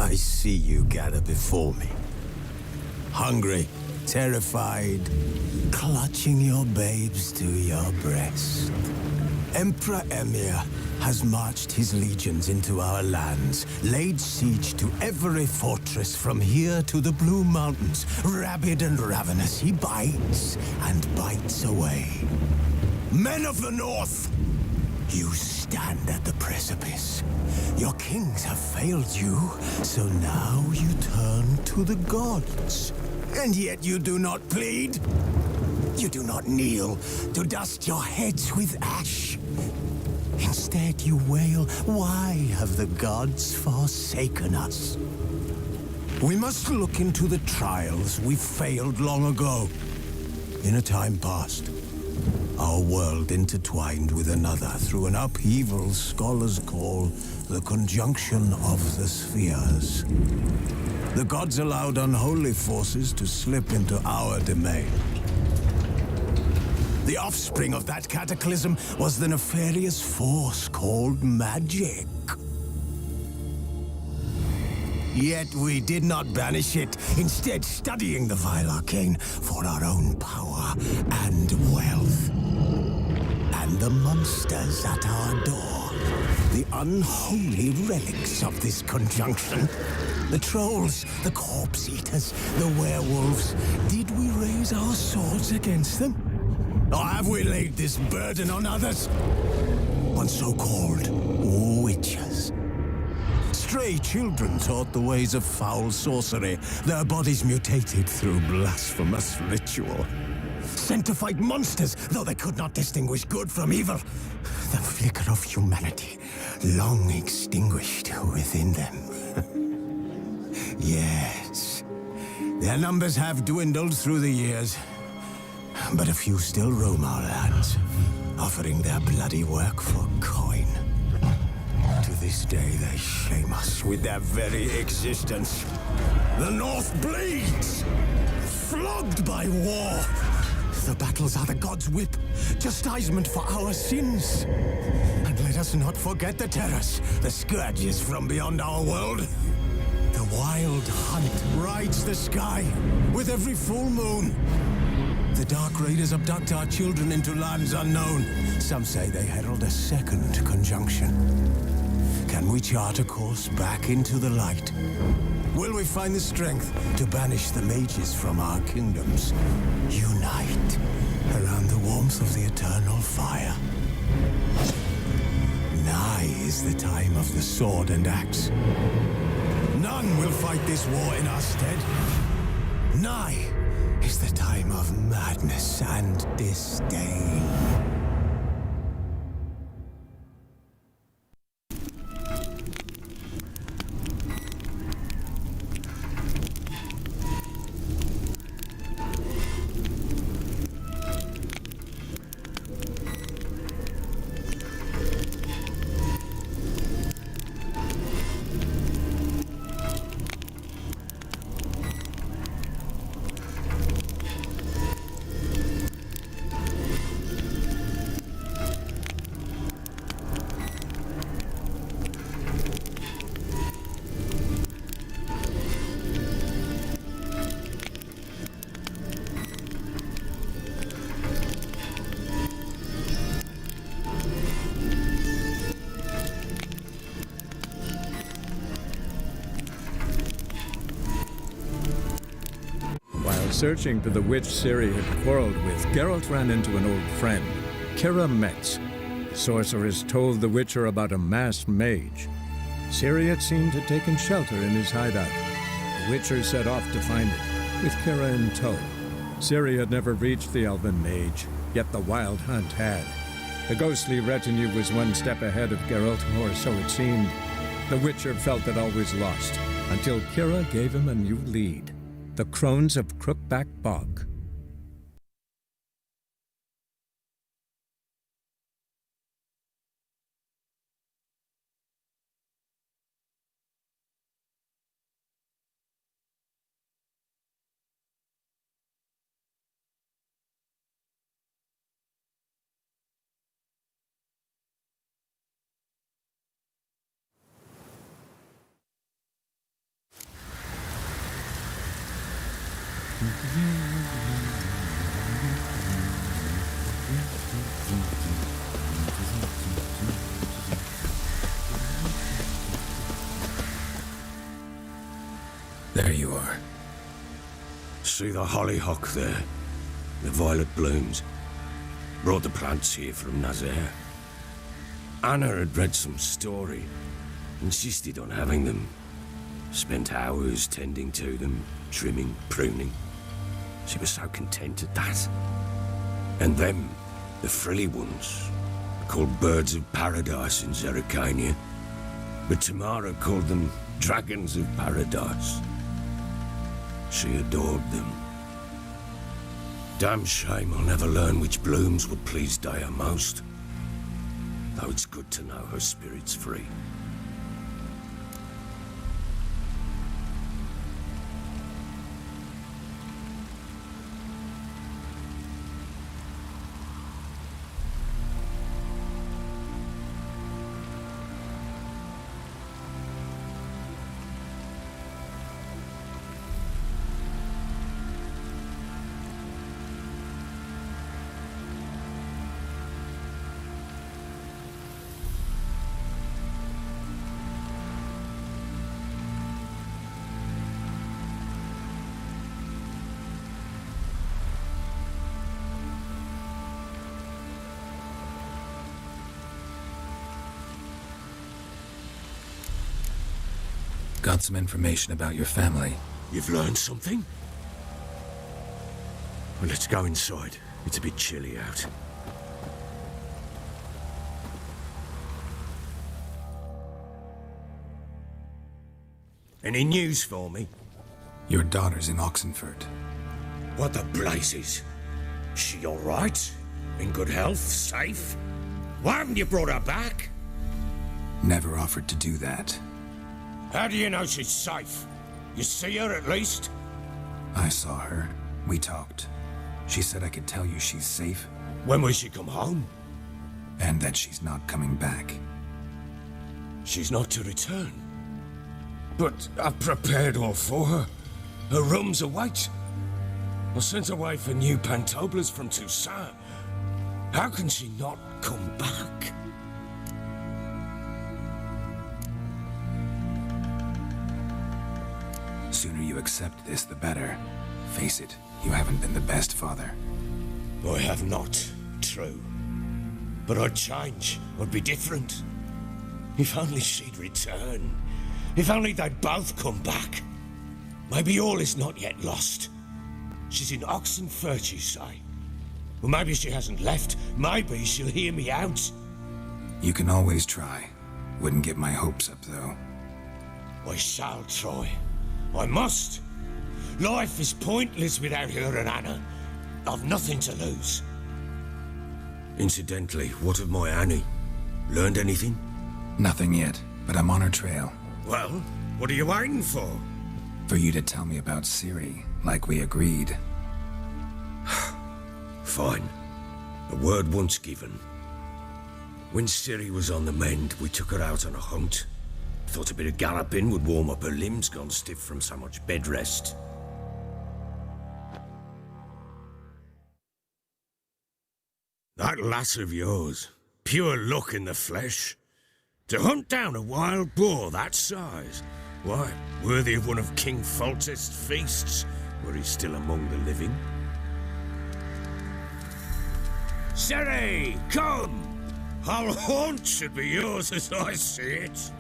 I see you gather before me. Hungry, terrified, clutching your babes to your breast. Emperor Emir has marched his legions into our lands, laid siege to every fortress from here to the Blue Mountains. Rabid and ravenous, he bites and bites away. Men of the North, you stand at the precipice. Your kings have failed you, so now you turn to the gods. And yet you do not plead. You do not kneel to dust your heads with ash. Instead you wail, why have the gods forsaken us? We must look into the trials we failed long ago. In a time past, our world intertwined with another through an upheaval scholars call the conjunction of the spheres. The gods allowed unholy forces to slip into our domain. The offspring of that cataclysm was the nefarious force called magic. Yet we did not banish it, instead studying the vile arcane for our own power and wealth. And the monsters at our door, the unholy relics of this conjunction. The trolls, the corpse eaters, the werewolves. Did we raise our swords against them? Or have we laid this burden on others? On so-called witches. Stray children taught the ways of foul sorcery, their bodies mutated through blasphemous ritual. Sent to fight monsters, though they could not distinguish good from evil. The flicker of humanity, long extinguished within them. Yes, their numbers have dwindled through the years. But a few still roam our lands, offering their bloody work for coin. To this day, they shame us with their very existence. The North bleeds, flogged by war. The battles are the gods' whip, chastisement for our sins. And let us not forget the terrors, the scourges from beyond our world. The wild hunt rides the sky with every full moon. The Dark Raiders abduct our children into lands unknown. Some say they herald a second conjunction. Can we chart a course back into the light? Will we find the strength to banish the mages from our kingdoms? Unite around the warmth of the eternal fire. Nigh is the time of the sword and axe. None will fight this war in our stead. Nigh is the time of madness and disdain. Searching for the witch Ciri had quarreled with, Geralt ran into an old friend, Kira Metz. The sorceress told the Witcher about a masked mage. Ciri had seemed to have taken shelter in his hideout. The Witcher set off to find it, with Kira in tow. Ciri had never reached the elven mage, yet the wild hunt had. The ghostly retinue was one step ahead of Geralt, or so it seemed. The Witcher felt that all was lost, until Kira gave him a new lead. The Crones of Crookback Bog. There you are. See the hollyhock there? The violet blooms. Brought the plants here from Nazaire. Anna had read some story. Insisted on having them. Spent hours tending to them, trimming, pruning. She was so content at that. And them, the frilly ones, called birds of paradise in Zerrikania. But Tamara called them dragons of paradise. She adored them. Damn shame I'll never learn which blooms would please Daya most. Though it's good to know her spirit's free. Got some information about your family. You've learned something? Well, let's go inside. It's a bit chilly out. Any news for me? Your daughter's in Oxenford. What the blazes? She all right? In good health? Safe? Why haven't you brought her back? Never offered to do that. How do you know she's safe? You see her at least? I saw her. We talked. She said I could tell you she's safe. When will she come home? And that she's not coming back. She's not to return. But I've prepared all for her. Her rooms await. I sent away for new pantoblas from Toussaint. How can she not come back? Sooner you accept this, the better. Face it, you haven't been the best father. I have not, true. But I'd change, I'd be different. If only she'd return. If only they'd both come back. Maybe all is not yet lost. She's in Oxenford, you say? Well, maybe she hasn't left. Maybe she'll hear me out. You can always try. Wouldn't get my hopes up, though. I shall try. I must. Life is pointless without her and Anna. I've nothing to lose. Incidentally, what of my Annie? Learned anything? Nothing yet, but I'm on her trail. Well, what are you waiting for? For you to tell me about Ciri, like we agreed. Fine. A word once given. When Ciri was on the mend, we took her out on a hunt. Thought a bit of galloping would warm up her limbs gone stiff from so much bed rest. That lass of yours, pure luck in the flesh. To hunt down a wild boar that size, why, worthy of one of King Foltest's feasts, were he still among the living. Ciri, come! Our haunt should be yours as I see it.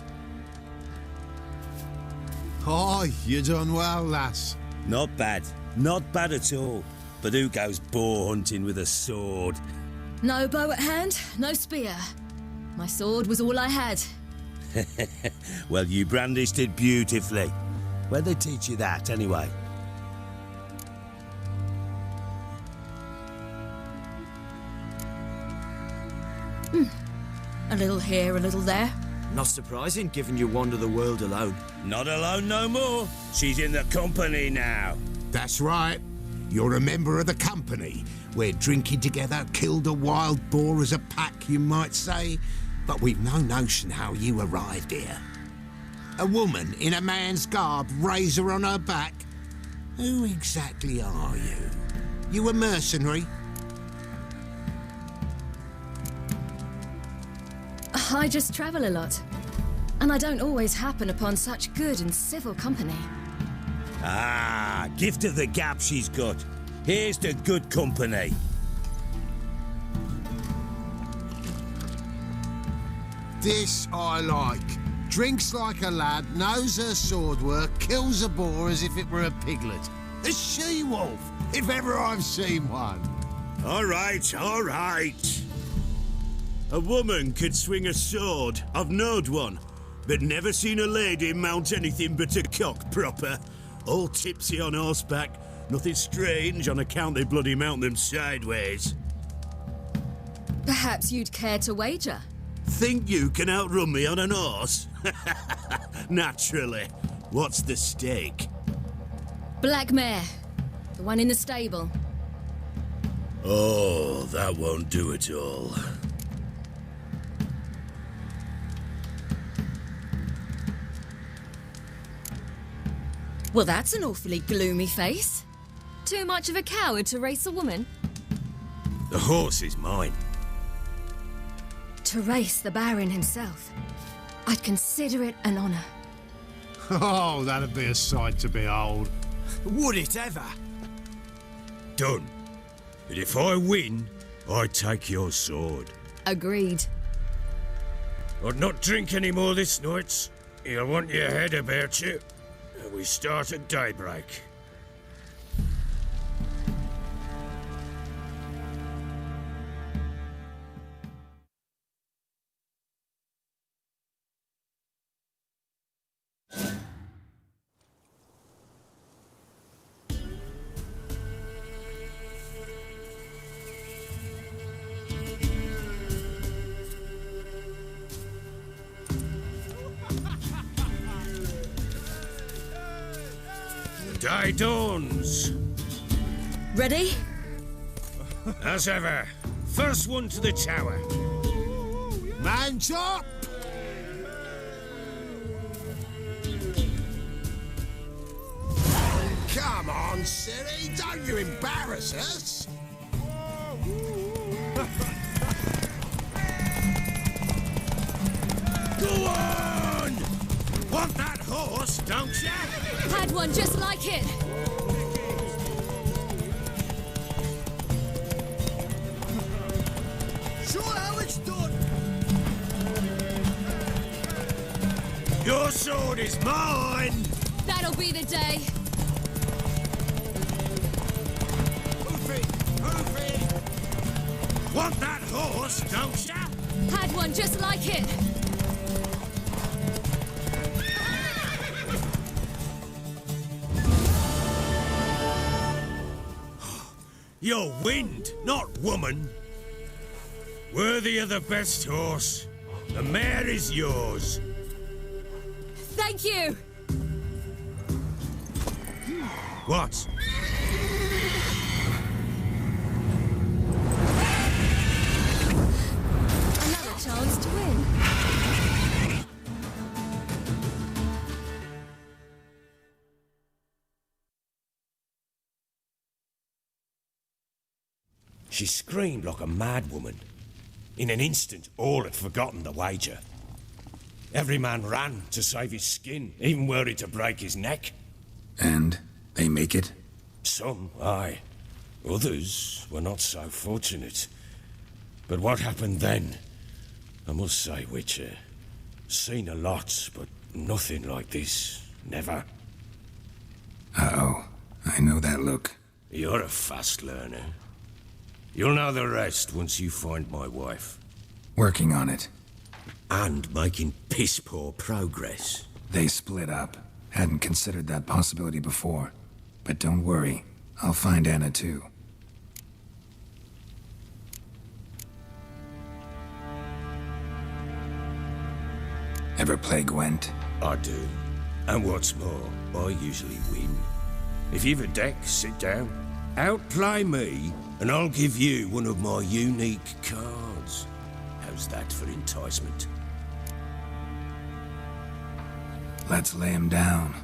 Oh, you done well, lass. Not bad. Not bad at all. But who goes boar hunting with a sword? No bow at hand, no spear. My sword was all I had. Well, you brandished it beautifully. Where'd they teach you that, anyway? A little here, a little there. Not surprising, given you wander the world alone. Not alone no more. She's in the company now. That's right. You're a member of the company. We're drinking together, killed a wild boar as a pack, you might say. But we've no notion how you arrived here. A woman in a man's garb, razor on her back. Who exactly are you? You a mercenary? I just travel a lot. And I don't always happen upon such good and civil company. Ah, gift of the gab she's got. Here's the good company. This I like. Drinks like a lad, knows her sword work, kills a boar as if it were a piglet. A she-wolf, if ever I've seen one. All right, all right. A woman could swing a sword. I've knowed one. But never seen a lady mount anything but a cock proper. All tipsy on horseback. Nothing strange on account they bloody mount them sideways. Perhaps you'd care to wager? Think you can outrun me on an horse? Naturally. What's the stake? Black mare. The one in the stable. Oh, that won't do it all. Well, that's an awfully gloomy face. Too much of a coward to race a woman? The horse is mine. To race the Baron himself, I'd consider it an honor. Oh, that'd be a sight to behold. Would it ever? Done. But if I win, I take your sword. Agreed. I'd not drink any more this night. You'll want your head about you. We start at daybreak. Day dawns. Ready? As ever. First one to the tower. Man's up! Come on, Siri, don't you embarrass us! Go on! Want that horse, don't ya? Had one just like it. Show how it's done. Your sword is mine! That'll be the day. Move it! Want that horse, don't ya? Had one just like it. You're wind, not woman. Worthy of the best horse. The mare is yours. Thank you. What? Another chance to win. She screamed like a mad woman. In an instant, all had forgotten the wager. Every man ran to save his skin, even worried to break his neck. And they make it? Some, aye. Others were not so fortunate. But what happened then? I must say, Witcher, seen a lot, but nothing like this. Never. Uh-oh. I know that look. You're a fast learner. You'll know the rest once you find my wife. Working on it. And making piss-poor progress. They split up. Hadn't considered that possibility before. But don't worry. I'll find Anna too. Ever play Gwent? I do. And what's more, I usually win. If you've a deck, sit down. Outplay me, and I'll give you one of my unique cards. How's that for enticement? Let's lay him down.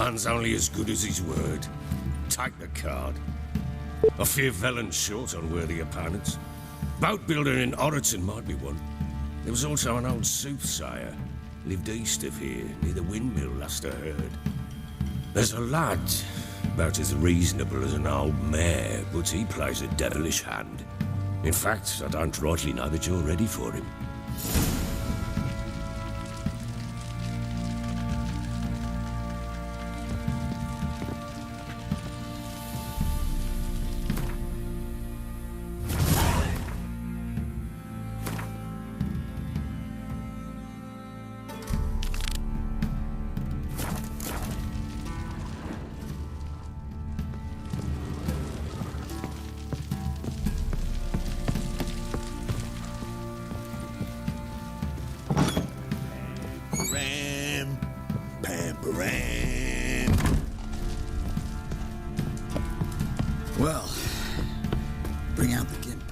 Man's only as good as his word. Take the card. I fear Velen's short on worthy opponents. Boat builder in Oroton might be one. There was also an old soothsayer. Lived east of here, near the windmill, last I heard. There's a lad, about as reasonable as an old mare, but he plays a devilish hand. In fact, I don't rightly know that you're ready for him. Well, bring out the gimp.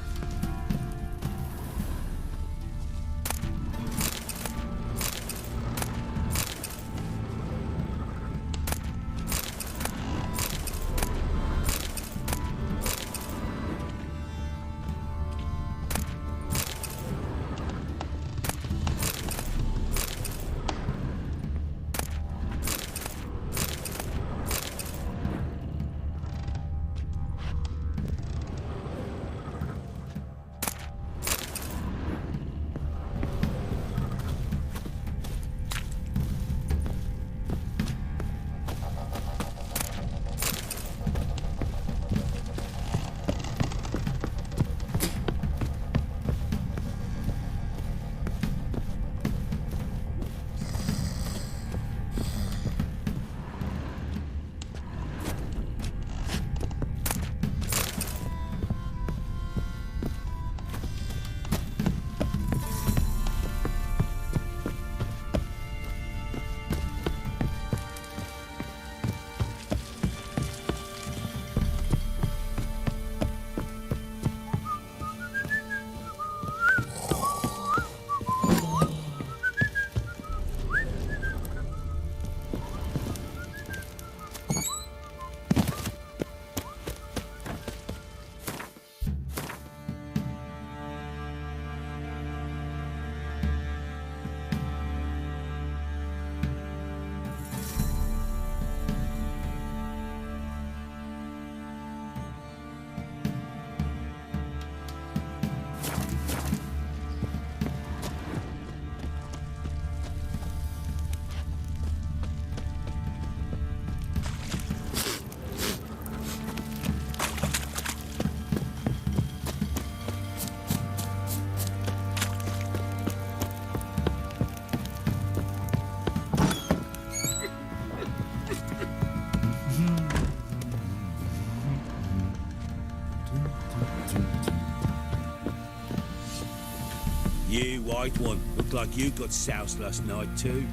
You, white one, look like you got soused last night too.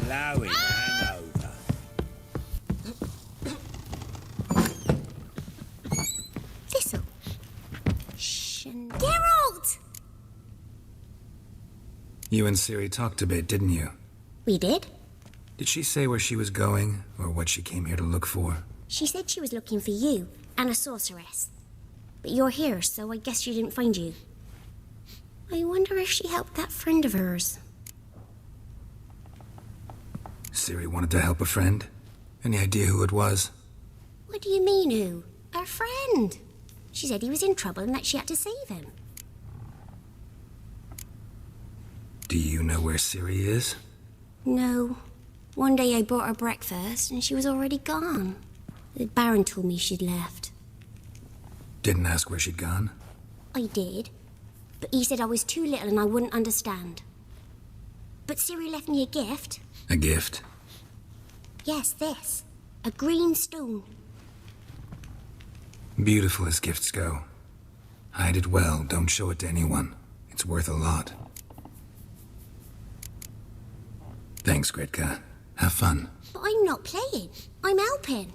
blowing hangover. Thistle. Geralt! You and Ciri talked a bit, didn't you? We did. Did she say where she was going, or what she came here to look for? She said she was looking for you and a sorceress. But you're here, so I guess she didn't find you. I wonder if she helped that friend of hers. Ciri wanted to help a friend? Any idea who it was? What do you mean, who? Our friend. She said he was in trouble and that she had to save him. Do you know where Ciri is? No. One day I brought her breakfast and she was already gone. The Baron told me she'd left. Didn't ask where she'd gone? I did. But he said I was too little and I wouldn't understand. But Ciri left me a gift. A gift? Yes, this. A green stone. Beautiful as gifts go. Hide it well, don't show it to anyone. It's worth a lot. Thanks, Gretka. Have fun. But I'm not playing. I'm helping.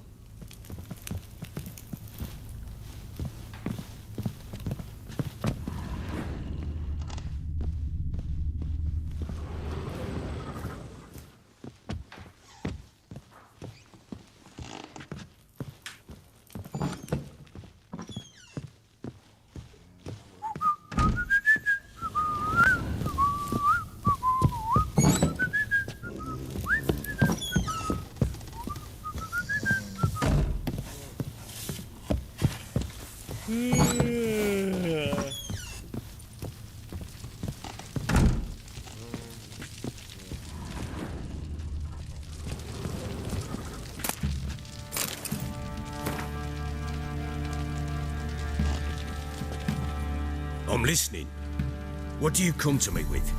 I'm listening. What do you come to me with?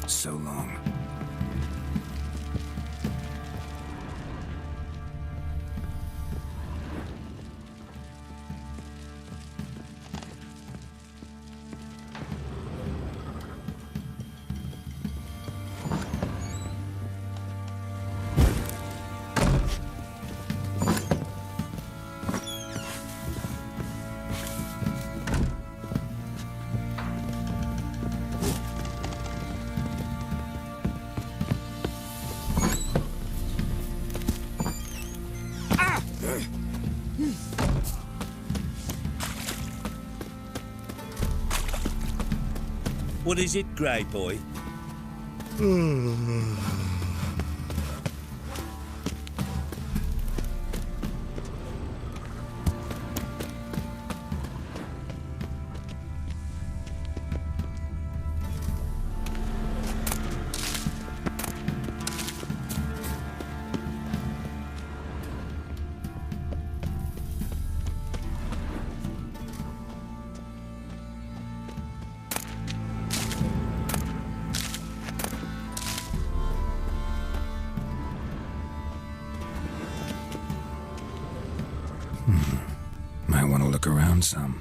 So long. What is it, Grey Boy? Might want to look around some.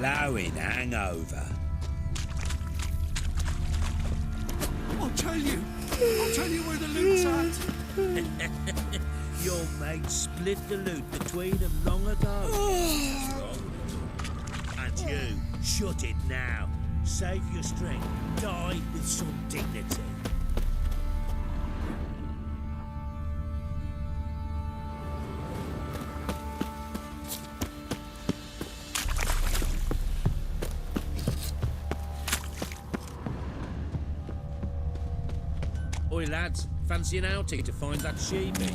blowing hangover. I'll tell you where the loot's at. Your mate split the loot between them long ago. That's wrong. And you, shut it now. Save your strength. Die with some dignity. Oi lads, fancy an outing to find that sheepy?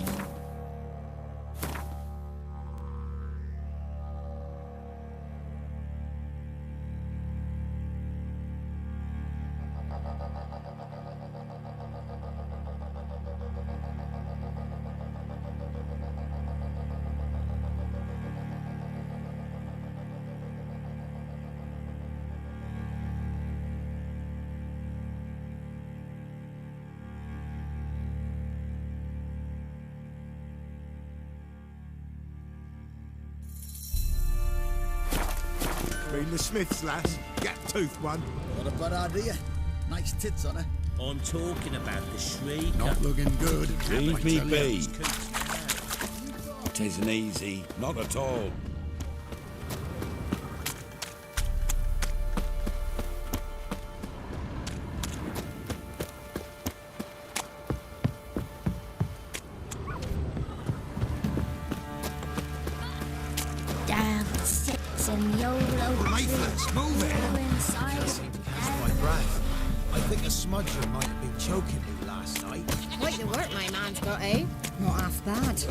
Been the Smiths, lass. Gap-toothed one. Not a bad idea. Nice tits on her. I'm talking about the Shrieker. Not looking good. Leave me be. It isn't easy. Not at all. Damn, six and YOLO. Mayflies, move it. Inside. My breath. I think a smudger might have been choking me last night. Quite the work my man's got, eh? Not half bad.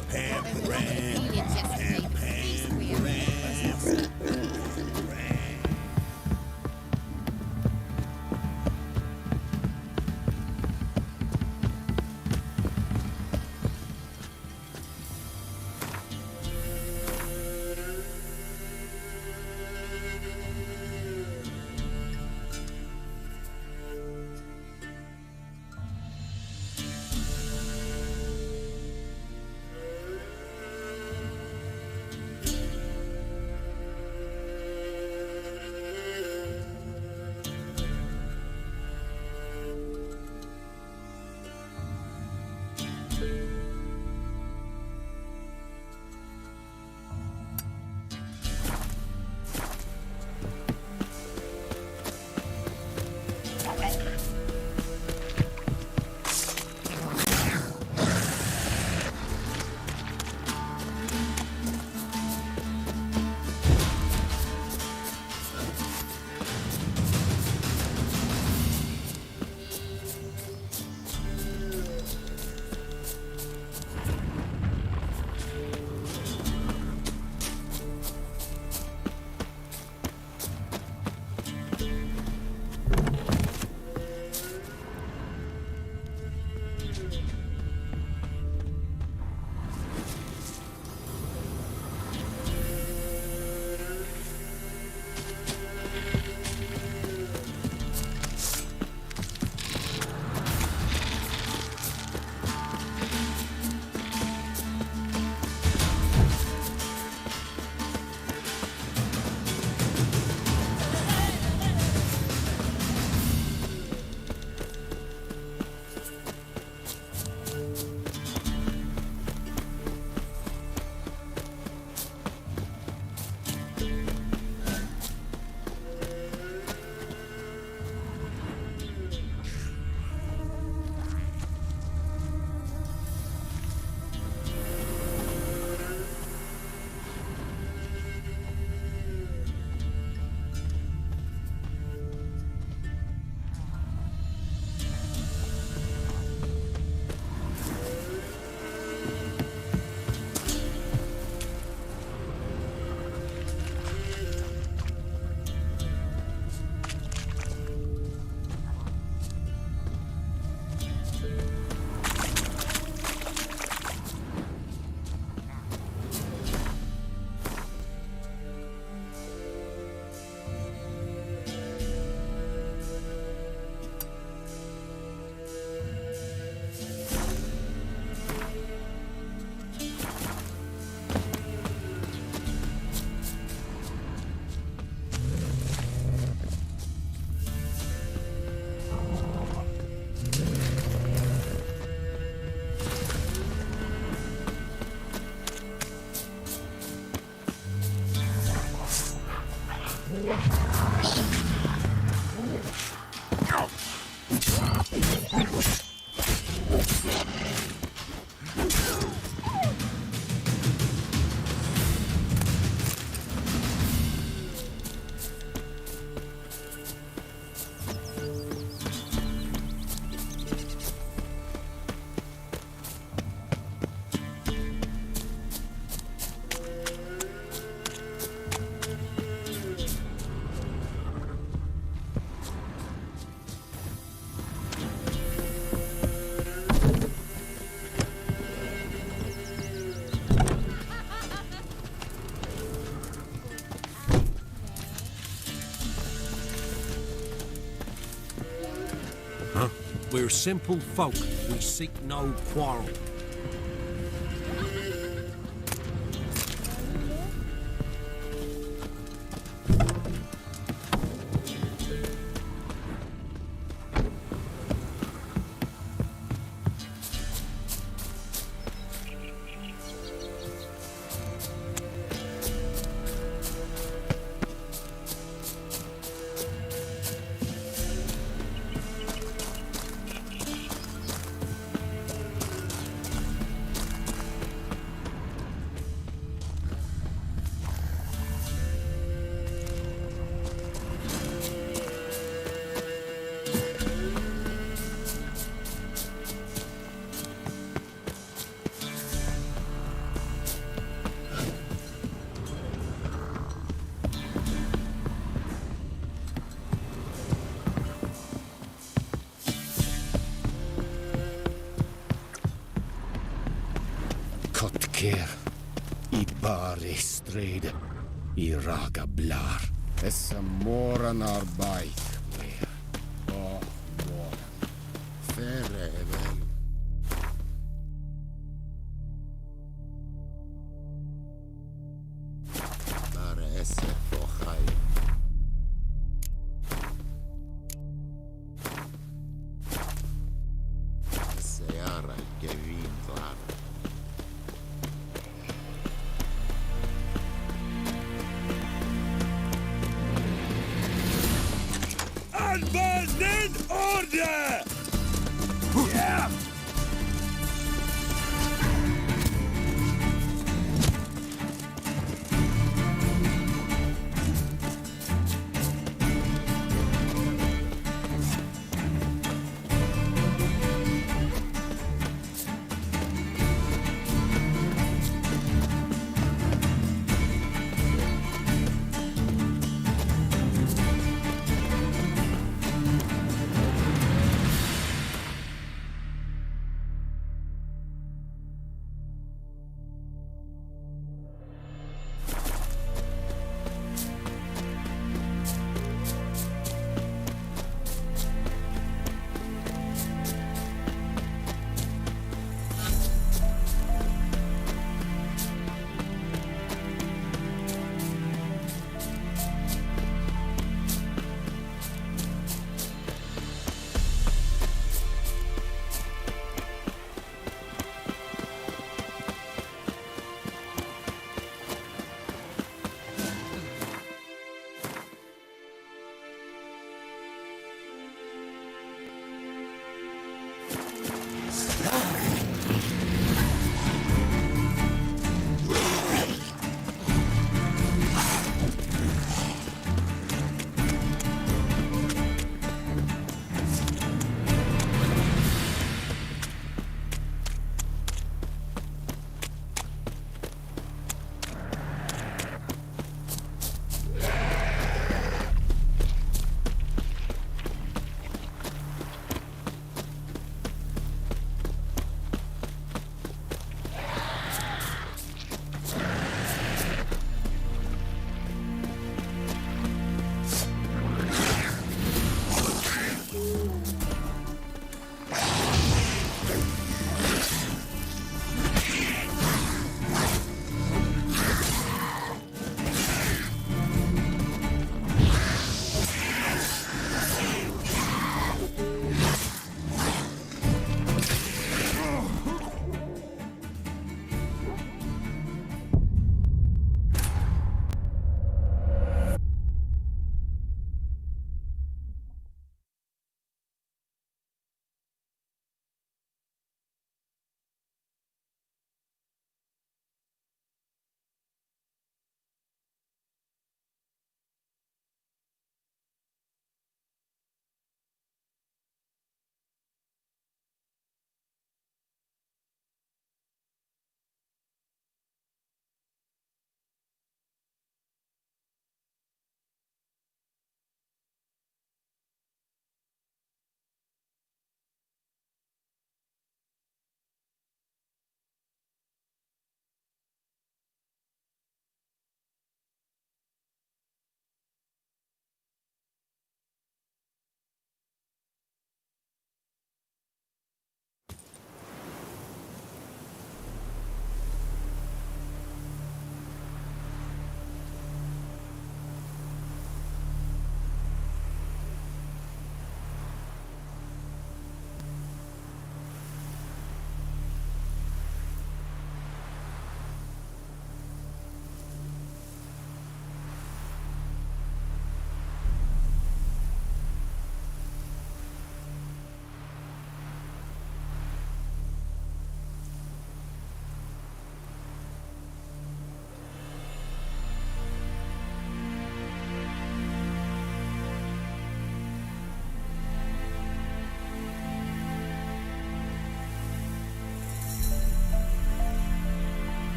Huh? We're simple folk. We seek no quarrel. Kotker, I bare strid, I raga blar. Essa moran arbeit. Og våren. Farvel. Bare esse på hei. Esse er ikke vindlar. Advance in order! Yeah!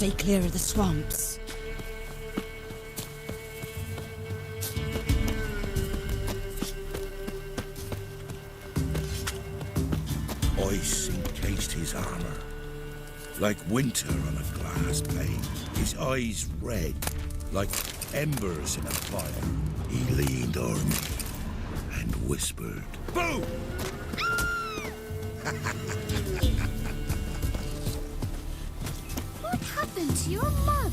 Stay clear of the swamps. Ice encased his armor, like winter on a glass pane. His eyes red, like embers in a fire. He leaned o'er me and whispered, "Boom!" What happened to your mug?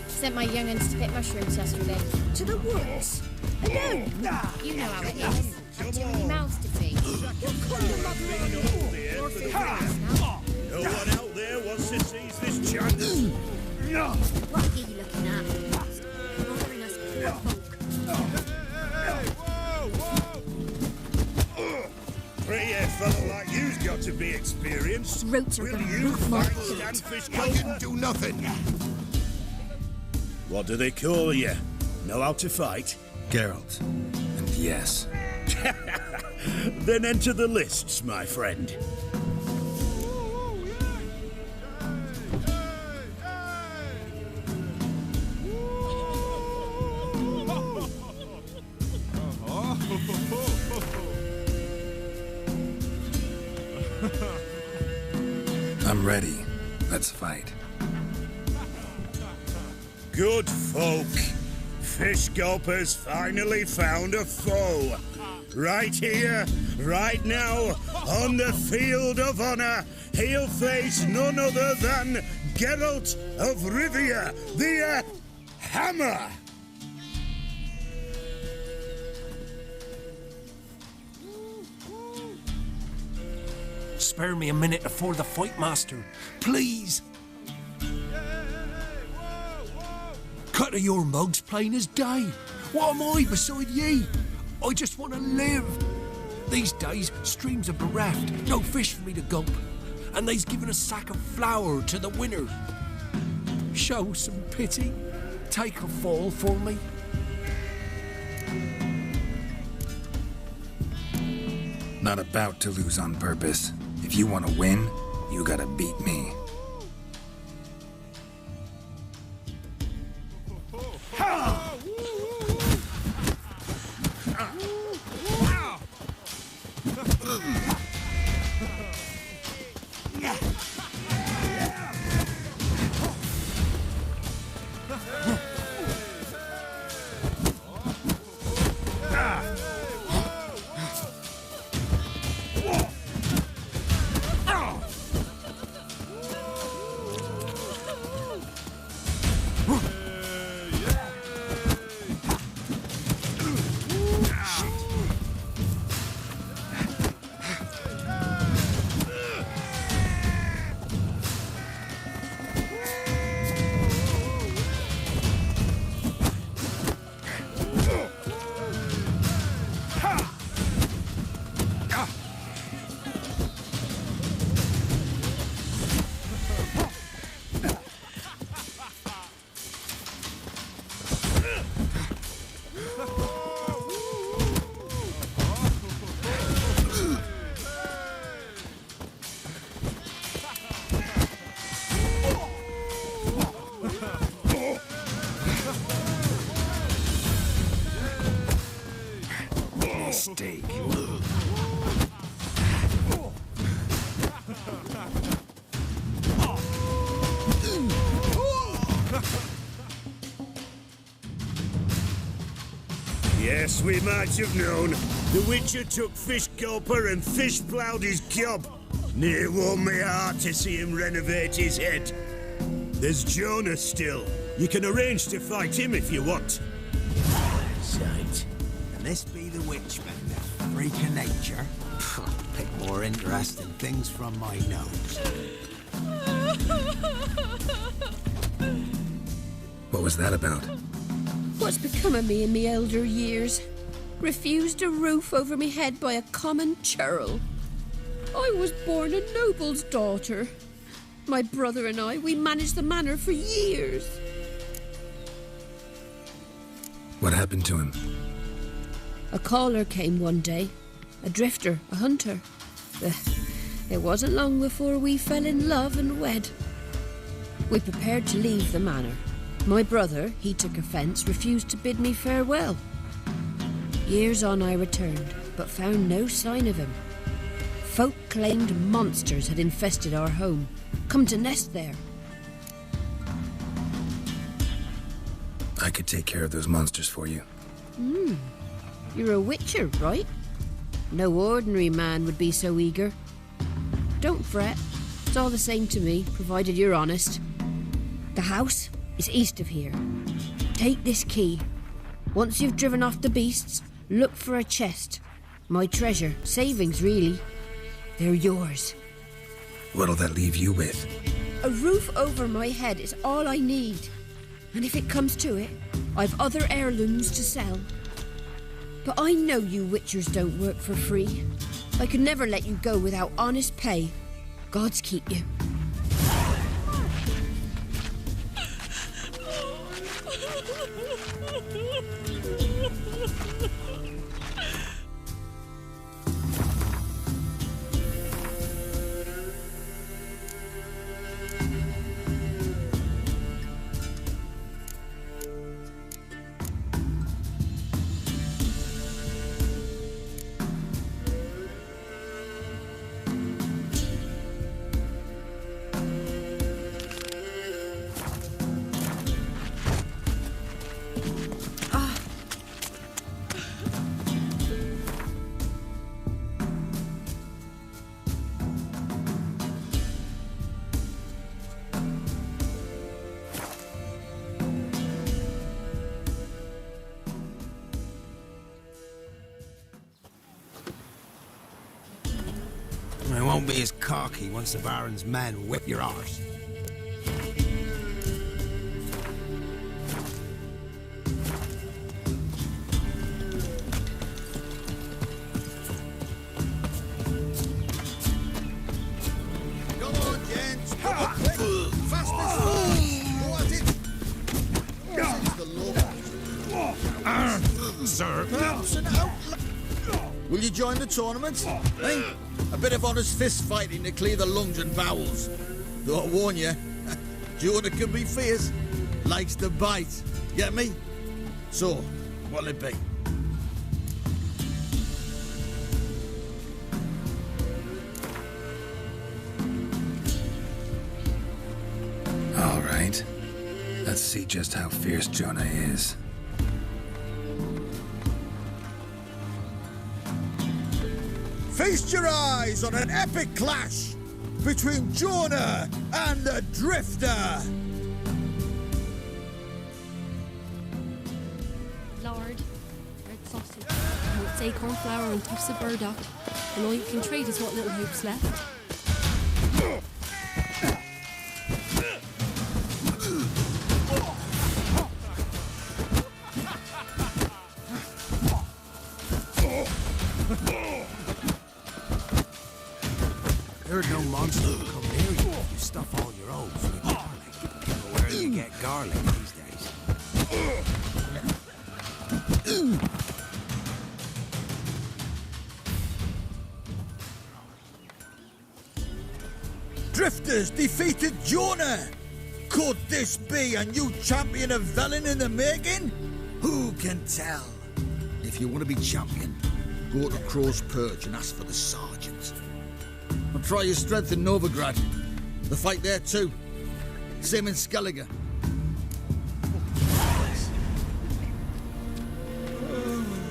Sent my young'uns to pick mushrooms yesterday. To the woods? Alone? You know how it is. I've too many mouths to feed. No one out there wants to seize this chance. What are you looking at? Bothering us poor folk. Pretty fellow like you's got to be experienced. Throats are Will gonna you rip my fight head. Standfish I didn't do nothing. What do they call you? Know how to fight? Geralt. And yes. Then enter the lists, my friend. I'm ready. Let's fight. Good folk. Fish Gulper's finally found a foe. Right here, right now, on the field of honor, he'll face none other than Geralt of Rivia, the Hammer. Spare me a minute before the fight, Master. Please. Cut of your mugs plain as day. What am I beside ye? I just want to live. These days, streams are bereft, no fish for me to gulp, and they's given a sack of flour to the winner. Show some pity. Take a fall for me. Not about to lose on purpose. If you want to win, you gotta beat me. Mistake. Yes, we might have known. The Witcher took Fish Gulper and fish ploughed his gob. Near warmed my heart to see him renovate his head. There's Jonah still. You can arrange to fight him if you want. Sight. Can this be the witch bender? Freak of nature? Pick more interesting things from my nose. What was that about? What's become of me in me elder years? Refused a roof over me head by a common churl. I was born a noble's daughter. My brother and I, we managed the manor for years. What happened to him? A caller came one day. A drifter, a hunter. It wasn't long before we fell in love and wed. We prepared to leave the manor. My brother, he took offence, refused to bid me farewell. Years on I returned, but found no sign of him. Folk claimed monsters had infested our home, come to nest there. I could take care of those monsters for you. You're a witcher, right? No ordinary man would be so eager. Don't fret. It's all the same to me, provided you're honest. The house is east of here. Take this key. Once you've driven off the beasts, look for a chest. My treasure, savings really. They're yours. What'll that leave you with? A roof over my head is all I need. And if it comes to it, I've other heirlooms to sell. But I know you witchers don't work for free. I could never let you go without honest pay. Gods keep you. I won't be as cocky once the Baron's men whip your arse. Come on, gents. Come on, quick. Fast as Go at it. Since the law. Sir. Will you join the tournament? Eh? A bit of honest fist fighting to clear the lungs and bowels. Though I warn you, Jonah can be fierce. Likes to bite. Get me? So, what'll it be? All right. Let's see just how fierce Jonah is. Feast your eyes on an epic clash between Jonah and the Drifter. Lord, red sausage, oats, acorn flour and tufts of burdock. And all you can trade is what little hope's left. Heard no monster will come near you. You stuff all your oats with garlic. Where do you get garlic these days? Drifters defeated Jonah. Could this be a new champion of Velen in the making? Who can tell? If you want to be champion, go to Crow's Perch and ask for the sergeant. And try your strength in Novigrad. The fight there too. Same in Skellige.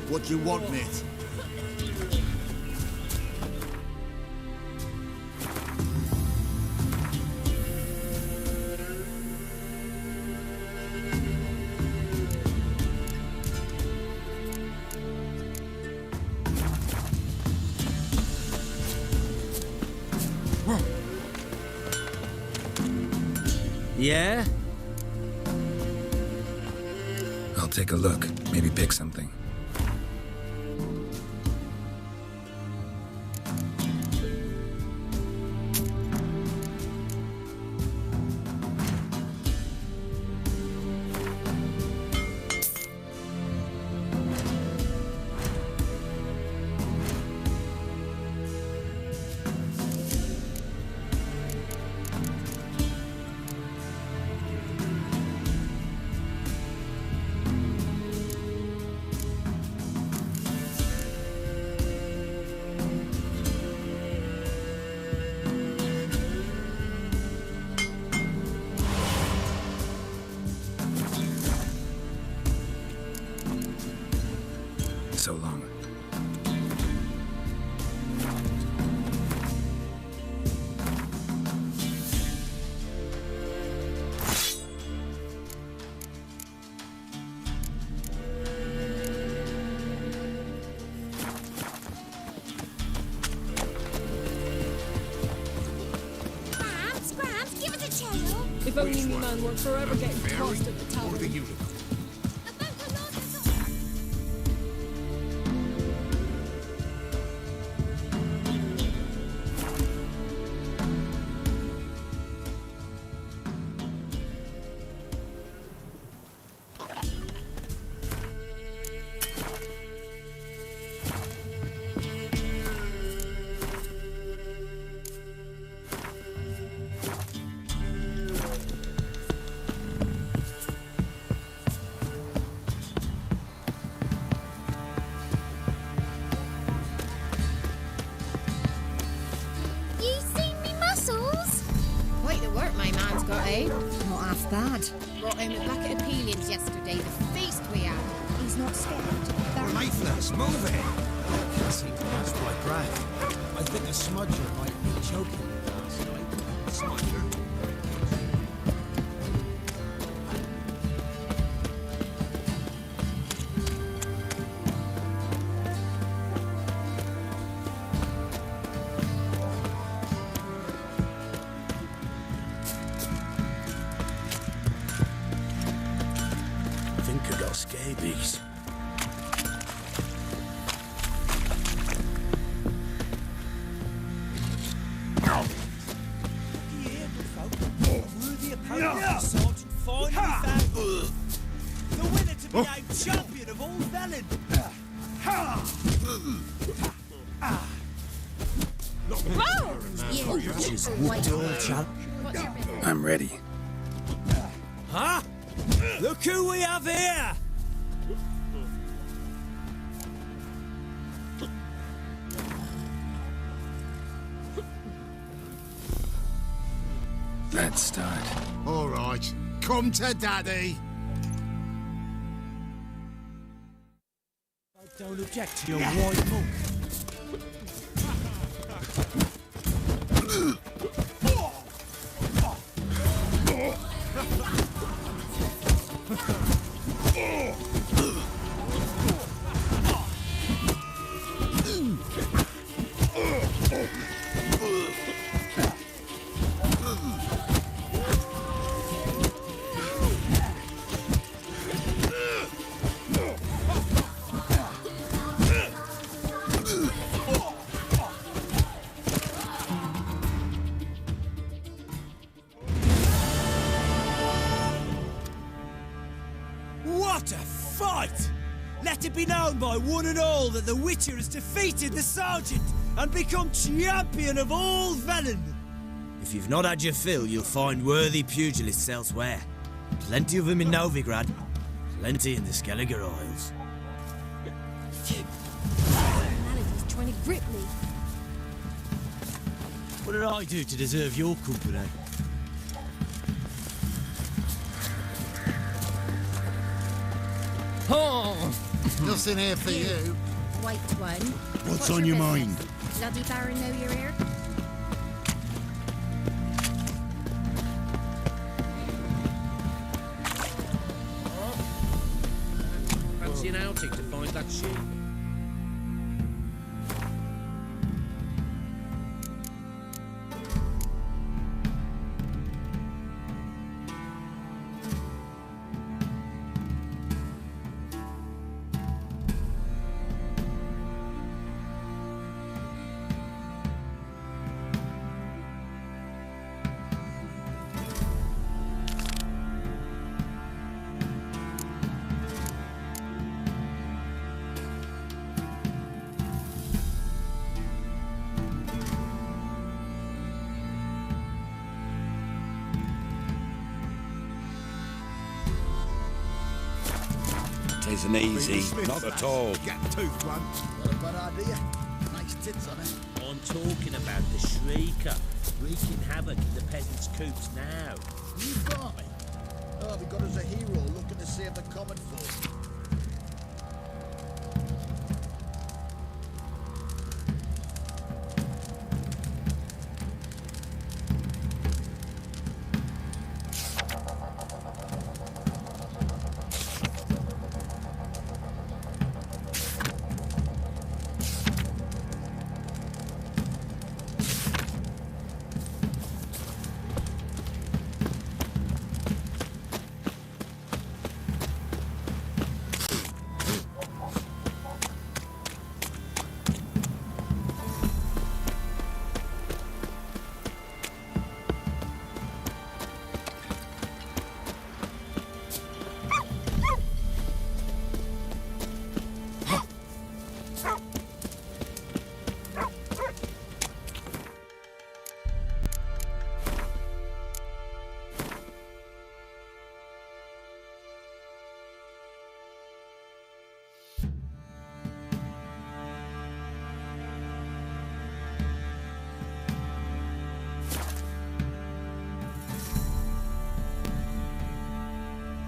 What you want, mate? Yeah? I'll take a look. Maybe pick something. So long. Scrams, give us a tail. If only me man weren't forever getting tossed at the tower. Not half bad. Brought home a bucket of peelings yesterday. The feast we had. He's not scared. Mayflies, move it! I can't seem to catch my breath. I think a smudger might be choking me last night. Smudger? Scabies. Sergeant finally found the winner to be named champion of all Velen. I'm ready. Huh? Look who we have here! Let's start. All right, come to Daddy. Don't object to your white monk. What a fight! Let it be known by one and all that the Witcher has defeated the Sergeant and become champion of all Velen. If you've not had your fill, you'll find worthy pugilists elsewhere. Plenty of them in Novigrad, plenty in the Skelliger Isles. Melody's trying to grip me. What did I do to deserve your company? Oh, nothing here for you. White one. What's on your mind? Bloody Baron know you're here? Fancy an outing to find that sheep? isn't easy. Not at all. Gap-toothed one. Got a bad idea. Nice tits on it. I'm talking about the Shrieker, wreaking havoc in the peasants' coops now. You got me. Oh, we got us a hero looking to save the common folk.